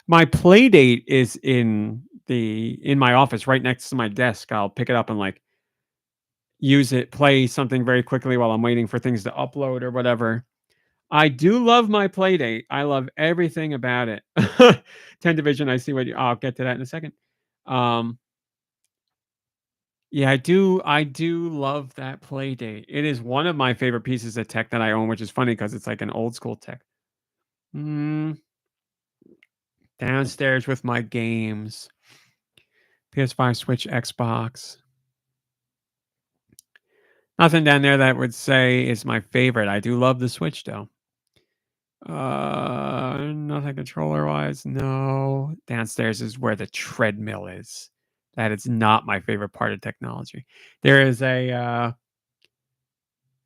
my play date is in my office right next to my desk. I'll pick it up and like use it, play something very quickly while I'm waiting for things to upload or whatever. I do love my play date. I love everything about it. 10 Division, I see what I'll get to that in a second. Yeah, I do love that play date. It is one of my favorite pieces of tech that I own, which is funny because it's like an old school tech. Downstairs with my games. PS5, Switch, Xbox. Nothing down there that would say is my favorite. I do love the Switch though. Nothing controller wise. No. Downstairs is where the treadmill is. That is not my favorite part of technology. There is a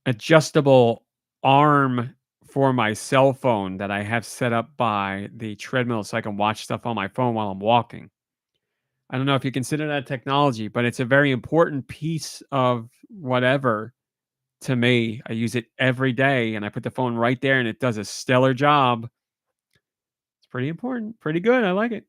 adjustable arm for my cell phone that I have set up by the treadmill so I can watch stuff on my phone while I'm walking. I don't know if you consider that technology, but it's a very important piece of whatever to me. I use it every day and I put the phone right there and it does a stellar job. It's pretty important. Pretty good. I like it.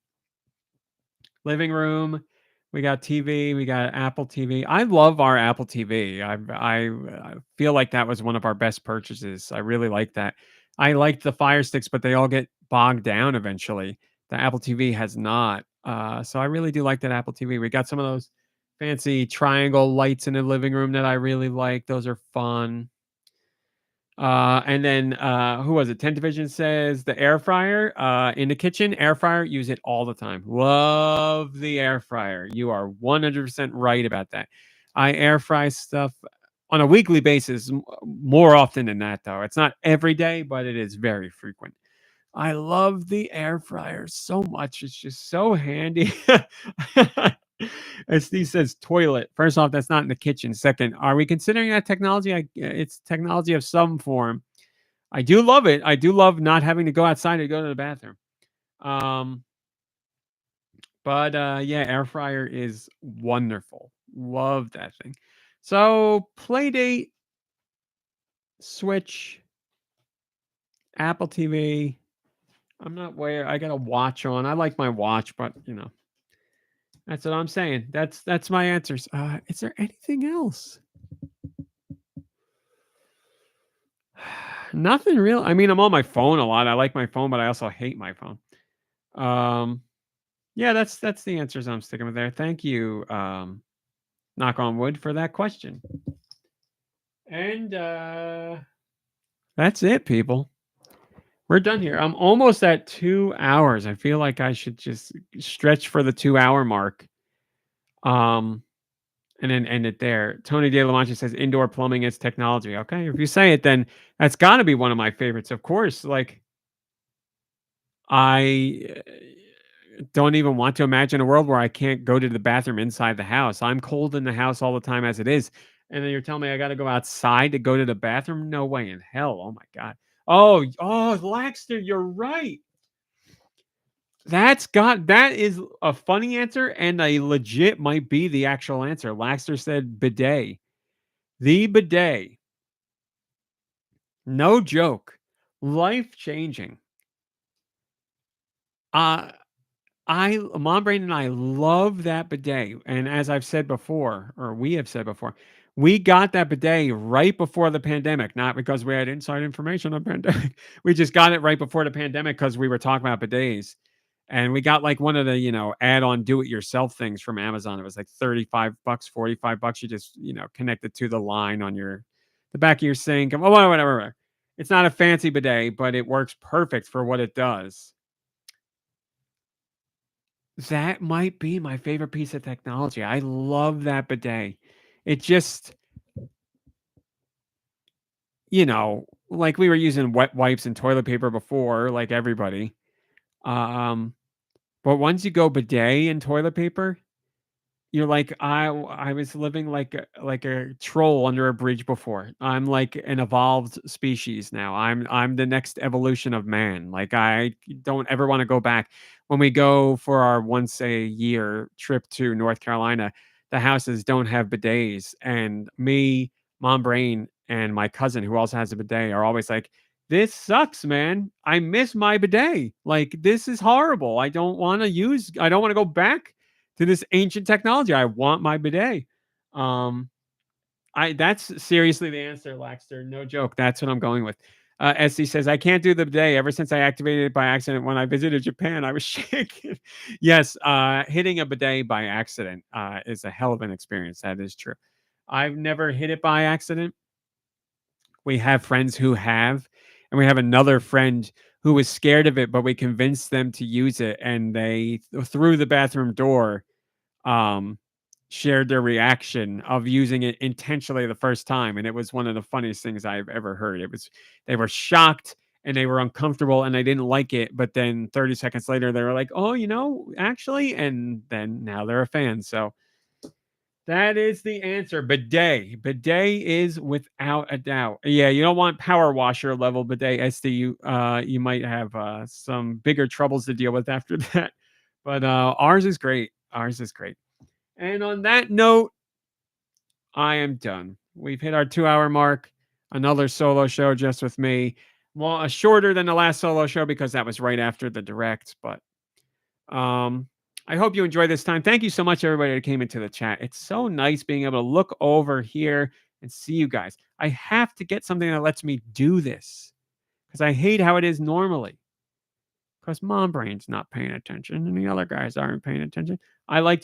Living room. We got TV. We got Apple TV. I love our Apple TV. I feel like that was one of our best purchases. I really like that. I liked the Fire Sticks, but they all get bogged down eventually. The Apple TV has not. So I really do like that Apple TV. We got some of those fancy triangle lights in the living room that I really like. Those are fun. And then who was it? 10 Division says the air fryer in the kitchen. Air fryer, use it all the time. Love the air fryer. You are 100% right about that. I air fry stuff on a weekly basis, more often than that, though. It's not every day, but it is very frequent. I love the air fryer so much. It's just so handy. As Steve says, toilet. First off, that's not in the kitchen. Second, are we considering that technology? It's technology of some form. I do love it. I do love not having to go outside to go to the bathroom. But yeah, air fryer is wonderful. Love that thing. So Playdate, Switch, Apple TV. I'm not where I got a watch on. I like my watch, but you know. That's what I'm saying. That's my answers. Is there anything else? Nothing real. I mean, I'm on my phone a lot. I like my phone, but I also hate my phone. Yeah, that's the answers I'm sticking with there. Thank you, KnockOnWood, for that question. And that's it, people. We're done here. I'm almost at 2 hours. I feel like I should just stretch for the 2-hour mark. And then end it there. Tony De La Mancha says indoor plumbing is technology. Okay, if you say it, then that's got to be one of my favorites. Of course, like I don't even want to imagine a world where I can't go to the bathroom inside the house. I'm cold in the house all the time as it is. And then you're telling me I got to go outside to go to the bathroom? No way in hell. Oh my God. Oh, Laxter, you're right. That is a funny answer, and a legit might be the actual answer. Laxter said bidet. The bidet. No joke. Life changing. Mom Brain and I love that bidet. And as I've said before, or we have said before, we got that bidet right before the pandemic, not because we had inside information on pandemic. We just got it right before the pandemic because we were talking about bidets. And we got like one of the, add-on do-it-yourself things from Amazon. It was like 35 bucks, 45 bucks. You just, connect it to the line on the back of your sink. And whatever. It's not a fancy bidet, but it works perfect for what it does. That might be my favorite piece of technology. I love that bidet. It just, like we were using wet wipes and toilet paper before, like everybody. But once you go bidet and toilet paper, you're like, I was living like a troll under a bridge before. I'm like an evolved species now. I'm the next evolution of man. Like I don't ever want to go back. When we go for our once a year trip to North Carolina, the houses don't have bidets, and me, Mom Brain, and my cousin who also has a bidet are always like, "This sucks, man. I miss my bidet. Like this is horrible. I don't want to go back to this ancient technology. I want my bidet." That's seriously the answer, Laxter. No joke. That's what I'm going with. SC says, I can't do the bidet. Ever since I activated it by accident when I visited Japan, I was shaking. Yes, hitting a bidet by accident is a hell of an experience. That is true. I've never hit it by accident. We have friends who have, and we have another friend who was scared of it, but we convinced them to use it, and they, through the bathroom door, um, shared their reaction of using it intentionally the first time, and it was one of the funniest things I've ever heard. They were shocked and they were uncomfortable and they didn't like it, but then 30 seconds later they were like, "Oh, actually," and then now they're a fan. So that is the answer. Bidet. Bidet is without a doubt. Yeah, you don't want power washer level bidet, SD. You might have some bigger troubles to deal with after that. But ours is great. Ours is great. And on that note, I am done. We've hit our 2-hour mark. Another solo show just with me. Well, shorter than the last solo show because that was right after the direct. But I hope you enjoyed this time. Thank you so much, everybody that came into the chat. It's so nice being able to look over here and see you guys. I have to get something that lets me do this because I hate how it is normally. Because Mom Brain's not paying attention and the other guys aren't paying attention. I like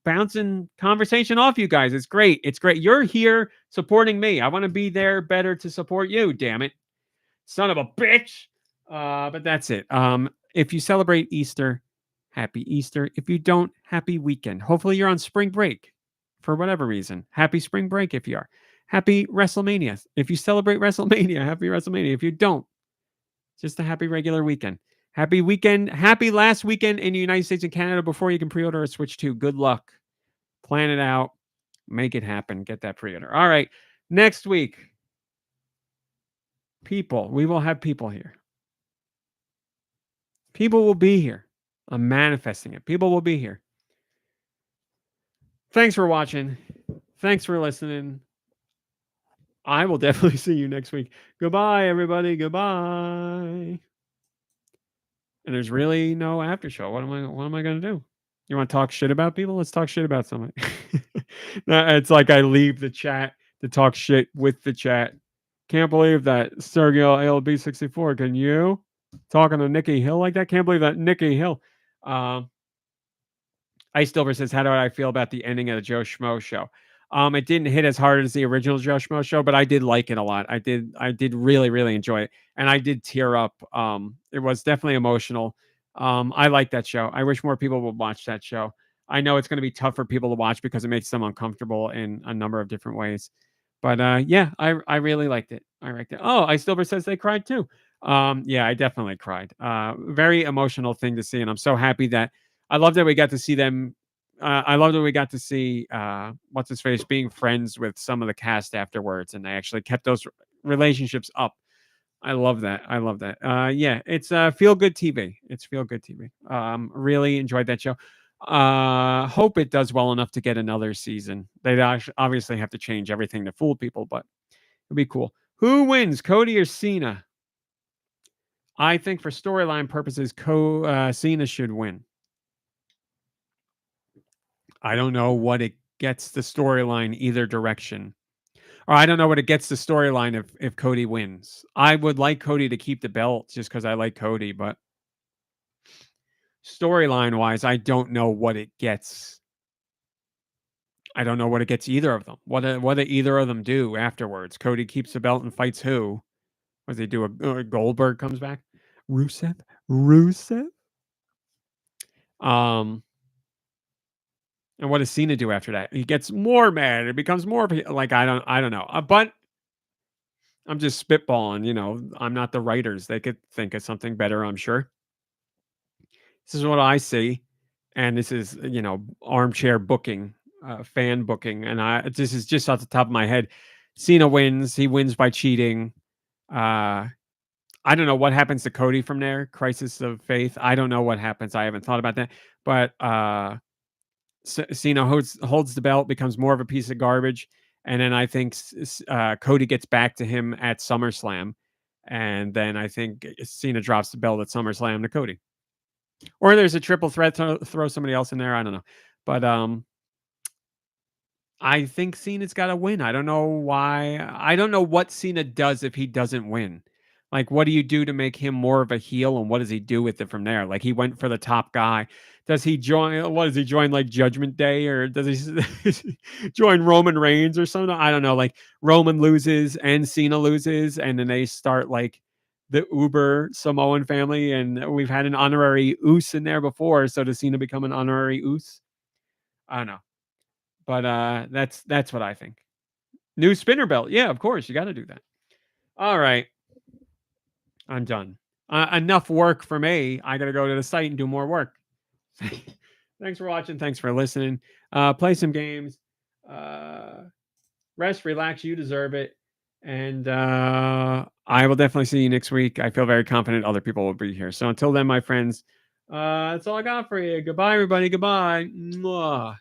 bouncing conversation off you guys. It's great. It's great. You're here supporting me. I want to be there better to support you, damn it. Son of a bitch. But that's it. If you celebrate Easter, happy Easter. If you don't, happy weekend. Hopefully you're on spring break for whatever reason. Happy spring break if you are. Happy WrestleMania. If you celebrate WrestleMania, happy WrestleMania. If you don't, just a happy regular weekend. Happy weekend. Happy last weekend in the United States and Canada before you can pre-order a Switch 2. Good luck. Plan it out. Make it happen. Get that pre-order. All right. Next week, people. We will have people here. People will be here. I'm manifesting it. People will be here. Thanks for watching. Thanks for listening. I will definitely see you next week. Goodbye, everybody. Goodbye. And there's really no after show. What am I going to do? You want to talk shit about people? Let's talk shit about somebody. No, it's like I leave the chat to talk shit with the chat. Can't believe that Sergio ALB64. Can you? Talking to Nikki Hill like that? Can't believe that Nikki Hill. Ice Silver says, how do I feel about the ending of the Joe Schmo show? It didn't hit as hard as the original Joe Schmo show, but I did like it a lot. I did really, really enjoy it. And I did tear up. It was definitely emotional. I like that show. I wish more people would watch that show. I know it's going to be tough for people to watch because it makes them uncomfortable in a number of different ways. But yeah, I really liked it. I liked it. Oh, Ice Silver says they cried too. Yeah, I definitely cried. Very emotional thing to see. And I'm so happy that I love that we got to see them. I love that we got to see what's his face being friends with some of the cast afterwards, and they actually kept those relationships up. I love that. I love that. Yeah, it's feel good TV. It's feel good TV. Really enjoyed that show. Hope it does well enough to get another season. They obviously have to change everything to fool people, but it'd be cool. Who wins, Cody or Cena? I think for storyline purposes, Cena should win. I don't know what it gets the storyline either direction. Or I don't know what it gets the storyline if Cody wins. I would like Cody to keep the belt just because I like Cody, but storyline wise, I don't know what it gets. I don't know what it gets either of them. What do either of them do afterwards? Cody keeps the belt and fights who? What does he do? Goldberg comes back? Rusev? Um, and what does Cena do after that? He gets more mad. It becomes more like I don't know. But I'm just spitballing. I'm not the writers. They could think of something better. I'm sure. This is what I see, and this is armchair booking, fan booking, and this is just off the top of my head. Cena wins. He wins by cheating. I don't know what happens to Cody from there. Crisis of faith. I don't know what happens. I haven't thought about that. But Cena holds the belt, becomes more of a piece of garbage, and then I think Cody gets back to him at SummerSlam, and then I think Cena drops the belt at SummerSlam to Cody. Or there's a triple threat to throw somebody else in there. I don't know. But I think Cena's got to win. I don't know why. I don't know what Cena does if he doesn't win. Like, what do you do to make him more of a heel, and what does he do with it from there? Like, he went for the top guy. Does he join? What does he join? Like Judgment Day, or does he join Roman Reigns or something? I don't know. Like Roman loses and Cena loses, and then they start like the Uber Samoan family, and we've had an honorary Uce in there before. So does Cena become an honorary Uce? I don't know. But that's what I think. New spinner belt. Yeah, of course. You got to do that. All right. I'm done. Enough work for me. I got to go to the site and do more work. Thanks for watching. Thanks for listening. Play some games. Rest, relax. You deserve it. And I will definitely see you next week. I feel very confident other people will be here. So until then, my friends, that's all I got for you. Goodbye, everybody. Goodbye. Mwah.